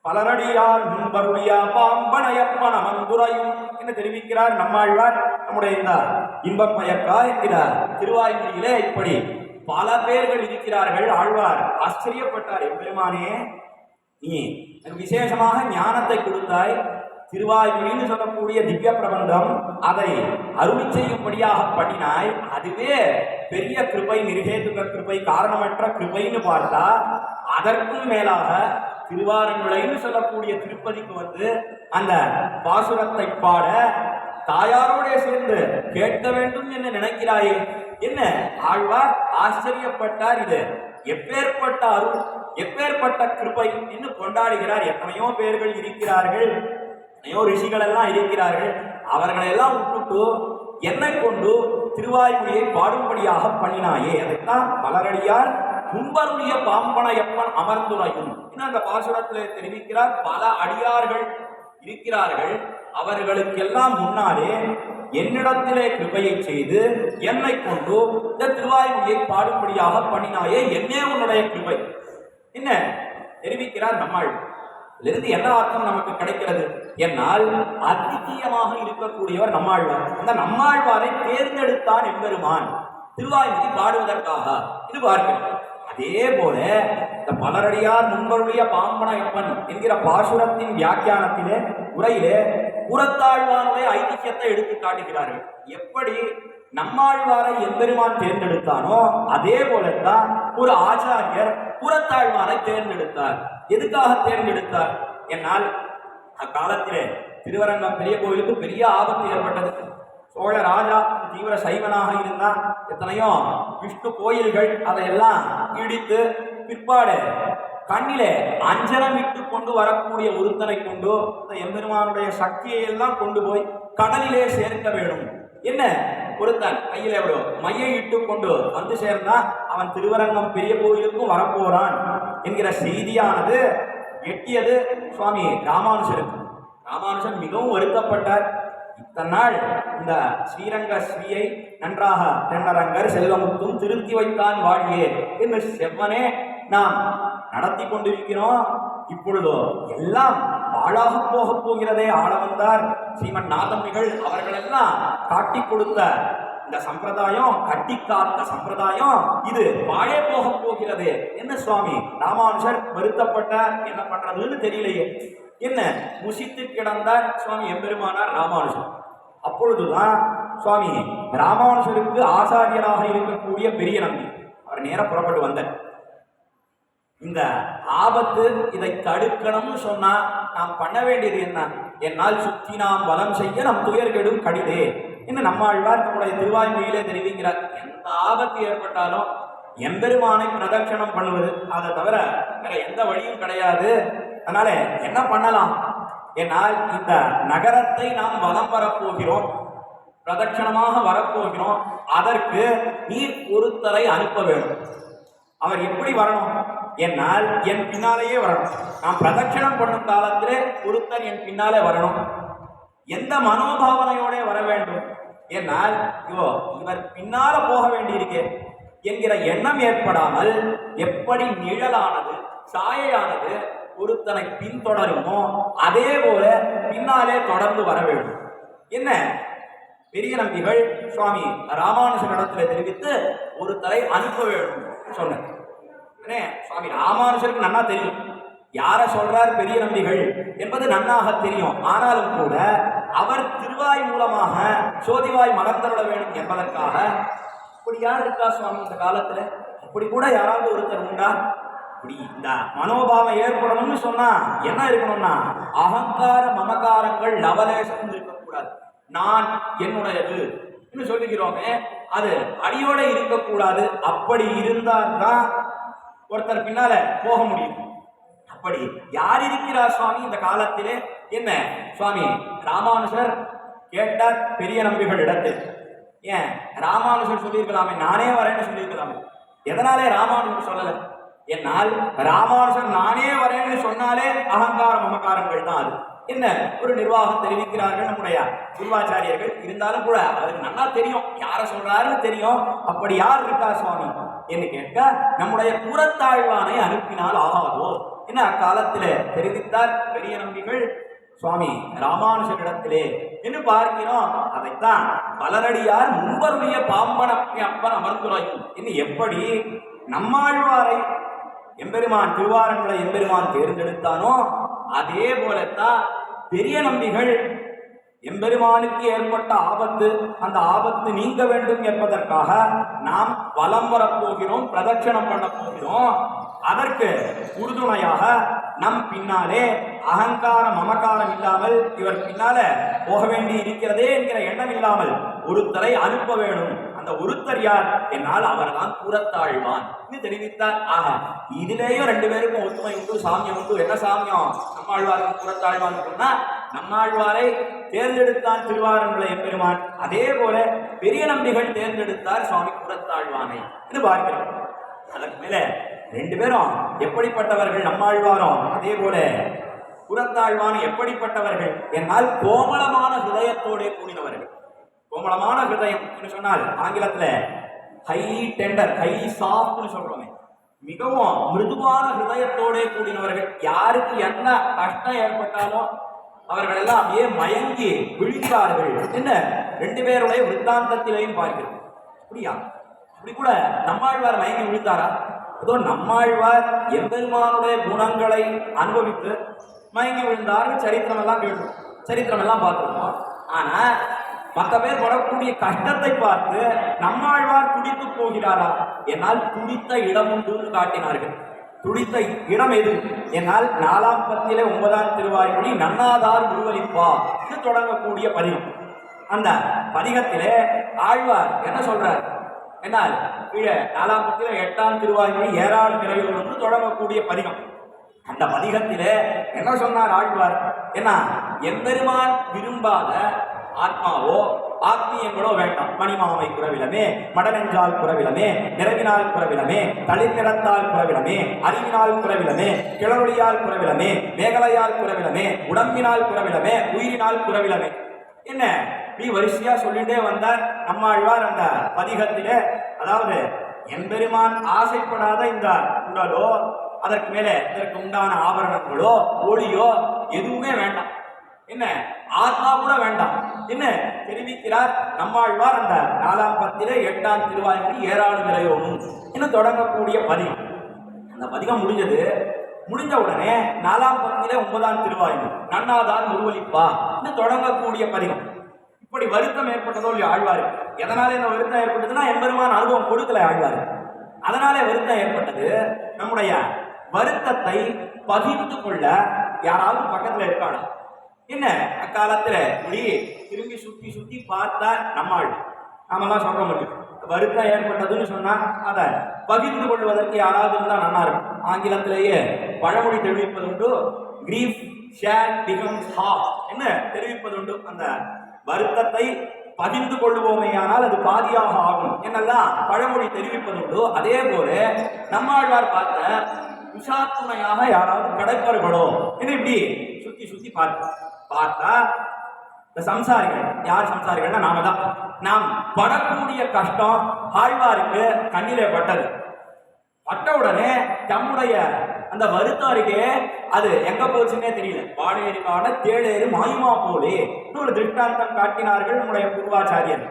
பலரடியார் முன்பருடைய பாம்பனையப்பன் அமர்ந்துரையும் என்று தெரிவிக்கிறார் நம்மாழ்வார். நம்முடைய இந்த இன்பம் பயக்கா என்கிறார் திருவாய்மொழியிலே இப்படி பல பேர்கள் இருக்கிறார்கள். ஆழ்வார் ஆச்சரியப்பட்டார், எம்பெருமானே நீ எனக்கு விசேஷமாக ஞானத்தை கொடுத்தாய். திருவாய்மொழின்னு சொல்லக்கூடிய திவ்ய பிரபந்தம் அதை அருளி செய்யும்படியாக பண்ணினாய். அதுவே பெரிய கிருபை, நிர்ஹேதுக கிருபை, காரணமற்ற கிருபைன்னு பார்த்தா, அதற்கும் மேலாக திருவாரூரைன்னு சொல்லக்கூடிய திருப்பதிக்கு வந்து அந்த பாசுரத்தை பாட தாயாரோட சேர்ந்து கேட்க வேண்டும் என்று நினைக்கிறாயே. என்ன ஆழ்வார் ஆச்சரியப்பட்டார். இது எப்பேற்பட்ட அருள், எப்பேற்பட்ட கிருபை என்று கொண்டாடுகிறார். எத்தனையோ பேர்கள் இருக்கிறார்கள், எத்தனையோ ரிஷிகள் எல்லாம் இருக்கிறார்கள். அவர்களை எல்லாம் விட்டுட்டு என்னை கொண்டு திருவாய்மொழியை பாடும்படியாக பண்ணினாயே. அதைத்தான் பலரடியார் முன்பருடைய பாம்பனையப்பன் அமர்ந்துரையும் அந்த பாசுரத்திலே தெரிவிக்கிறார். பல அடியார்கள் இருக்கிறார்கள், அவர்களுக்கெல்லாம் முன்னாலே என்னிடத்திலே கிருபையை செய்து என்னை கொண்டு இந்த திருவாய்மொழியை பாடும்படியாக பண்ணினாயே, என்னே உன்னுடைய கிருபை என்ன தெரிவிக்கிறார் நம்மாள். இதிலிருந்து என்ன அர்த்தம் நமக்கு கிடைக்கிறது என்னால், அத்தியமாக இருக்கக்கூடியவர் நம்மாழ்வார். அந்த நம்மாழ்வாரை தேர்ந்தெடுத்தான் எம்பெருமான் திருவாய்மொழி பாடுவதற்காக இது பார்க்கிறோம். அதே போல இந்த பலரடியார் முன்பருடைய பாம்பனையப்பன் என்கிற பாசுரத்தின் வியாக்கியானத்திலே உரையிலே புறத்தாழ்வானுடைய ஐதிஹ்யத்தை எடுத்து காட்டுகிறார்கள். எப்படி நம்மாழ்வாரை எம்பெருமான் தேர்ந்தெடுத்தானோ அதே போலத்தான் ஒரு ஆச்சாரியர் புறத்தாழ்வாரை தேர்ந்தெடுத்தார். எதுக்காக தேர்ந்தெடுத்தார் என்னால், அக்காலத்திலே திருவரங்கம் பெரிய கோயிலுக்கு பெரிய ஆபத்து ஏற்பட்டது. சோழ ராஜா தீவிர சைவனாக இருந்தால் எத்தனையோ விஷ்ணு கோயில்கள் அதையெல்லாம் இடித்து பிற்பாடு கண்ணிலே அஞ்சனம் இட்டு கொண்டு வரக்கூடிய ஒருத்தனை கொண்டு இந்த எம்பெருமானுடைய சக்தியை எல்லாம் கொண்டு போய் கடலிலே சேர்க்க வேண்டும். என்ன ஒருத்தன் கையில ஒரு மையை இட்டு கொண்டு வந்து சேர்ந்தா அவன் திருவரங்கம் பெரிய கோயிலுக்கும் வரப்போறான் என்கிற செய்தியானது எட்டியது சுவாமி ராமானுஜருக்கு. ராமானுஜன் மிகவும் வருத்தப்பட்டார். இத்தநாள் இந்த ஸ்ரீரங்க ஸ்ரீயை நன்றாக தென்னரங்கர் செல்வமுத்தும் திருத்தி வைத்தான் வாழியே என்று செவ்வனே நாம் நடத்தி கொண்டிருக்கிறோம். இப்பொழுதோ எல்லாம் பாழாக போக போகிறதே. ஆள வந்தார் ஸ்ரீமன் நாதம்பிகள் அவர்களெல்லாம் காட்டி கொடுத்த இந்த சம்பிரதாயம், கட்டி காத்த சம்பிரதாயம் இது பாழே போக போகிறது என்ன சுவாமி ராமானுஷர் வருத்தப்பட்டார். என்ன பண்றதுன்னு தெரியலையே. என்ன முசித்து கிடந்தார் சுவாமி எம்பெருமானார் ராமானுஷர். அப்பொழுதுதான் சுவாமி ராமானுஷருக்கு ஆசாரியராக இருக்கக்கூடிய பெரிய நம்பி அவர் நேர புறப்பட்டு வந்தார். இந்த ஆபத்து இதை தடுக்கணும்னு சொன்னா நாம் பண்ண வேண்டியது என்ன? என்னால் சுற்றி நாம் வலம் செய்ய நம் துயர்கெடும் கடிதே என்று நம்மாழ்வார் நம்முடைய திருவாய்மொழியிலே தெரிவிக்கிறார். எந்த ஆபத்து ஏற்பட்டாலும் எம்பெருமானை பிரதட்சணம் பண்ணுவது, அதை தவிர வேற எந்த வழியும் கிடையாது. அதனால என்ன பண்ணலாம்? என்னால் இந்த நகரத்தை நாம் வலம் வரப்போகிறோம், பிரதட்சணமாக வரப்போகிறோம். அதற்கு நீர் ஒருத்தரை அனுப்ப வேண்டும். அவர் எப்படி வரணும்? என்னால் என் பின்னாலேயே வரணும். நான் பிரதட்சணம் பண்ணும் காலத்திலே ஒருத்தர் என் பின்னாலே வரணும். எந்த மனோபாவனையோட வர வேண்டும்? என்னால் இவர் பின்னால போக வேண்டியிருக்கே என்கிற எண்ணம் ஏற்படாமல் எப்படி நிழலானது சாயையானது ஒருத்தனை பின்தொடருமோ அதே போல பின்னாலே தொடர்ந்து வர வேண்டும். என்ன பெரிய நம்பிகள் சுவாமி ராமானுஜனிடத்தில் தெரிவித்து ஒருத்தரை அனுப்ப வேண்டும் சொன்னார். சுவாமி ராமானுஜருக்கு நன்னா தெரியும் யார சொல்றார் பெரிய நம்பிகள் என்பது நன்னாக தெரியும். ஆனாலும் கூட அவர் திருவாய் மூலமாக சோதிவாய் மலர்ந்தருட வேண்டும் என்பதற்காக அப்படி யார் இருக்கா சுவாமி இந்த காலத்துல? அப்படி கூட யாராவது ஒருத்தர் உண்டா? அப்படி இந்த மனோபாவம் ஏற்படணும்னு சொன்னா என்ன இருக்கணும்னா அகங்கார மமகாரங்கள் லவலேசம் இருக்கக்கூடாது. நான் என்னுடையது சொல்லுகிறோமே அது அடியோட இருக்கக்கூடாது. அப்படி இருந்தால்தான் ஒருத்தர் பின்னால போக முடியும். அப்படி யார் இருக்கிறார் சுவாமி இந்த காலத்திலே? என்ன சுவாமி ராமானுஜர் கேட்டார் பெரிய நம்பிகள் இடத்தில். ஏன் ராமானுஜர் சொல்லியிருக்கலாமே, நானே வரேன்னு சொல்லியிருக்கலாமே. எதனாலே ராமானுஜர் சொல்லல? என்னால் ராமானுஜர் நானே வரேன்னு சொன்னாலே அகங்கார மமகாரங்கள் தான். அது என்ன ஒரு நிர்வாகம் தெரிவிக்கிறார்கள் நம்முடைய குருவாச்சாரியர்கள். இருந்தாலும் கூட அவருக்கு நல்லா தெரியும் யார சொல்றாருன்னு தெரியும். அப்படி யார் இருக்கா சுவாமி என்று கேட்க நம்முடைய புறத்தாழ்வானை அனுப்பினால் ஆகாதோ என்ன அக்காலத்திலே தெரிவித்தார் பெரிய நம்பிகள் சுவாமி ராமானுஜரிடத்திலே என்று பார்க்கிறோம். அதைத்தான் பலரடியார் முன்பருடைய பாம்பன் அப்பன் அமர்ந்துரையும் என்று எப்படி நம்மாழ்வாரை எம்பெருமான் திருவாரங்களை எம்பெருமான் தேர்ந்தெடுத்தானோ அதே போலத்தான் பெரிய நம்பிகள் எம்பெருமானுக்கு ஏற்பட்ட ஆபத்து, அந்த ஆபத்து நீங்க வேண்டும் என்பதற்காக நாம் வலம் வரப்போகிறோம், பிரதட்சணம் பண்ண போகிறோம். அதற்கு உறுதுணையாக நம் பின்னாலே அகங்கார மமகாரம் இல்லாமல் இவர் பின்னால போக வேண்டி இருக்கிறதே என்கிற எண்ணம் இல்லாமல் ஒருத்தரை அனுப்ப வேணும். அந்த ஒருத்தர் யார்? என்னால் அவர் தான் புறத்தாழ்வான் தெரிவித்தார். ஆஹா, இதிலேயும் ரெண்டு பேருக்கும் ஒத்துமை உண்டு, சாமியம் உண்டு. என்ன சாமியம்? நம்மாழ்வாருக்கு புறத்தாழ்வான் சொன்னா நம்மாழ்வாரை தேர்ந்தெடுத்தான் திருவாரங்களை எம்பெருமான். அதே போல பெரிய நம்பிகள் தேர்ந்தெடுத்தார் சுவாமி புறத்தாழ்வானை என்று பார்க்கிறோம். அதற்கு மேல ரெண்டு பேரும் எப்படிப்பட்டவர்கள்? நம்மாழ்வாரும் அதே போல புறத்தாழ்வான் எப்படிப்பட்டவர்கள்? என்னால் கோமளமான ஹிருதயத்தோட கூடினவர்கள். கோமளமான ஹிருதயம் என்று சொன்னால் ஆங்கிலத்துல ஹைலி டெண்டர், ஹைலி சாஃப்ட்னு சொல்றோமே, மிகவும் மிருதுவான ஹிருதயத்தோட கூடினவர்கள். யாருக்கு என்ன கஷ்டம் ஏற்பட்டாலும் அவர்கள் எல்லாம் அப்படியே மயங்கி விழுகிறார்கள் என்ன ரெண்டு பேருடைய விருத்தாந்தத்திலையும் பார்க்கிறோம். அப்படியா? அப்படி கூட நம்மாழ்வார் மயங்கி விழுத்தாரா? ஏதோ நம்மாழ்வார் எம்பெருமானுடைய குணங்களை அனுபவித்து மயங்கி விழுந்தார் சரித்திரம் எல்லாம் கேட்டோம், சரித்திரம் எல்லாம் பார்த்துருக்கோம். ஆனா மற்ற பேர் படக்கூடிய கஷ்டத்தை பார்த்து நம்மாழ்வார் துடித்து போகிறாரா? என்னால் துடித்த இடம் உண்டு காட்டினார்கள். துடித்த இடம் எது? என்னால் 4ஆம் பத்திலே 9ஆம் திருவாய்மொழி நன்னாதார் உருவளிப்பா இது தொடங்கக்கூடிய பதிகம். அந்த பதிகத்திலே ஆழ்வார் என்ன சொல்றார்? என்னால் கீழே 4ஆம் பத்திலே 8ஆம் திருவாய்மொழி ஏராள பிறவிகள் தொடங்கக்கூடிய பதிகம். அந்த பதிகத்திலே என்ன சொன்னார் ஆழ்வார்? ஏன்னா எம்பெருமான் விரும்பாத ஆத்மாவோ ஆத்மீயங்களோ வேண்டாம். மணிமாமை குறவிலமே, மடனெஞ்சால் குறவிலமே, நிறவினால் குறவிலமே, தளிர் நிறத்தால் குறவிலமே, அறிவினால் குறவிலமே, கிளறொழியால் குறவிலமே, மேகலையால் குறவிலமே, உடம்பினால் குறவிலமே, உயிரினால் குறவிலமே. என்ன இப்படி வரிசையா சொல்லிட்டே வந்தார் நம்மாழ்வார் அந்த பதிகத்திலே. அதாவது எம்பெருமான் ஆசைப்படாத இந்த உடலோ அதற்கு மேலே இதற்கு உண்டான ஆபரணங்களோ ஒளியோ எதுவுமே வேண்டாம். என்ன ஆத்மா கூட வேண்டாம். என்ன தெரிவிக்கிறார் நம்மாழ்வார் அந்த 4ஆம் பத்திலே 8ஆம் திருவாய்மொழி ஏறாளு நிறையோனும் இன்னும் தொடங்கக்கூடிய பதிகம். அந்த பதிகம் முடிஞ்ச உடனே 4ஆம் பத்திலே 9ஆம் திருவாய்மொழி நன்னாதான் முருவலிப்பா இன்னும் தொடங்கக்கூடிய பதிகம். இப்படி வருத்தம் ஏற்பட்டதோ இல்லையோ ஆழ்வாருக்கு. எதனால இந்த வருத்தம் ஏற்பட்டதுன்னா எம்பெருமான் அனுபவம் கொடுக்கல ஆழ்வாரு. அதனாலே வருத்தம் ஏற்பட்டது. நம்முடைய வருத்தத்தை பகிர்ந்து கொள்ள யாராவது பக்கத்துல இருக்காளா? என்ன அக்காலத்துல இப்படி திரும்பி சுத்தி பார்த்தா நாமெல்லாம் சொல்ற முடியும். வருத்தம் ஏற்பட்டதுன்னு சொன்னா அதை பகிர்ந்து கொள்வதற்கு யாராவது இருந்தா நல்லா இருக்கும். ஆங்கிலத்திலேயே பழமொழி தெரிவிப்பதுண்டு, கிரீஃப் ஷேர் பிகம்ஸ் ஹாஃப் என்ன தெரிவிப்பதுண்டு. அந்த வருத்தத்தை பகிர்ந்து கொள்வோமேயானால் அது பாதியாக ஆகும் என்னெல்லாம் பழமொழி தெரிவிப்பதுண்டு. அதே போல நம்மாழ்வார் பார்த்த உஷாத்துணையாக யாராவது கிடைப்பார்களோ என்று இப்படி சுத்தி பார்த்தா இந்த சம்சாரிகள் யார்? சம்சாரிகள்னா நாம தான். நாம் படக்கூடிய கஷ்டம் ஆழ்வாருக்கு கண்ணிலே பட்ட உடனே தம்முடைய அந்த வருத்தம் இருக்கே அது எங்க போச்சுன்னே தெரியல. வாழேருக்கான தேளேறு மாயுமா போலே ஒரு திருஷ்டாந்தம் காட்டினார்கள் நம்முடைய பூர்வாச்சாரியர்.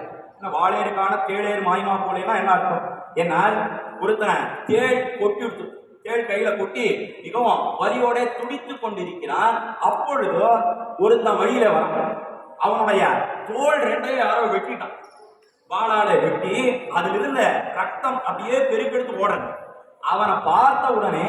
வாழேருக்கான தேளேறு மாயுமா போலேன்னா என்ன அர்த்தம்? என்னால் ஒருத்தனை தேள் கொட்டி விட்டு தேள் கையில கொட்டி மிகவும் வலியோட துடித்து கொண்டிருக்கிறான். அப்பொழுது ஒருத்தன் வழியில வரான். அவனுடைய தோல் 2ஐயும் யாரோ வெட்டிட்டான். வாளால வெட்டி அதில் இருந்த ரத்தம் அப்படியே பெருக்கெடுத்து ஓடுறது. அவனை பார்த்த உடனே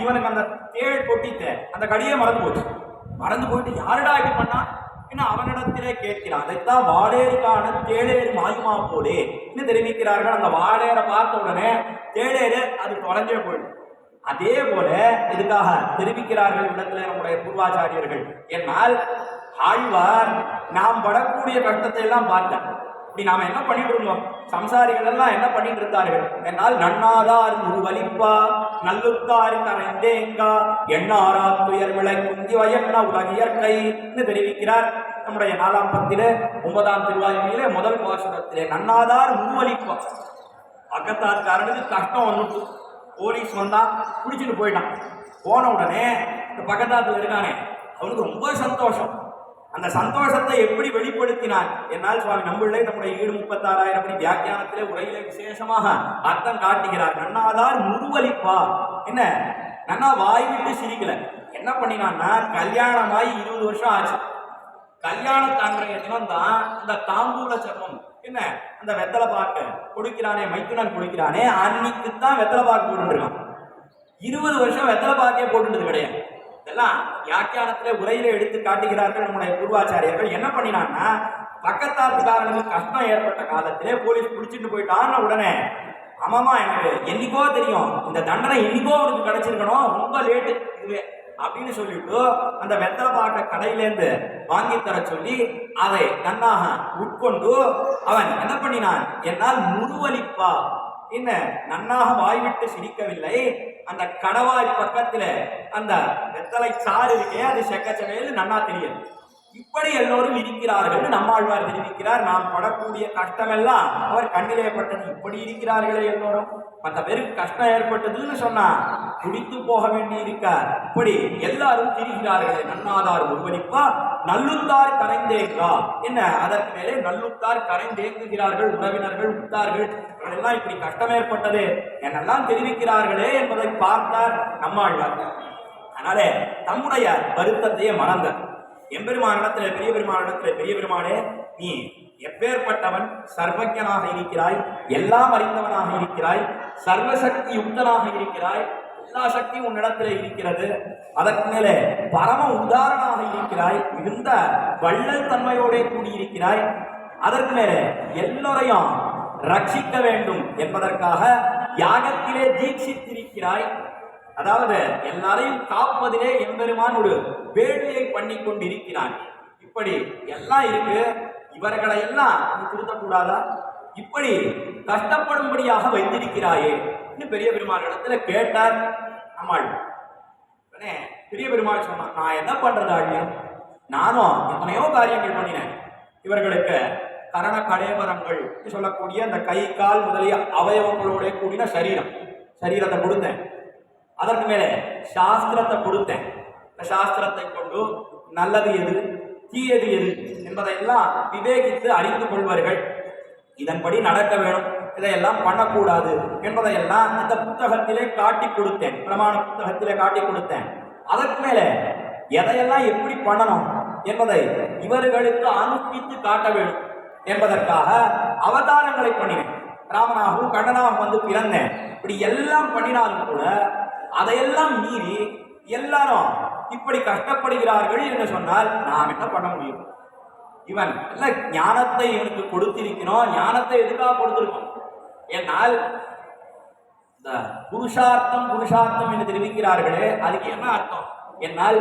இவனுக்கு அந்த தேள் கொட்டித்த அந்த கடியே மறந்து போயிட்டு யாருடா இப்படி பண்ணான் என்ன அவனிடத்திலே கேட்கிறான். அதைத்தான் வாழேருக்கான தேளேறு மாயுமா போலே என்று தெரிவிக்கிறார்கள். அந்த வாழேரை பார்த்த உடனே தேளேறு அது தொலைஞ்சே போயிடும். அதே போல இதுக்காக தெரிவிக்கிறார்கள் இடத்துல நம்முடைய பூர்வாச்சாரியர்கள். என்னால் ஆழ்வார் நாம் படக்கூடிய கஷ்டத்தை எல்லாம் பார்த்தேன். இப்படி நாம என்ன பண்ணிட்டு இருந்தோம்? சம்சாரிகள் எல்லாம் என்ன பண்ணிட்டு இருந்தார்கள்? என்னால் நன்னாதார் ஒரு வலிப்பா நல்லுத்தாரி தரைந்தேங்கா எண்ணாரா துயர் விளை குந்தி வயன்னா உலகியற்கை என்று தெரிவிக்கிறார். நம்முடைய 4ஆம் பத்திலே 9ஆம் திருவாய்மொழியிலே முதல் பாசுரத்திலே நன்னாதார் முன்வலிப்பா. பக்கத்தாருக்காரனுக்கு கஷ்டம் வந்துட்டு போலீஸ் வந்தா குடிச்சுட்டு போயிட்டான். போன உடனே இந்த பக்கத்தாத்துல இருக்கானே அவனுக்கு ரொம்ப சந்தோஷம். அந்த சந்தோஷத்தை எப்படி வெளிப்படுத்தினார்? என்னால் சுவாமி நம்பிள்ளை நம்முடைய 36,000 படி வியாக்கியானத்திலே உரையிலே விசேஷமாக அர்த்தம் காட்டுகிறார். நன்னாதார் முருவலிப்பா. என்ன நன்னா வாய் விட்டு சிரிக்கல. என்ன பண்ணினான்னா கல்யாணமாய் 20 வருஷம் ஆச்சு. கல்யாண அன்றைய தினம் தான் அந்த தாம்பூல சர்மம் என்ன அந்த வெத்தலை பாக்கு கொடுக்கிறானே மைத்துனன் கொடுக்கிறானே அன்னைக்குத்தான் வெத்தலை பாக்கு போட்டுருக்கான். 20 வருஷம் வெத்தலை பாக்கே போட்டுட்டது கிடையாது. இதெல்லாம் வியாக்கியானத்திலே உரையில எடுத்து காட்டுகிறார்கள் நம்முடைய பூர்வாச்சாரியர்கள். என்ன பண்ணினான்னா பக்கத்தாத்துக்காரனுக்கு கஷ்டம் ஏற்பட்ட காலத்திலே போலீஸ் பிடிச்சிட்டு போயிட்டான்னு உடனே ஆமாமா எனக்கு என்னைக்கோ தெரியும் இந்த தண்டனை என்னைக்கோ அவனுக்கு கிடைச்சிருக்கணும், ரொம்ப லேட்டு இதுவே அப்படின்னு சொல்லிட்டு அந்த வெத்தலை பாக்க கடையிலேருந்து வாங்கி தர சொல்லி அதை நன்னாக உட்கொண்டு அவன் என்ன பண்ணினான்? என்னால் முருவலிப்பா என்ன நன்னாக வாய்விட்டு சிரிக்கவில்லை. அந்த கடவாய் பக்கத்துல அந்த வெத்தலை சாறு இருக்கே அது செக்கச்சவையில் நன்னா தெரியும். இப்படி எல்லோரும் இருக்கிறார்கள் நம்மாழ்வார் தெரிவிக்கிறார். நாம் படக்கூடிய கஷ்டமெல்லாம் அவர் கண்ணிலே பட்டது. இப்படி இருக்கிறார்களே எல்லோரும். மற்ற பேருக்கு கஷ்டம் ஏற்பட்டதுன்னு சொன்னா குடித்து போக வேண்டி இருக்க இப்படி எல்லாரும் திரிகிறார்களே. நன்னாதார் ஒருவனிப்பா நல்லுத்தார் கரைந்தேங்கா என்ன அதற்கு மேலே நல்லுத்தார் கரைந்தேங்குகிறார்கள். உறவினர்கள் உத்தார்கள் எல்லாம் இப்படி கஷ்டம் ஏற்பட்டது என்னெல்லாம் தெரிவிக்கிறார்களே என்பதை பார்த்தார் நம்மாழ்வார். அதனாலே தம்முடைய வருத்தத்தையே மறந்தார். எம்பெருமானிடத்திலே பெரிய பெருமானே நீ எப்பேற்பட்டவன்? சர்வஜனாக இருக்கிறாய், எல்லாம் அறிந்தவனாக இருக்கிறாய், சர்வசக்தி யுக்தனாக இருக்கிறாய், எல்லா சக்தியும் உன்னிடத்திலே இருக்கிறது. அதற்கு மேலே பரம உதாரணமாக இருக்கிறாய், மிகுந்த வள்ளல் தன்மையோட கூடியிருக்கிறாய். அதற்கு மேலே எல்லோரையும் ரட்சிக்க வேண்டும் என்பதற்காக யாகத்திலே தீட்சித்திருக்கிறாய். அதாவது எல்லாரையும் காப்பதிலே எம்பெருமான் ஒரு வேள்வியை பண்ணி கொண்டிருக்கிறான். இப்படி எல்லாம் இருக்கு. இவர்களை எல்லாம் நீ திருத்தக்கூடாதா? இப்படி கஷ்டப்படும்படியாக வைத்திருக்கிறாயே பெரிய பெருமாள் இடத்துல கேட்டார் அம்மாள். பெரிய பெருமாள் சொன்னான், நான் என்ன பண்றது ஆழ்வியம்? நானும் எத்தனையோ காரியங்கள் பண்ணினேன். இவர்களுக்கு கரண கலேபரங்கள் சொல்லக்கூடிய அந்த கை கால் முதலிய அவயவங்களோட கூடின சரீரத்தை கொடுத்தேன். அதற்கு மேலே சாஸ்திரத்தை கொடுத்தேன். இந்த சாஸ்திரத்தை கொண்டு நல்லது எது தீயது எது என்பதையெல்லாம் விவேகித்து அறிந்து கொள்வார்கள். இதன்படி நடக்க வேணும், இதையெல்லாம் பண்ணக்கூடாது என்பதையெல்லாம் இந்த புத்தகத்திலே காட்டி கொடுத்தேன், பிரமாண புத்தகத்திலே காட்டி கொடுத்தேன். அதற்கு மேலே எதையெல்லாம் எப்படி பண்ணணும் என்பதை இவர்களுக்கு அனுப்பித்து காட்ட வேண்டும் என்பதற்காக அவதாரங்களை பண்ணினேன். ராமனாகவும் கண்ணனாகவும் வந்து பிறந்தேன். இப்படி எல்லாம் பண்ணினாலும் கூட அதையெல்லாம் மீறி எல்லாரும் இப்படி கஷ்டப்படுகிறார்கள் என்று சொன்னால் நாம் என்ன பண்ண முடியும்? இவன் இல்ல ஞானத்தை இவனுக்கு கொடுத்திருக்கிறோம். ஞானத்தை எதுக்காக கொடுத்திருக்கோம்? என்னால் இந்த புருஷார்த்தம் என்று தெரிவிக்கிறார்களே, அதுக்கு என்ன அர்த்தம்? என்னால்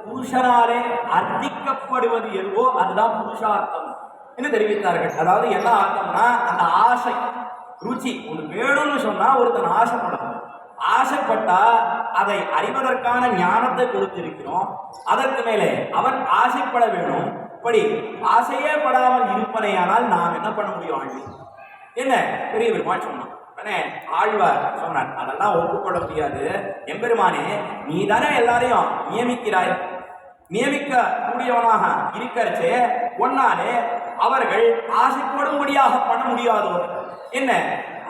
புருஷனாலே அர்த்திக்கப்படுவது எதுவோ அதுதான் புருஷார்த்தம் என்று தெரிவித்தார்கள். அதாவது என்ன அர்த்தம்னா, அந்த ஆசை ருச்சி ஒன்று வேணும்னு சொன்னா ஒருத்தன் ஆசைப்படணும். ஆசைப்பட்டா அதை அறிவதற்கான ஞானத்தை கொடுத்திருக்கிறோம். அதற்கு மேலே அவன் ஆசைப்பட வேணும். இப்படி ஆசையே படாமல் இருப்பனையானால் நாம் என்ன பண்ண முடியும்? ஆழ்வி என்ன பெரிய பெருமாள் சொன்னான். ஆழ்வார் சொன்னார், அதெல்லாம் ஒப்புக்கொள்ள முடியாது. எம்பெருமானே, நீ தானே எல்லாரையும் நியமிக்கிறாய். நியமிக்க கூடியவனாக இருக்கிறச்சே ஒன்னாலே அவர்கள் ஆசைப்படும்படியாக பண்ண முடியாதோ என்ன?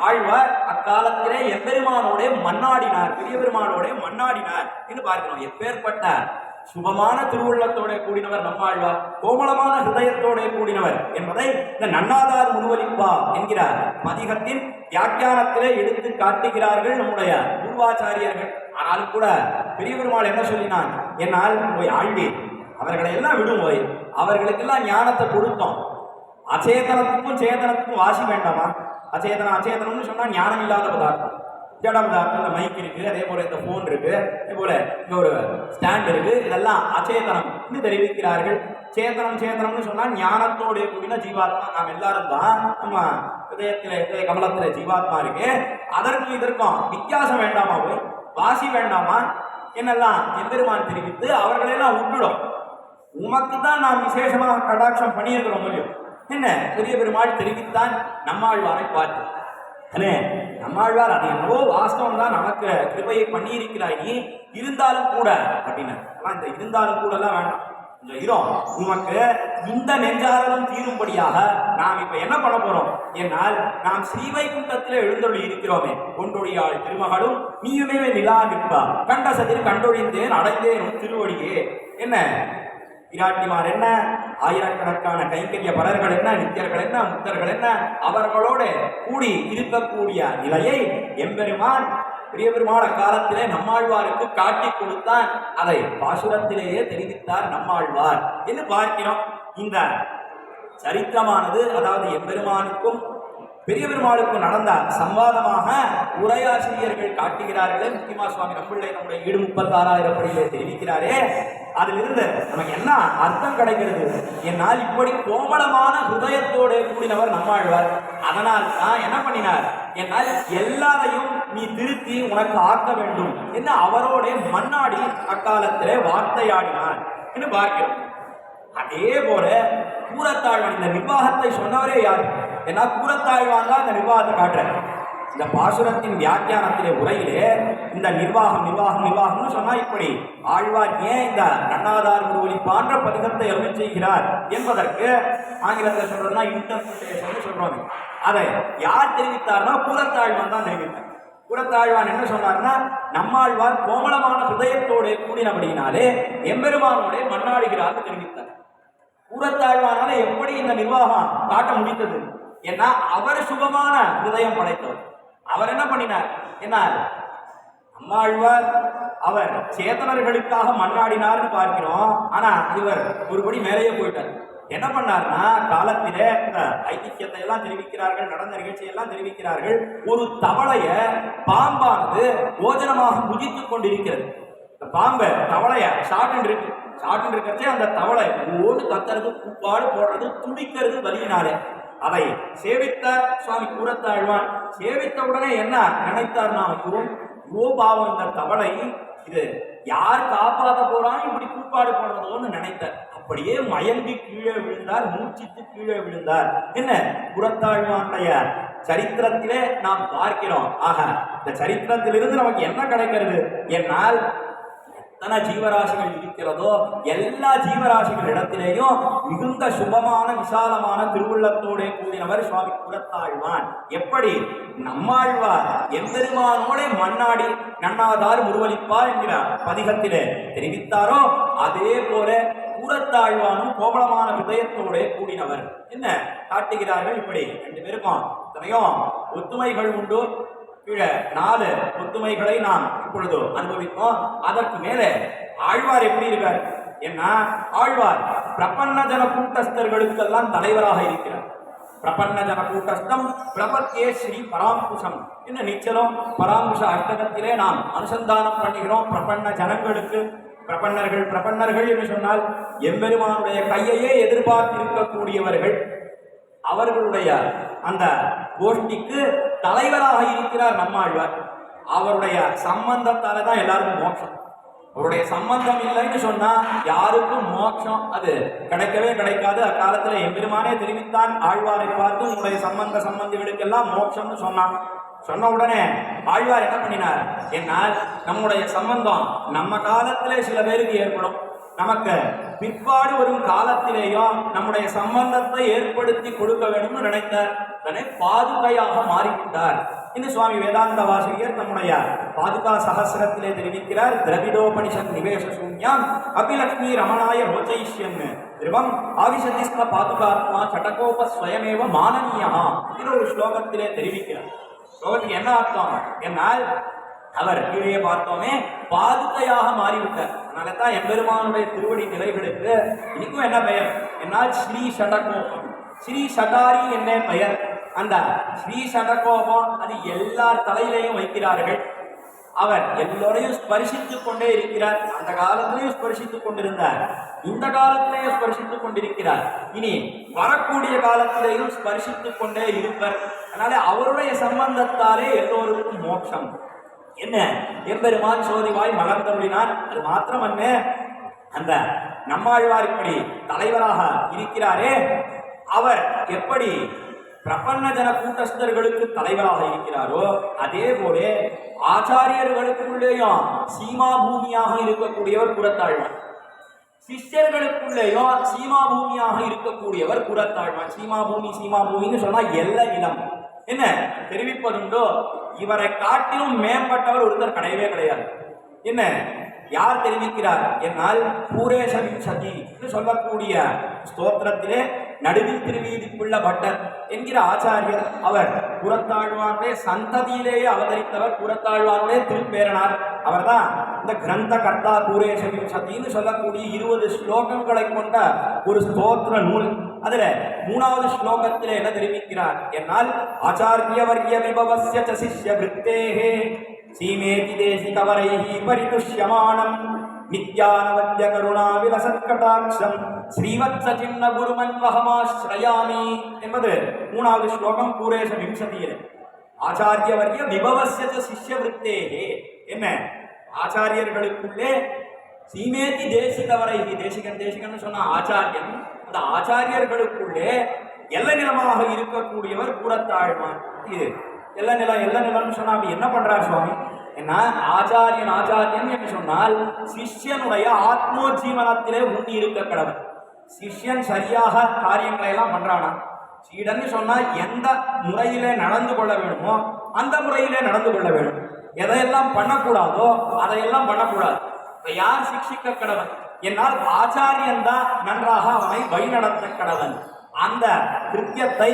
ஆழ்வார் அக்காலத்திலே எம்பெருமானோட மன்னாடினார், பெரிய பெருமானோட மன்னாடினார் என்று பார்க்கிறோம். எப்பேற்பட்ட சுபமான திருவுள்ளத்தோட கூடினவர் நம்மாழ்வார், கோமளமான ஹிருதயத்தோட கூடினவர் என்பதை இந்த நன்னாதார் முருவலிப்பா என்கிறார் பதிகத்தின் வியாக்கியானத்திலே எடுத்து காட்டுகிறார்கள் நம்முடைய பூர்வாச்சாரியர்கள். ஆனாலும் கூட பெரிய பெருமாள் என்ன சொல்லினான்? என்னால் போய் ஆழ்வி அவர்களை எல்லாம் விடுவோய், அவர்களுக்கெல்லாம் ஞானத்தை கொடுத்தோம். அச்சேதனத்துக்கும் சேதனத்துக்கும் வாசி வேண்டாமா? அச்சேதனம்னு சொன்னா ஞானம் இல்லாத பதார்த்தம், ஜட பதார்த்தம். இந்த மைக் இருக்கு, அதே போல இந்த போன் இருக்கு, அதே போல இங்க ஒரு ஸ்டாண்ட் இருக்கு. இதெல்லாம் அச்சேதனம் தெரிவிக்கிறார்கள். சேதனம்னு சொன்னா ஞானத்தோடைய கூடின ஜீவாத்மா நாம் எல்லாரும் தான். நம்ம இதய கமலத்துல ஜீவாத்மா இருக்கு. அதற்கும் இதற்கும் வித்தியாசம் வேண்டாமா? போய் வாசி வேண்டாமா? என்னெல்லாம் எம்பெருமான் தெரிவித்து அவர்களெல்லாம் விட்டுடும். உமக்கு தான் நாம் விசேஷமாக கடாட்சம் பண்ணியிருக்கிறோம் முடியும். என்ன பெரிய பெருமாள் தெரிவித்தான் நம்மாழ்வாரை பார்த்து. நம்மாழ்வார் அது என்னவோ வாஸ்தவம் தான், நமக்கு கிருபையை பண்ணியிருக்கிறாய் நீ, இருந்தாலும் கூட அப்படின்னா இந்த இருந்தாலும் கூட எல்லாம் வேண்டாம். உமக்கு இந்த நெஞ்சாரலும் தீரும்படியாக நாம் இப்ப என்ன பண்ண போறோம்? என்னால் நாம் ஸ்ரீவைகுண்டத்தில் எழுந்தொழி இருக்கிறோமே, கொண்டொழியாள் திருமகளும் நீயுமே நிலா நிற்பா கண்டசதில் கண்டொழிந்தேன் அடைந்தேன் திருவடியே. என்ன விராட்டிமார் என்ன, ஆயிரக்கணக்கான கைங்கரிய பலர்கள் என்ன, நித்தியர்கள் என்ன, முக்தர்கள் என்ன, அவர்களோடு கூடி இருக்கக்கூடிய நிலையை எம்பெருமான் பெரிய பெருமாள் காலத்திலே நம்மாழ்வாருக்கு காட்டி கொடுத்தான். அதை பாசுரத்திலேயே தெரிவித்தார் நம்மாழ்வார் என்று பார்க்கிறோம். இந்த சரித்திரமானது, அதாவது எம்பெருமானுக்கும் பெரிய பெருமாளுக்கும் நடந்த சம்வாதமாக உரையாசிரியர்கள் காட்டுகிறார்களே. முக்கியமா சுவாமி நம்பிள்ளை நம்முடைய 36,000 படியிலே தெரிவிக்கிறாரே, அதிலிருந்து நமக்கு என்ன அர்த்தம் கிடைக்கிறது? என்னால் இப்படி கோமளமான ஹிருதயத்தோடு கூடினவர் நம்மாழ்வார். அதனால் தான் என்ன பண்ணினார்? என்னால் எல்லாரையும் நீ திருத்தி உனக்கு ஆக்க வேண்டும் என்று அவரோட மன்னாடி அக்காலத்திலே வார்த்தையாடினார் என்று பார்க்கிறோம். அதே போல கூரத்தாழ்வான் இந்த நிர்வாகத்தை சொன்னவரே யார்? ஏன்னா கூரத்தாழ்வான் தான் இந்த நிர்வாகத்தை காட்டுறார். இந்த பாசுரத்தின் வியாக்கியானத்திலே உரையிலே இந்த நிர்வாகம்னு சொன்னா இப்படி ஆழ்வார் ஏன் இந்த நன்னாதார் முருவலிப்பான்ற பதிகத்தை அருள் செய்கிறார் என்பதற்கு ஆங்கிலத்தில் சொல்றதுன்னா இன்டர்பிரேஷன் சொல்றோம். அதை யார் தெரிவித்தார்னா கூரத்தாழ்வான் தான் தெரிவித்தார். கூரத்தாழ்வான் என்ன சொன்னார்னா, நம்மாழ்வார் கோமளமான ஹிருதயத்தோட கூடினபடியினாலே எம்பெருமானோட மன்னாடுகிறார் தெரிவித்தார். கூரத்தாழ்வானால எப்படி இந்த நிர்வாகம் காட்ட முடித்தது? ஏன்னா அவர் சுகமான ஹிருதயம் படைத்தவர். அவர் என்ன பண்ணினார்? என்னால் நம்மாழ்வார் அவர் சேத்தனர்களுக்காக மன்னாடினார்னு பார்க்கிறோம். ஆனா இவர் ஒருபடி மேலேயே போயிட்டார். என்ன பண்ணார்னா, காலத்திலே இந்த ஐதிக்கியத்தை எல்லாம் தெரிவிக்கிறார்கள், நடந்த நிகழ்ச்சியெல்லாம் தெரிவிக்கிறார்கள். ஒரு தவளைய பாம்பானது போஜனமாக புஜித்துக் கொண்டிருக்கிறது. இந்த பாம்பை தவளைய ஷார்ட் இருக்கிறதே அந்த தவளை ஓடு கத்துறது, கூப்பாடு போடுறது, துடிக்கிறது வலியினாலே. அதை சேவித்தார் சுவாமி கூரத்தாழ்வான். சேவித்த உடனே என்ன நினைத்தார்னா, ஐயோ பாவம், இந்த தவளை இது யார் காப்பாற்ற போறான்னு இப்படி கூப்பாடு போடுறதோன்னு நினைத்தார். அப்படியே மயங்கி கீழே விழுந்தார், மூச்சித்து கீழே விழுந்தார். என்ன புறத்தாழ்வானுடைய சரித்திரத்திலே நாம் பார்க்கிறோம். ஆக இந்த சரித்திரத்திலிருந்து நமக்கு என்ன கிடைக்கிறது என்னால், எத்தனை ஜீவராசிகள் இருக்கிறதோ எல்லா ஜீவராசிகள் இடத்திலேயும் மிகுந்த சுபமான விசாலமான திருவுள்ளத்தோட கூடினவர் சுவாமி புறத்தாழ்வான். எப்படி நம்மாழ்வார் எம்பெருமானோட மண்ணாடி நன்னாதார் முருவலிப்பார் என்கிற பதிகத்திலே தெரிவித்தாரோ, அதே போல புறத்தாழ்வானும் கோபலமான ஹிருதயத்தோட கூடினவர். என்ன காட்டுகிறார்கள்? இப்படி ரெண்டு பேருக்கும் எத்தனையோ ஒத்துமைகள் உண்டு. கீழே 4 ஒத்துமைகளை நாம் இப்பொழுது அனுபவித்தோம். அதற்கு மேலே ஆழ்வார் எப்படி இருக்கார்? என்ன ஆழ்வார் பிரபன்ன ஜன கூட்டஸ்தர்களுக்கெல்லாம் தலைவராக இருக்கிறார். பிரபன்ன ஜன கூட்டஸ்தம் பிரபத்தே ஸ்ரீ பராங்குஷம். என்ன நிச்சலம் பராங்குஷ அஷ்டகத்திலே நாம் அனுசந்தானம் பண்ணுகிறோம். பிரபன்ன ஜனங்களுக்கு பிரபன்னர்கள் என்று சொன்னால் எம்பெருமானுடைய கையையே எதிர்பார்த்திருக்கக்கூடியவர்கள். அவர்களுடைய அந்த கோஷ்டிக்கு தலைவராக இருக்கிறார் நம்மாழ்வார். அவருடைய சம்பந்தத்தால தான் எல்லாருக்கும் மோட்சம். அவருடைய சம்பந்தம் இல்லைன்னு சொன்னா யாருக்கும் மோட்சம் அது கிடைக்கவே கிடைக்காது. அக்காலத்துல எம்பெருமானே தெரிவித்தான் ஆழ்வாரை பார்த்து, உங்களுடைய சம்பந்திகளுக்கெல்லாம் மோட்சம்னு சொன்னான். சொன்ன உடனே ஆழ்வார் என்ன பண்ணினார் என்னால், நம்முடைய சம்பந்தம் நம்ம காலத்திலே சில பேருக்கு ஏற்படும், நமக்கு பிற்பாடு வரும் காலத்திலேயும் நம்முடைய சம்பந்தத்தை ஏற்படுத்தி கொடுக்க வேண்டும்னு நினைத்தார். அதனை பாதுகையாக மாறிவிட்டார் என்று சுவாமி வேதாந்த வாசகர் நம்முடைய பாதுகா சகசிரத்திலே தெரிவிக்கிறார். திரவிடோபனிஷத் நிவேச சூன்யாம் அபிலக்ஷ்மி ரமணாய ரோச்சயிஷ்யம் திருவம் ஆவிசதிஸ்த பாதுகாத்மா சட்டகோப ஸ்வயமேவ மானனீயா இது ஒரு ஸ்லோகத்திலே தெரிவிக்கிறார். ஸ்லோகத்துக்கு என்ன அர்த்தம் என்னால், அவர் கீழே பார்த்தோமே பாதுகையாக மாறிவிட்டார். அதனால தான் எம்பெருமானுடைய திருவடி நிலைகளுக்கு இன்னைக்கும் என்ன பெயர் என்னால் ஸ்ரீ ஷடகோபம். ஸ்ரீ ஷடாரி என்ன பெயர்? அந்த ஸ்ரீ ஷடகோபம் அது எல்லார் தலையிலையும் வைக்கிறார்கள். அவர் எல்லோரையும் ஸ்பரிசித்துக் கொண்டே இருக்கிறார். அந்த காலத்திலேயும் ஸ்பரிசித்துக் கொண்டிருந்தார், இந்த காலத்திலேயும் ஸ்பரிசித்துக் கொண்டிருக்கிறார், இனி வரக்கூடிய காலத்திலேயும் ஸ்பரிசித்துக் கொண்டே இருப்பர். அதனால அவருடைய சம்பந்தத்தாலே எல்லோருக்கும் மோட்சம். என்ன எம்பெருமான் சோதிவாய் மலர்ந்தருளினான். அது மாத்திரமல்ல, அந்த நம்மாழ்வார் இப்படி தலைவராக இருக்கிறாரே, அவர் எப்படி பிரபன்ன ஜன கூட்டஸ்தர்களுக்கு தலைவராக இருக்கிறாரோ அதே போல ஆச்சாரியர்களுக்குள்ளேயும் சீமா பூமியாக இருக்கக்கூடியவர் புறத்தாழ்வான். சிஷ்யர்களுக்குள்ளேயும் சீமா பூமியாக இருக்கக்கூடியவர் புறத்தாழ்வான். சீமா பூமின்னு சொன்னா எல்லை நிலம் என்ன தெரிவிப்பதுண்டோ, இவரை காட்டிலும் மேம்பட்டவர் ஒருத்தர் கிடையவே கிடையாது. என்ன யார் தெரிவிக்கிறார் என்னால், பூரேஷ விம்சதி சொல்லக்கூடிய ஸ்தோத்திரத்திலே நடுவில் திருவீதிக்குள்ள பட்டர் என்கிற ஆச்சாரியர், அவர் புறத்தாழ்வானுடைய சந்ததியிலேயே அவதரித்தவர், புறத்தாழ்வானுடைய திருப்பேரனார். அவர்தான் இந்த கிரந்த கர்த்தா பூரேஷ விம்சத்தின்னு சொல்லக்கூடிய 20 ஸ்லோகங்களை கொண்ட ஒரு ஸ்தோத்திர நூல். அதுல 3வது ஸ்லோகத்திலே என்ன தெரிவிக்கிறார் என்னால், ஆச்சாரிய வர்ய விபவஸ்ய ச சிஷ்ய விருத்தேஹே சீமேதி தேசி கவரைஹி பரிதுஷ்யமானம் நித்யானவத்ய கருணா விலசத்கடாட்சம் ஸ்ரீவத்ஸ சின்ன குருமன்வஹமாஸ்ரயாமி என்பது 3வது ஸ்லோகம் பூரேஷ விம்சதியிலே. ஆச்சாரிய வர்ய விபவஸ்ய ச சிஷ்ய விருத்தேஹே என்ன ஆச்சாரியர்களுக்குள்ளே சீமேதி தேசிகவரைஹி, தேசிகன் சொன்ன ஆச்சாரியன், அந்த ஆச்சாரியர்களுக்குள்ளே எல்லை நிலமாக இருக்கக்கூடியவர் புறத்தாழ்வான். இது எல்லை நிலம்னு சொன்னா அப்படி என்ன பண்றார் சுவாமி என்ன, ஆச்சாரியன் என்று சொன்னால் சிஷ்யனுடைய ஆத்மோஜீவனத்திலே உண்டி இருக்க கடவன். சிஷ்யன் சரியாக காரியங்களை எல்லாம் பண்றானா, சீடன்னு சொன்னா எந்த முறையிலே நடந்து கொள்ள வேணுமோ அந்த முறையிலே நடந்து கொள்ள வேண்டும். எதையெல்லாம் பண்ணக்கூடாதோ அதையெல்லாம் பண்ணக்கூடாது. இப்ப யார் சிக்ஷிக்க கடவன் என்னால் ஆச்சாரியன் தான் நன்றாக அவனை வழிநடத்த கடவன். அந்த கிருத்தியத்தை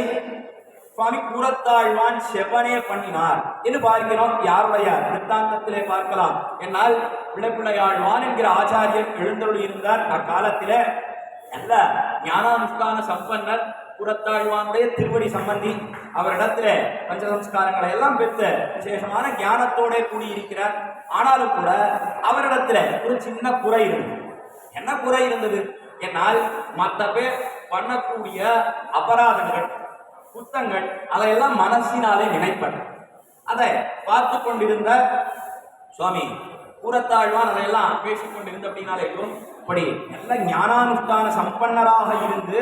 சுவாமி கூறத்தாழ்வான் செவனே பண்ணினார் என்று பார்க்கிறோம். யாருடைய விற்த்தாந்தத்திலே பார்க்கலாம் என்னால், பிள்ளையாழ்வான் என்கிற ஆச்சாரியர் எழுந்தருள் இருந்தார். அக்காலத்திலே நல்ல ஞானானுஷ்டான சம்பன்னர், புறத்தாழ்வானுடைய திருவடி சம்பந்தி. அவரிடத்துல பஞ்சசம்ஸ்காரங்களை எல்லாம் பெற்று விசேஷமான ஞானத்தோட கூடியிருக்கிறார். ஆனாலும் கூட அவரிடத்துல ஒரு சின்ன குறை இருந்தது. என்ன குறை இருந்தது என்னால், மற்ற பேர் பண்ணக்கூடிய அபராதங்கள் குத்தங்கள் அதையெல்லாம் மனசினாலே நினைப்பது. அதை பார்த்து கொண்டிருந்த சுவாமி கூறத்தாழ்வான் அதையெல்லாம் பேசிக்கொண்டு இருந்த அப்படின்னாலேயும் இப்படி நல்ல ஞானானுஷ்டான சம்பன்னராக இருந்து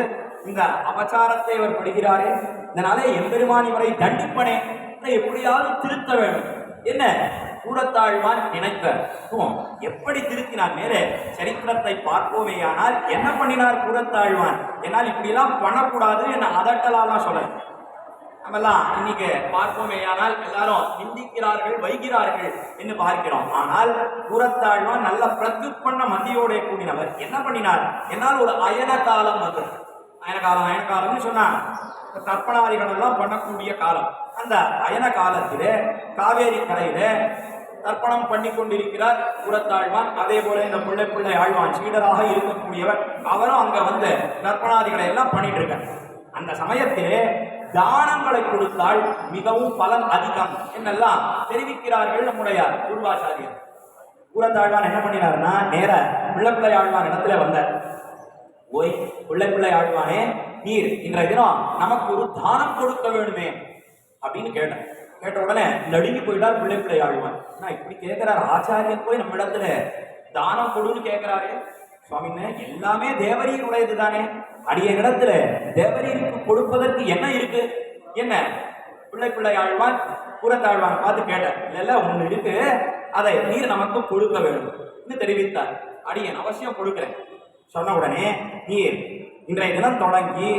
இந்த அபச்சாரத்தை அவர் படுகிறாரே, இதனாலே எம்பெருமான் இவரை தண்டிப்பனே, எப்படியாவது திருத்த வேண்டும் என்ன கூறத்தாழ்வான் நினைத்த எப்படி திருத்தினார் மேலே சரித்திரத்தை பார்ப்போமேயானால் என்ன பண்ணினார் கூறத்தாழ்வான். என்னால் இப்படிலாம் பண்ணக்கூடாது என்ன அதட்டலாம் சொல்ல நம்மெல்லாம் இன்னைக்கு பார்ப்போமேயானால் எல்லாரும் நிந்திக்கிறார்கள் வைக்கிறார்கள் என்று பார்க்கிறோம். ஆனால் கூறத்தாழ்வான் நல்ல பிரத்யுட்பண்ண மத்தியோட கூடினவர் என்ன பண்ணினார். என்னால் ஒரு அயன காலம் வந்து அயனகாலம்னு சொன்னா தர்ப்பணாதிகள் எல்லாம் பண்ணக்கூடிய காலம். அந்த அயன காலத்திலே காவேரி கரையில தர்ப்பணம் பண்ணி கொண்டிருக்கிறார் கூறத்தாழ்வான். அதே போல இந்த பிள்ளை ஆழ்வான் சீடராக இருக்கக்கூடியவர் அவரும் அங்க வந்து தர்ப்பணாதிகளை எல்லாம் பண்ணிட்டு இருக்கார். அந்த சமயத்திலே தானங்களை கொடுத்தால் மிகவும் பலன் அதிகம் என்னெல்லாம் தெரிவிக்கிறார்கள் நம்முடைய பூர்வாச்சாரியர். கூறத்தாழ்வான் என்ன பண்ணினார்னா நேர பிள்ளை ஆழ்வான் இடத்துல வந்தார். ஓய் பிள்ளை ஆழ்வானே, நீர் இன்றைய தினம் நமக்கு ஒரு தானம் கொடுக்க வேணுமே அப்படின்னு கேட்ட உடனே நடுங்கி போயிட்டார் பிள்ளை ஆழ்வான். நான் இப்படி கேட்கிறார் ஆச்சாரியர் போய் நம்ம இடத்துல தானம் கொடுன்னு கேட்கிறாரு. சுவாமின்னு எல்லாமே தேவரீர் உடையது தானே, அடிய இடத்துல தேவரீருக்கு கொடுப்பதற்கு என்ன இருக்கு என்ன பிள்ளை ஆழ்வான் கூறத்தாழ்வான் பார்த்து கேட்டார். இல்ல ஒண்ணு இருக்கு, அதை நீர் நமக்கு கொடுக்க வேண்டும் தெரிவித்தார். அடியன் அவசியம் கொடுக்கிறேன் சொன்ன உடனே நீர் இன்றைய தினம் தொடங்கி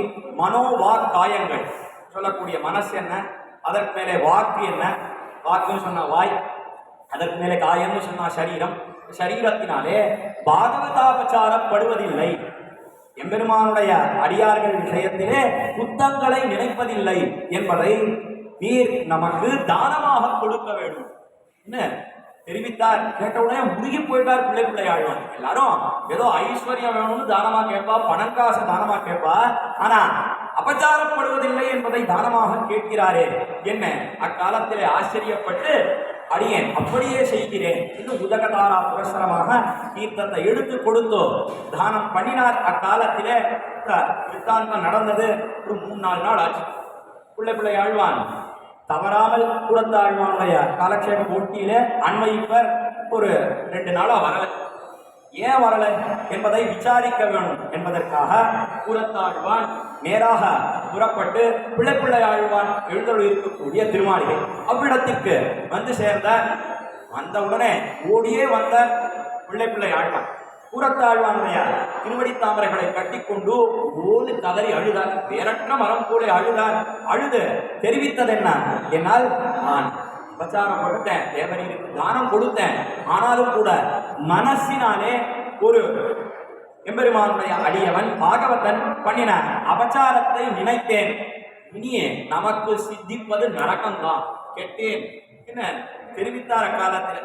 மனோவாக் காயங்கள் சொல்லக்கூடிய மனசு என்ன, அதற்கு மேலே வாக்கு என்ன, வாக்குன்னு சொன்னா வாய், அதற்கு மேலே காயம்னு சொன்னா சரீரம், சரீரத்தினாலே பாகவதாபச்சாரப்படுவதில்லை, எம்பெருமானுடைய அடியார்கள் விஷயத்திலே குத்தங்களை நினைப்பதில்லை என்பதை நீர் நமக்கு தானமாக கொடுக்க வேண்டும் என்ன தெரிவித்தார். கேட்டவுடனே உருகி போயிட்டார் பிள்ளை ஆழ்வான். எல்லாரும் ஏதோ ஐஸ்வர்யம் வேணும்னு தானமா கேட்பா, பணம் காசு தானமா கேட்பா, ஆனா அபச்சாரப்படுவதில்லை என்பதை தானமாக கேட்கிறாரே என்ன. அக்காலத்திலே ஆச்சரியப்பட்டு அடியேன் அப்படியே செய்கிறேன் இன்னும் உதகதாரா புரஸ்தரமாக தீர்த்தத்தை எடுத்து கொடுத்தோ தானம் பண்ணினார். அக்காலத்திலே வித்தாந்தம் நடந்தது ஒரு 3-4 நாள் ஆச்சு. பிள்ளை ஆழ்வான் தவறாமல் கூறத்தாழ்வானுடைய காலக்ஷேப போட்டியிலே அண்மைப்பர் ஒரு 2 நாளா வரல. ஏன் வரல என்பதை விசாரிக்க வேண்டும் என்பதற்காக கூறத்தாழ்வான் நேராக புறப்பட்டு பிள்ளை ஆழ்வான் எழுந்தருள் இருக்கக்கூடிய திருமாளிகை அவ்விடத்திற்கு வந்து சேர்ந்த. வந்தவுடனே ஓடியே வந்த பிள்ளை ஆழ்வான் கூறத்தாழ்வானுடைய திருவடி தாமரைகளை கட்டிக்கொண்டு ஓடு கதறி அழுதார். வேறற்ற மரம் போல அழுதார். அழுது தெரிவித்தது என்ன, என்னால் நான் பிரச்சாரம் கொடுத்தேன், தேவரீருக்கு தானம் கொடுத்தேன், ஆனாலும் கூட மனசினாலே ஒரு எம்பெருமானுடைய அடியவன் பாகவதன் பண்ணின அபச்சாரத்தை நினைத்தேன். இனியே நமக்கு சித்திப்பது நரகம்தான் கேட்டேன் என்ன தெரிவித்தார். அக்காலத்தில்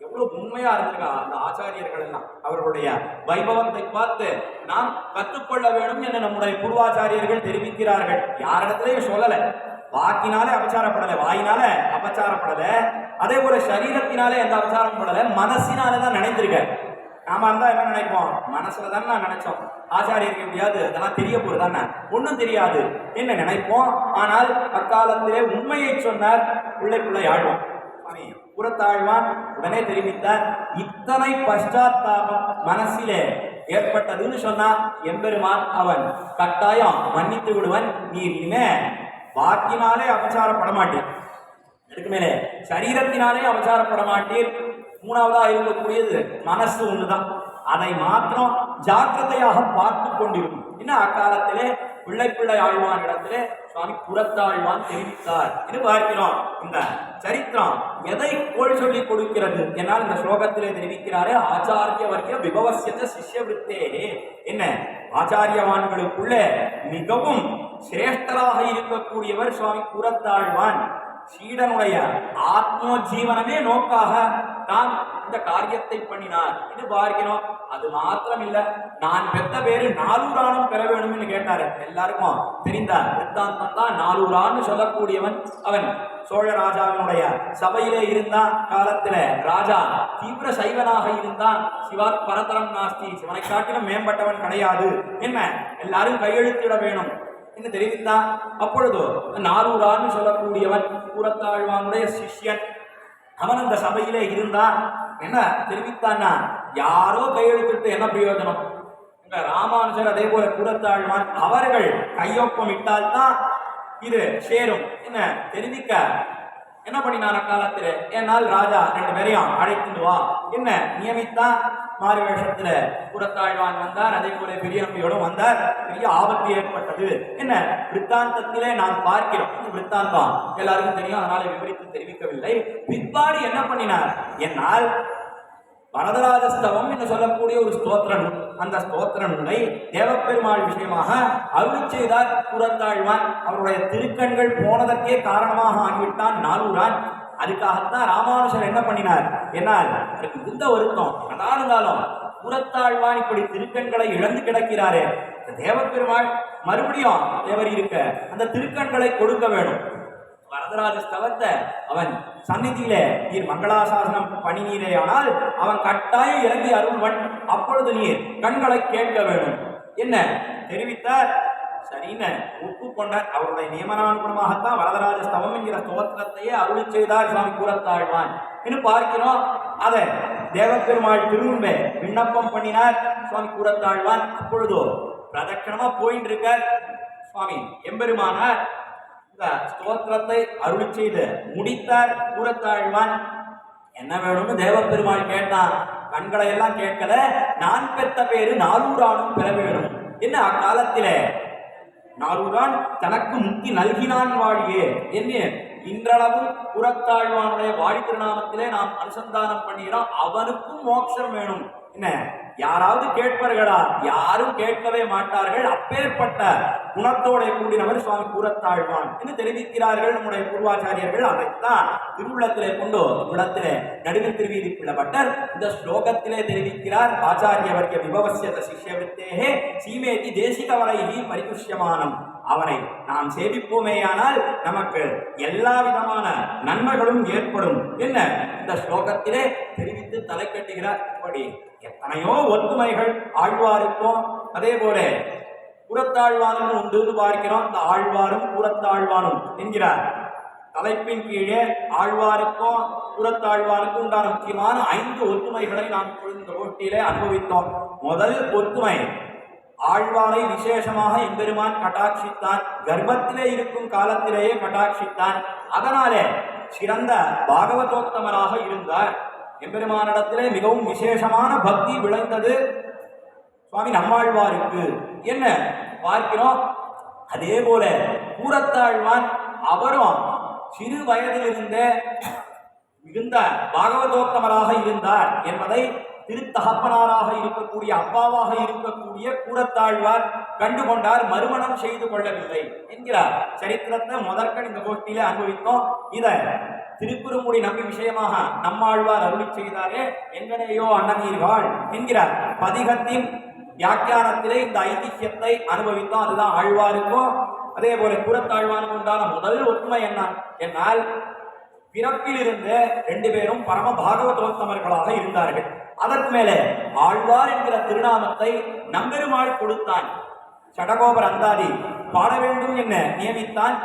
எவ்வளவு உண்மையா இருந்திருக்கா அந்த ஆச்சாரியர்கள் எல்லாம். அவர்களுடைய வைபவத்தை பார்த்து நாம் கற்றுக்கொள்ள வேண்டும் என்று நம்முடைய பூர்வாச்சாரியர்கள் தெரிவிக்கிறார்கள். யாரிடத்திலேயும் சொல்லல, வாக்கினாலே அபச்சாரப்படலை, வாயினால அபச்சாரப்படல, அதே போல சரீரத்தினாலே எந்த அபச்சாரம் படல, மனசினாலதான் நினைத்திருக்க. நாம இருந்தா என்ன நினைப்போம், மனசுல தானே நான் நினைச்சோம், ஆச்சாரியருக்கு முடியாது, அதெல்லாம் தெரிய போறது தானே, ஒன்றும் தெரியாது என்ன நினைப்போம். ஆனால் அக்காலத்திலே உண்மையை சொன்னார் பிள்ளை ஆழ்வான். கூறத்தாழ்வான் உடனே தெரிவித்தார். இத்தனை பஷ்டாத்தாபம் மனசிலே ஏற்பட்டதுன்னு சொன்னா எம்பெருமான் அவன் கட்டாயம் மன்னித்து விடுவன். நீர் இனிமே வாக்கினாலே அபச்சாரப்பட மாட்டீர், அதுக்கு மேலே சரீரத்தினாலே அபச்சாரப்பட மாட்டீர். மூணாவதா இருக்கக்கூடியது மனசு ஒண்ணுதான், அதை மாத்திரம் ஜாக்கிரதையாக பார்த்து கொண்டிருக்கும். இன்னும் அக்காலத்திலே பிள்ளை ஆழ்வான் இடத்திலே சுவாமி புறத்தாழ்வான் தெரிவித்தார் என்று பார்க்கிறோம். இந்த சரித்திரம் எதை கோள் சொல்லி கொடுக்கிறது என்னால் இந்த ஸ்லோகத்திலே தெரிவிக்கிறாரே, ஆச்சாரிய வர்க்க விபவசிய சிஷ்யவிருத்தே என்ன, ஆச்சாரியவான்களுக்குள்ளே மிகவும் சிரேஷ்டராக இருக்கக்கூடியவர் சுவாமி புறத்தாழ்வான். சீடனுடைய ஆத்ம ஜீவனமே நோக்காக தான் இந்த காரியத்தை பண்ணினார் என்று பார்க்கிறோம். அது மாத்திரம் இல்ல, நான் பெற்ற பேரு 400 பெற வேண்டும் கேட்டாரு. எல்லாருக்கும் தெரிந்த வித்தாந்தம் தான் 400 சொல்லக்கூடியவன் அவன். சோழ ராஜாவினுடைய சபையிலே இருந்தான் காலத்துல. ராஜா தீவிர சைவனாக இருந்தான். சிவாத் பரதரம் நாஸ்தி, சிவனை காட்டிலும் மேம்பட்டவன் கிடையாது என்ன, எல்லாரும் கையெழுத்திட வேணும் என்று தெரிவித்தான். அப்பொழுது 400 சொல்லக்கூடியவன் கூறத்தாழ்வானுடைய சிஷ்யன். அவன் அந்த சபையிலே இருந்தான். என்ன தெரிவித்தான்னா யாரோ கையெழுத்திட்டு என்ன பிரயோஜனம்? ராமானுஜர் அதே போல கூறத்தாழ்வான் அவர்கள் கையொப்பம் இட்டால்தான் இது சேரும். என்ன தெரிவிக்க என்ன பண்ணினார் அக்காலத்துல? என்னால் ராஜா 2 பேரையும் அழைத்துட்டு வா என்ன நியமித்தா. மாறு வேஷத்துல கூறத்தாழ்வான் வந்தார், அதே போல பெரிய நம்பியோடும் வந்தார். பெரிய ஆபத்து ஏற்பட்டது. என்ன விற்த்தாந்தத்திலே நாம் பார்க்கிறோம். விற்த்தாந்தம் எல்லாருக்கும் தெரியும், அதனால விவரித்து தெரிவிக்கவில்லை. பிற்பாடு என்ன பண்ணினார்? என்னால் வரதராஜஸ்தவம் என்று சொல்லக்கூடிய ஒரு ஸ்தோத்திர நூல், அந்த ஸ்தோத்திர நூலை தேவப்பெருமாள் விஷயமாக அருள் செய்தார் கூறத்தாழ்வான். அவருடைய திருக்கண்கள் போனதற்கே காரணமாக ஆகிவிட்டான் நாலூரான். அதுக்காகத்தான் ராமானுஜர் என்ன பண்ணினார்? என்னால் அதுக்கு மிகுந்த வருத்தம். அதான் இருந்தாலும் கூறத்தாழ்வான் இப்படி திருக்கண்களை இழந்து கிடக்கிறாரே, தேவப்பெருமாள் மறுபடியும் தேவர் இருக்க அந்த திருக்கண்களை கொடுக்க வேணும். வரதராஜ ஸ்தவத்தை அவன் சந்நிதியிலே நீர் மங்களாசாசனம் பண்ணினீரே, ஆனால் அவன் கட்டாயம் இறங்கி அருள்வன். அப்பொழுது நீர் கண்களை கேட்க வேண்டும் என்ன தெரிவித்தார். சரின்னு ஒப்புக்கொண்டார். அவருடைய நியமனானுகுணமாகத்தான் வரதராஜ ஸ்தவம் என்கிற ஸ்தோத்திரத்தையே அருள் செய்தார் சுவாமி கூறத்தாழ்வான் என்று பார்க்கிறோம். அதை தேவப்பெருமாள் திருமுன்பே விண்ணப்பம் பண்ணினார் சுவாமி கூறத்தாழ்வான். அப்பொழுதோ பிரதட்சணமா போயிட்டு இருக்கார் சுவாமி எம்பெருமானார். இந்த ஸ்தோத்திரத்தை அருள் செய்து முடித்தார் கூறத்தாழ்வான். என்ன வேணும்னு தேவப்பெருமாள் கேட்டான். கண்களை எல்லாம் கேட்கல, நான் பெற்ற பேரு நாலூரானும் பெற வேணும் என்ன அக்காலத்திலே நாலூரான் தனக்கு முக்தி நல்கினான் வாழியே என்று இன்றளவும் கூறத்தாழ்வானுடைய வாழி திருநாமத்திலே நாம் அனுசந்தானம் பண்ணுகிறோம். அவனுக்கும் மோட்சம் வேணும் என்ன யாராவது கேட்பார்களா? யாரும் கேட்கவே மாட்டார்கள். அப்பேற்பட்ட குணத்தோட கூடினவர் சுவாமி கூறத்தாழ்வான் என்று தெரிவிக்கிறார்கள் நம்முடைய பூர்வாச்சாரியர்கள். அதைத்தான் திருவுள்ளத்திலே கொண்டு இடத்திலே நடுவில் திருவீதி பிள்ளப்பட்டர் இந்த ஸ்லோகத்திலே தெரிவிக்கிறார். ஆச்சாரியவர்ய விபவசியத சிஷ்யவித்தேகே சீமேதி தேசிகவரைகி பரிதுஷ்யமானம். அவரை நாம் சேவிப்போமேயானால் நமக்கு எல்லா விதமான நன்மைகளும் ஏற்படும் என்ன இந்த ஸ்லோகத்திலே தெரிவித்து தலை கட்டுகிறார். இப்படி எத்தனையோ ஒத்துமைகள் ஆழ்வாருக்கும் அதே போல கூறத்தாழ்வானும் உண்டு பார்க்கிறோம். இந்த ஆழ்வாரும் கூறத்தாழ்வானும் என்கிறார் தலைப்பின் கீழே ஆழ்வாருக்கும் கூறத்தாழ்வானுக்கும் உண்டான முக்கியமான 5 ஒத்துமைகளை நாம் இந்த போட்டியிலே அனுபவித்தோம். முதல் ஒத்துமை, ஆழ்வாரை விசேஷமாக எம்பெருமான் கட்டாட்சித்தான். கர்ப்பத்திலே இருக்கும் காலத்திலேயே கட்டாட்சித்தான். அதனாலே சிறந்த பாகவதோத்தமராக இருந்தார். எம்பெருமானிடத்திலே மிகவும் விசேஷமான பக்தி விளைந்தது சுவாமி நம்மாழ்வாருக்கு என்ன பார்க்கிறோம். அதே போல கூறத்தாழ்வான் அவரும் சிறு வயதிலிருந்தே மிகுந்த பாகவதோத்தமராக இருந்தார் என்பதை திருத்தகப்பனாராக இருக்கக்கூடிய அப்பாவாக இருக்கக்கூடிய கூறத்தாழ்வார் கண்டுகொண்டார். மறுமணம் செய்து கொள்ளவில்லை என்கிறார் சரித்திரத்தை முதற்கண் இந்த கோஷ்டியிலே அனுபவித்தோம். இதை திருக்குறுங்குடி நம்பி விஷயமாக நம்மாழ்வார் அருளி செய்தாரே, எங்கனையோ அன்னநீர்வாள் என்கிறார் பதிகத்தின் வியாக்கியானத்திலே இந்த ஐதிஹ்யத்தை அனுபவித்தோம். அதுதான் ஆழ்வாருக்கும் அதே போல கூறத்தாழ்வானுக்கு உண்டான முதல் ஒற்றுமை என்ன என்னால் பிறப்பிலிருந்து 2 பேரும் பரம பாகவதோத்தமர்களாக இருந்தார்கள். அதற்கு மேலே ஆழ்வார் என்கிற திருநாமத்தை நம்பெருமாள் கொடுத்தான். சடகோபர் அந்தாதி பாட வேண்டும் என்ன நியமித்தான்.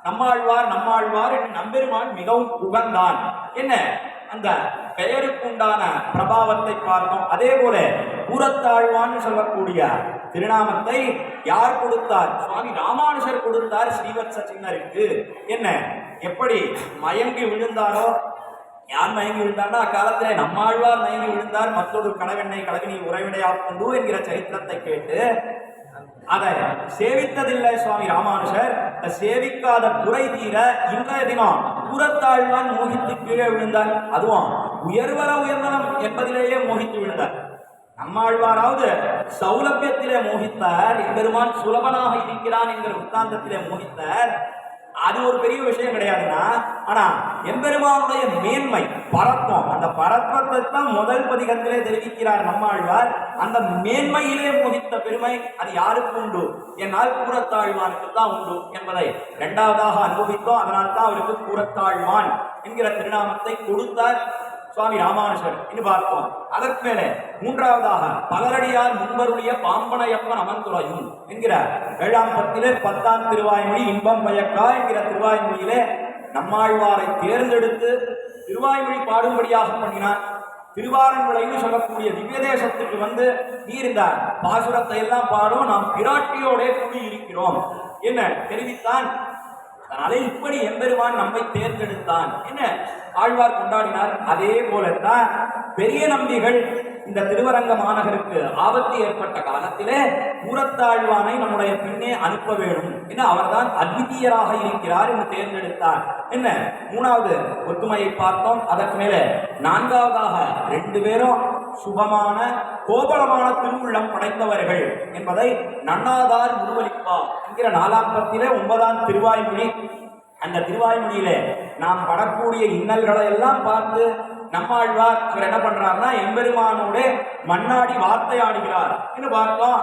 நம்மாழ்வார் நம்மாழ்வார் என்று நம்பெருமாள் மிகவும் உகந்தான் என்ன அந்த பெயருக்கு உண்டான பிரபாவத்தை பார்த்தோம். அதே போல கூறத்தாழ்வான்னு சொல்லக்கூடிய திருநாமத்தை யார் கொடுத்தார்? சுவாமி ராமானுஜர் கொடுத்தார் ஸ்ரீவத்ச சின்னருக்கு. என்ன எப்படி மயங்கி விழுந்தாரோ, யார் மயங்கி விழுந்தார்னா அக்காலத்திலே நம்மாழ்வார் மயங்கி விழுந்தார். மற்றொரு கணவெண்ணை கலவினி உறைவிடையாக கொண்டு என்கிற சரித்திரத்தை கேட்டு அதை சேவித்ததில்லை சுவாமி ராமானுஜர். சேவிக்காத குறை தீர இன்றைய தினம் கூறத்தாழ்வான் மோகித்து கீழே விழுந்தார். அதுவும் உயர்வர உயர்ந்தனம் என்பதிலேயே மோகித்து விழுந்தார். நம்மாழ்வாராவது சௌலபியத்திலே மோகித்தார், எம்பெருமான் சுலபனாக இருக்கிறான் என்கிற உத்தாந்தத்திலே மோகித்தார். அது ஒரு பெரிய விஷயம் கிடையாதுன்னா, ஆனா எம்பெருமானுடைய மேன்மை பரத்வம், அந்த பரத்வத்தை தான் முதல் பதிகத்திலே தெரிவிக்கிறார் நம்மாழ்வார். அந்த மேன்மையிலே மோகித்த பெருமை அது யாருக்கு உண்டு? என்னால் கூறத்தாழ்வானுக்கு தான் உண்டு என்பதை 2வதாக அனுபவித்தோம். அதனால் தான் அவருக்கு கூறத்தாழ்வான் என்கிற திருநாமத்தை கொடுத்தார் சுவாமி ராமானுஜர் என்று பார்த்தோம். அதற்கு மேலே 3வதாக பலரடியார் முன்பருடைய பாம்பனையப்பன் அமர்ந்துரையும் என்கிற 7ஆம் பத்திலே 10ஆம் திருவாய்மொழி இன்பம் பயக்கா என்கிற திருவாய்மொழியிலே நம்மாழ்வாரை தேர்ந்தெடுத்து திருவாய்மொழி பாடும்படியாக பண்ணினார். திருவாரன்மலைன்னு சொல்லக்கூடிய திவ்ய தேசத்துக்கு வந்து நீர் இந்த பாசுரத்தை எல்லாம் பாடும், நாம் பிராட்டியோட கூடி இருக்கிறோம் என்ன தெரிவித்தான். அதனாலே இப்படி எம்பெருமான் நம்மை தேர்ந்தெடுத்தான் என்ன ஆழ்வார் கொண்டாடினார். அதே போலத்தான் பெரிய நம்பிகள் இந்த திருவரங்க மாநகருக்கு ஆபத்து ஏற்பட்ட காலத்திலே கூரத்தாழ்வானை நம்முடைய பின்னே அனுப்ப வேண்டும் என்ன அவர்தான் அத்விதீயராக இருக்கிறார் என்று தேர்ந்தெடுத்தார் என்ன. மூணாவது ஒத்துமையை பார்த்தோம். அதற்கு மேலே நான்காவதாக 2 பேரும் சுபமான கோபலமான திருவுள்ளம் படைத்தவர்கள் என்பதை நன்னாதார் முருவலிப்பா என்கிற 4ஆம் பத்திலே 9ஆம் திருவாய்மொழி. அந்த திருவாய்மொழியிலே நாம் படக்கூடிய இன்னல்களை எல்லாம் பார்த்து நம்மாழ்வார் அவர் என்ன பண்றாருன்னா எம்பெருமானோட மண்ணாடி வார்த்தையாடுகிறார் என்று பார்த்தோம்.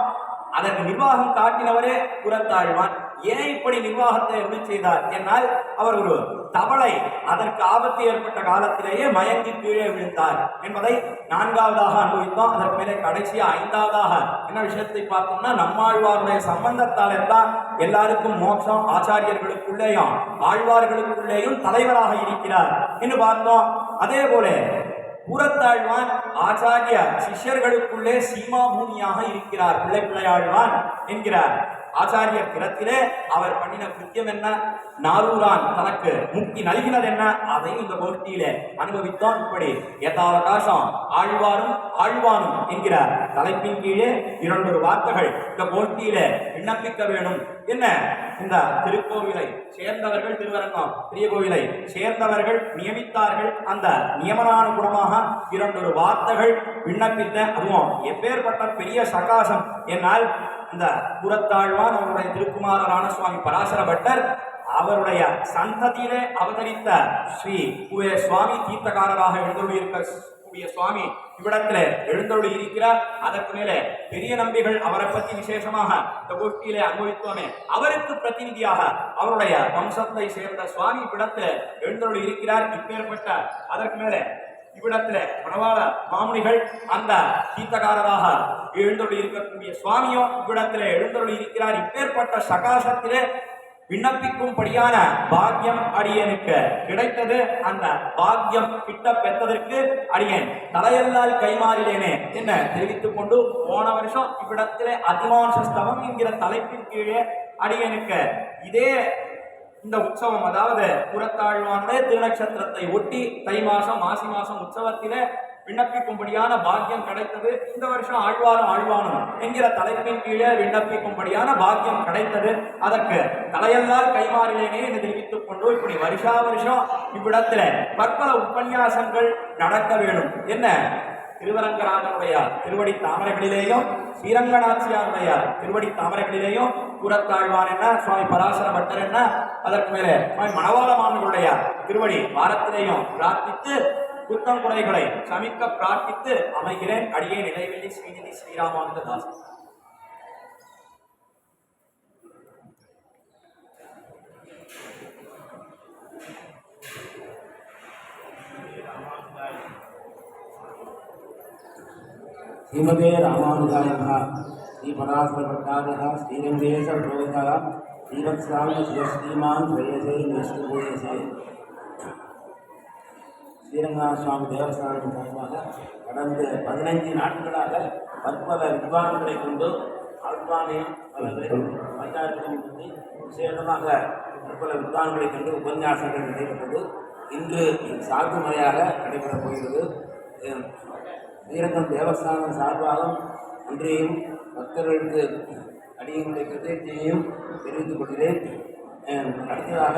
அதற்கு நிர்வாகம் காட்டினவரே கூரத்தாழ்வான். ஏன் இப்படி நிர்வாகத்தை அருளி செய்தார் என்னால் அவர் ஒரு தவளை அதற்கு ஆபத்து ஏற்பட்ட காலத்திலேயே மயங்கி கீழே விழுந்தார் என்பதை 4ஆவதாக அனுபவித்தோம். அதற்கு மேலே கடைசியா 5ஆவதாக என்ன விஷயத்தை பார்த்தோம்னா நம்மாழ்வாருடைய சம்பந்தத்தால் எல்லாம் எல்லாருக்கும் மோட்சம் ஆச்சாரியர்களுக்குள்ளேயும் ஆழ்வார்களுக்குள்ளேயும் தலைவராக இருக்கிறார் என்று பார்த்தோம். அதே போல கூரத்தாழ்வான் ஆச்சாரிய சிஷ்யர்களுக்குள்ளே சீமா பூமியாக இருக்கிறார். பிள்ளையாழ்வான் என்கிறார் ஆச்சாரியர் திறத்திலே அவர் பண்ணின கிருத்தியம் என்ன, நாரூரான் தனக்கு முக்தி நல்கினது என்ன, அதையும் இந்த கோஷ்டியிலே அனுபவித்தோம். இப்படி யதாவகாசம் ஆழ்வாரும் ஆழ்வானும் என்கிற தலைப்பின் கீழே 2 வார்த்தைகள் இந்த கோஷ்டியிலே விண்ணப்பிக்க வேணும் என்ன. இந்த திருக்கோவிலை சேர்ந்தவர்கள், திருவரங்கம் பெரிய கோவிலை சேர்ந்தவர்கள் நியமித்தார்கள். அந்த நியமனானுகுணமாக 2 வார்த்தைகள் விண்ணப்பித்த. அதுவும் எப்பேற்பட்ட பெரிய சகாசம் என்னால் இந்த கூரத்தாழ்வான் அவருடைய திருக்குமாரரான சுவாமி பராசர பட்டர் அவருடைய சந்ததியிலே அவதரித்த ஸ்ரீ சுவாமி தீர்த்தகாரராக எழுந்தருளியிருக்க சுவாமி இவ்விடத்திலே எழுந்தருளி இருக்கிறார். அதற்கு மேலே பெரிய நம்பிகள் அவரை பற்றி விசேஷமாக இந்த கோஷ்டியிலே அனுபவித்தோமே, அவருக்கு பிரதிநிதியாக அவருடைய வம்சத்தை சேர்ந்த சுவாமி இவ்விடத்திலே எழுந்தருளி இருக்கிறார். இப்பேற்பட்ட அதற்கு மேலே இவ்விடத்திலே மணவாள மாமுனிகள் அந்த தீர்த்தகாரராக எழுந்தொழி இருக்கக்கூடிய சுவாமியோ இவ்விடத்திலே எழுந்தொழி இருக்கிறார். இப்பேற்பட்ட சகாசத்திலே விண்ணப்பிக்கும்படியான பாக்கியம் அடியனுக்கு கிடைத்தது. அந்த பாக்கியம் கிட்ட பெற்றதற்கு அடியேன் தலையல்லால் கைமாறினேனே என்ன தெரிவித்துக் கொண்டு போன வருஷம் இவ்விடத்திலே அதிமானுஷஸ்தவம் என்கிற தலைப்பின் கீழே அடியனுக்கு இதே இந்த உற்சவம், அதாவது கூரத்தாழ்வானுடைய திருநட்சத்திரத்தை ஒட்டி தை மாசம் மாசி மாசம் உற்சவத்திலே விண்ணப்பிக்கும்படியான பாக்கியம் கிடைத்தது. இந்த வருஷம் ஆழ்வானும் என்கிற தலைப்பின் கீழே விண்ணப்பிக்கும்படியான பாக்கியம் கிடைத்தது. அதற்கு தலையெல்லாம் கைமாறினேனே என்று தெரிவித்துக் கொண்டு இப்படி வருஷா வருஷம் இவ்விடத்துல பற்பல உபன்யாசங்கள் நடக்க வேணும் என்ன. திருவரங்கராஜனுடைய திருவடி தாமரைகளிலேயும் ஸ்ரீரங்கநாச்சியாருடைய திருவடி தாமரைகளிலேயும் கூரத்தாழ்வான் என்ன, சுவாமி பராசர பட்டர் என்ன, அதற்கு மேலே சுவாமி மணவாள மாமனுடைய திருவடி வாரத்திலேயும் பிரார்த்தித்து குற்றம் குறைகளை சமிக்க பிரார்த்தித்து அமைகிறேன். அடியே நிலைவெளி ஸ்ரீநிதி ஸ்ரீராமானந்த தாசன். श्रीमते रामानुजायः श्रीपराशरभट्टारः श्रीरङ्गेशभगवतः श्रीवत्साम्य श्रीमान् श्रेयसे निष्ठपूयसे ஸ்ரீரங்கநாதசுவாமி தேவஸ்தானம் சார்பாக கடந்த 15 நாட்களாக பற்பல வித்வான்களை கொண்டு ஆழ்வானையும் அல்லது ஆச்சாரியர்களையும் பற்றி விசேஷமாக பற்பல வித்வான்களை கொண்டு உபன்யாசங்கள் நடைபெற்றது. இன்று சார்பு முறையாக நடைபெறப் போகிறது. ஸ்ரீரங்கம் தேவஸ்தானம் சார்பாக அன்றையும் பக்தர்களுக்கு அடியனுடைய கிருதத்தையும் தெரிவித்துக் கொள்கிறேன். அடுத்ததாக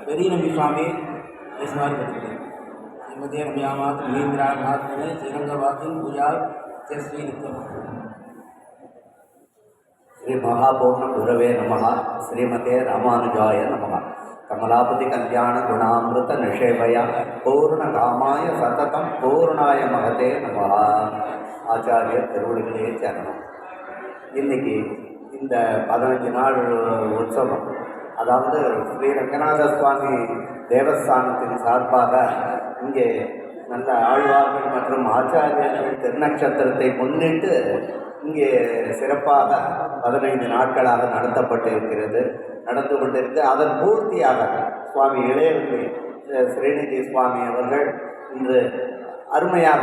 பெரிய நம்பி சுவாமி பேசுமாறு கேட்கிறேன். श्रीमते रम्यामात महेंद्रा महात्मने श्रीरंगवासिन पूजा श्री नित्यम श्री महापूर्ण गुरवे नमः। श्रीमते रामानुजाय नमः। कमलापति कल्याण गुणामृत निषेवया पूर्ण कामाय सततम पूर्णाय महते नमः। आचार्य திருவடிகளே சரணம். இன்னைக்கு இந்த 15 நாள் உற்சவம், அதாவது ஸ்ரீ ரங்கநாத சுவாமி தேவஸ்தானத்தின் சார்பாக இங்கே நல்ல ஆழ்வார்கள் மற்றும் ஆச்சாரியர்கள் திருநட்சத்திரத்தை முன்னிட்டு இங்கே சிறப்பாக 15 நாட்களாக நடந்து கொண்டிருக்கு. அதன் பூர்த்தியாக சுவாமி இளையவெளி ஸ்ரீநிதி சுவாமி அவர்கள் இன்று அருமையாக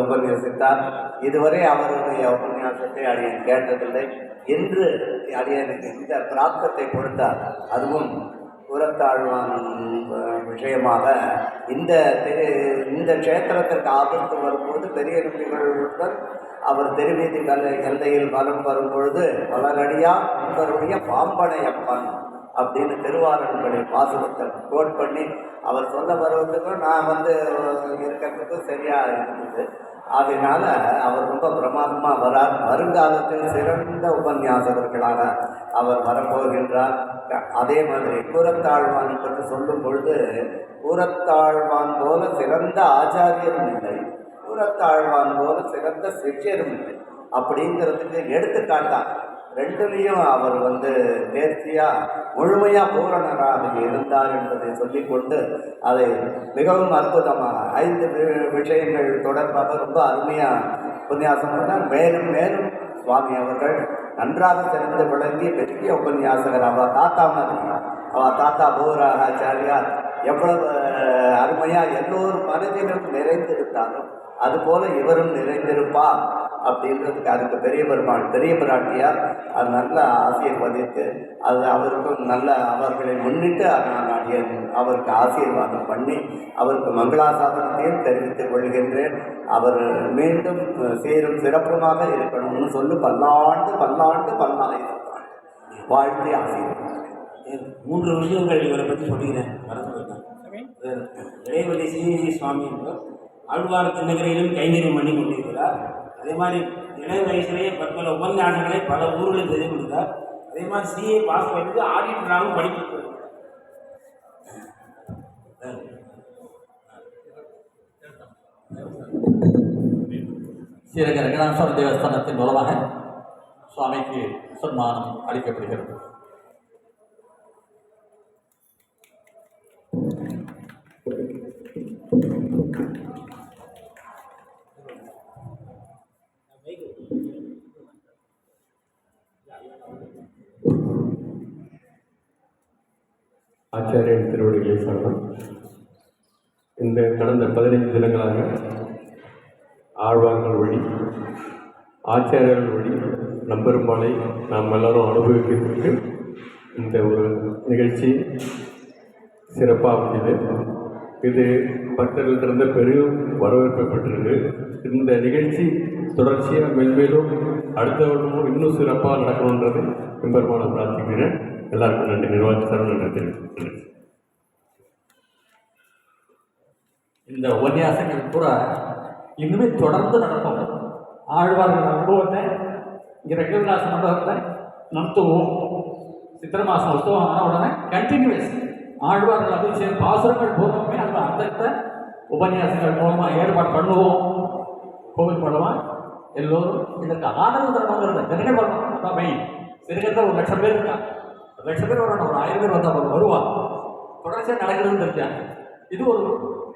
உபன்யசித்தார். இதுவரை அவருடைய உபன்யாசத்தை அடியேன் கேட்டதில்லை. என்று அடியனுக்கு இந்த பிராப்தத்தை கொடுத்தார். அதுவும் கூரத்தாழ்வான் விஷயமாக இந்த க்ஷேத்திரத்திற்கு ஆபத்து வரும்போது பெரிய நம்பிகளுடன் அவர் திருவீதி எல்லையில் வலம் வரும்பொழுது பலரடியா உங்களுடைய பாம்பனையப்பன் அப்படின்னு திருவாரூர்களை பாசுரத்தை கோட் பண்ணி அவர் சொல்ல வருவதுக்கும் நான் இருக்கிறதுக்கும் சரியாக இருந்தது. அதனால அவர் ரொம்ப பிரமாதமாக வரார். வருங்காலத்தில் சிறந்த உபன்யாசகர்களாக அவர் வரப்போகின்றார். அதே மாதிரி கூரத்தாழ்வான் பற்றி சொல்லும் பொழுது கூரத்தாழ்வான் போல சிறந்த ஆச்சாரியரும் இல்லை, கூரத்தாழ்வான் போல சிறந்த சிஷ்யரும் இல்லை அப்படிங்கிறதுக்கு எடுத்துக்காட்டார். ரெண்டுலேயும் அவர் தேர்ச்சியாக முழுமையாக பூரணராக இருந்தார் என்பதை சொல்லிக்கொண்டு அதை மிகவும் அற்புதமாக 5 விஷயங்கள் தொடர்பாக ரொம்ப அருமையாக உபன்யாசம் பண்ணார். மேலும் மேலும் சுவாமி அவர்கள் நன்றாக சிறந்து விளங்கி பெரிய உபன்யாசகர். அவள் தாத்தா மாதிரி, அவள் தாத்தா பூராச்சாரியார் எவ்வளவு அருமையாக எல்லோரும் மனதிலும் நிறைந்திருந்தாலும் அதுபோல இவரும் நிறைந்திருப்பார் அப்படின்றதுக்கு அதுக்கு பெரிய பெருமாள் பெரிய பிராட்டியார் அது நல்ல ஆசீர்வதித்து அது அவருக்கும் நல்ல அவர்களை முன்னிட்டு நான் அவருக்கு ஆசீர்வாதம் பண்ணி அவருக்கு மங்களாசாசனத்தையும் தெரிவித்துக் கொள்கின்றேன். அவர் மீண்டும் சீரும் சிறப்புமாக இருக்கணும்னு சொல்லி பல்லாண்டு வாழ்த்தி ஆசீர்வாதம். 3 விஷயங்கள் இவரை பற்றி சொல்லிக்கிறேன். மறந்து போயிட்டேன். இடைவெளி ஸ்ரீ சுவாமி என்பவர் ஆழ்வார் திருநகரிலும் கைங்கரியம் பண்ணி கொண்டிருக்கிறார். அதே மாதிரி இளைய வயசுலேயே பற்பல உபன்யாசங்களை பல ஊர்களில் செய்து கொடுத்தார். அதே மாதிரி சிஏ பாஸ் பண்ணிட்டு ஆடிட்டராகவும் படிப்பு. ஸ்ரீரங்க ரங்கநாதசுவாமி தேவஸ்தானத்தின் மூலமாக சுவாமிக்கு சன்மானம் அளிக்கப்படுகிறது. ஆச்சாரியன் திருவடிகளை சரணம். இந்த கடந்த 15 தினங்களாக ஆழ்வார்கள் வழி ஆச்சாரியர்கள் வழி நம்பெருமாளை நாம் எல்லாரும் அனுபவிக்கிறதுக்கு இந்த ஒரு நிகழ்ச்சி சிறப்பாக அமைந்தது. இது பக்தர்களிடமிருந்து பெரும் வரவேற்கப்பட்டிருக்கு. இந்த நிகழ்ச்சி தொடர்ச்சியாக மென்மேலும் அடுத்த வருடமும் இன்னும் சிறப்பாக நடக்கணுன்றது எம்பெருமானை பிரார்த்திக்கிறேன். எல்லாருக்கும் நன்றி. நிர்வாகத்தாரும் நன்றி தெரிவிக்கிறேன். இந்த உபன்யாசங்கள் பூரா இன்னுமே தொடர்ந்து நடக்கும். ஆழ்வார்கள் அனுபவத்தை இங்கே ரெங்கவிலாச மண்டபத்தில் நடத்துவோம். சித்திரை மாதம் உற்சவம் ஆன உடனே கண்டினியூஸ் ஆழ்வார்கள் அபிஷேகம் பாசுரங்கள் பூர்வமே அந்த அந்தத்தை உபன்யாசங்கள் மூலமாக ஏற்பாடு பண்ணுவோம். கோவில் மூலமாக எல்லோரும் இதற்கு ஆதரவு தரணுங்கிறது ஜனங்கள் வரணும். அதான் மெயின். சிறுகத்தில் 1 லட்சம் பேர் இருக்காங்க. 1 லட்சம் பேர் வரணும். ஒரு 1000 பேர் வந்தால் வருவாங்க. தொடர்ச்சியாக நடக்கிறதுன்னு தெரிஞ்சாங்க. இது ஒரு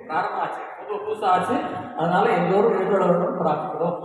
பிராரம்பம் ஆச்சு, புதுசாக ஆச்சு. அதனால எல்லோரும் எழுத வேண்டும் பிரார்த்திக்கிறோம்.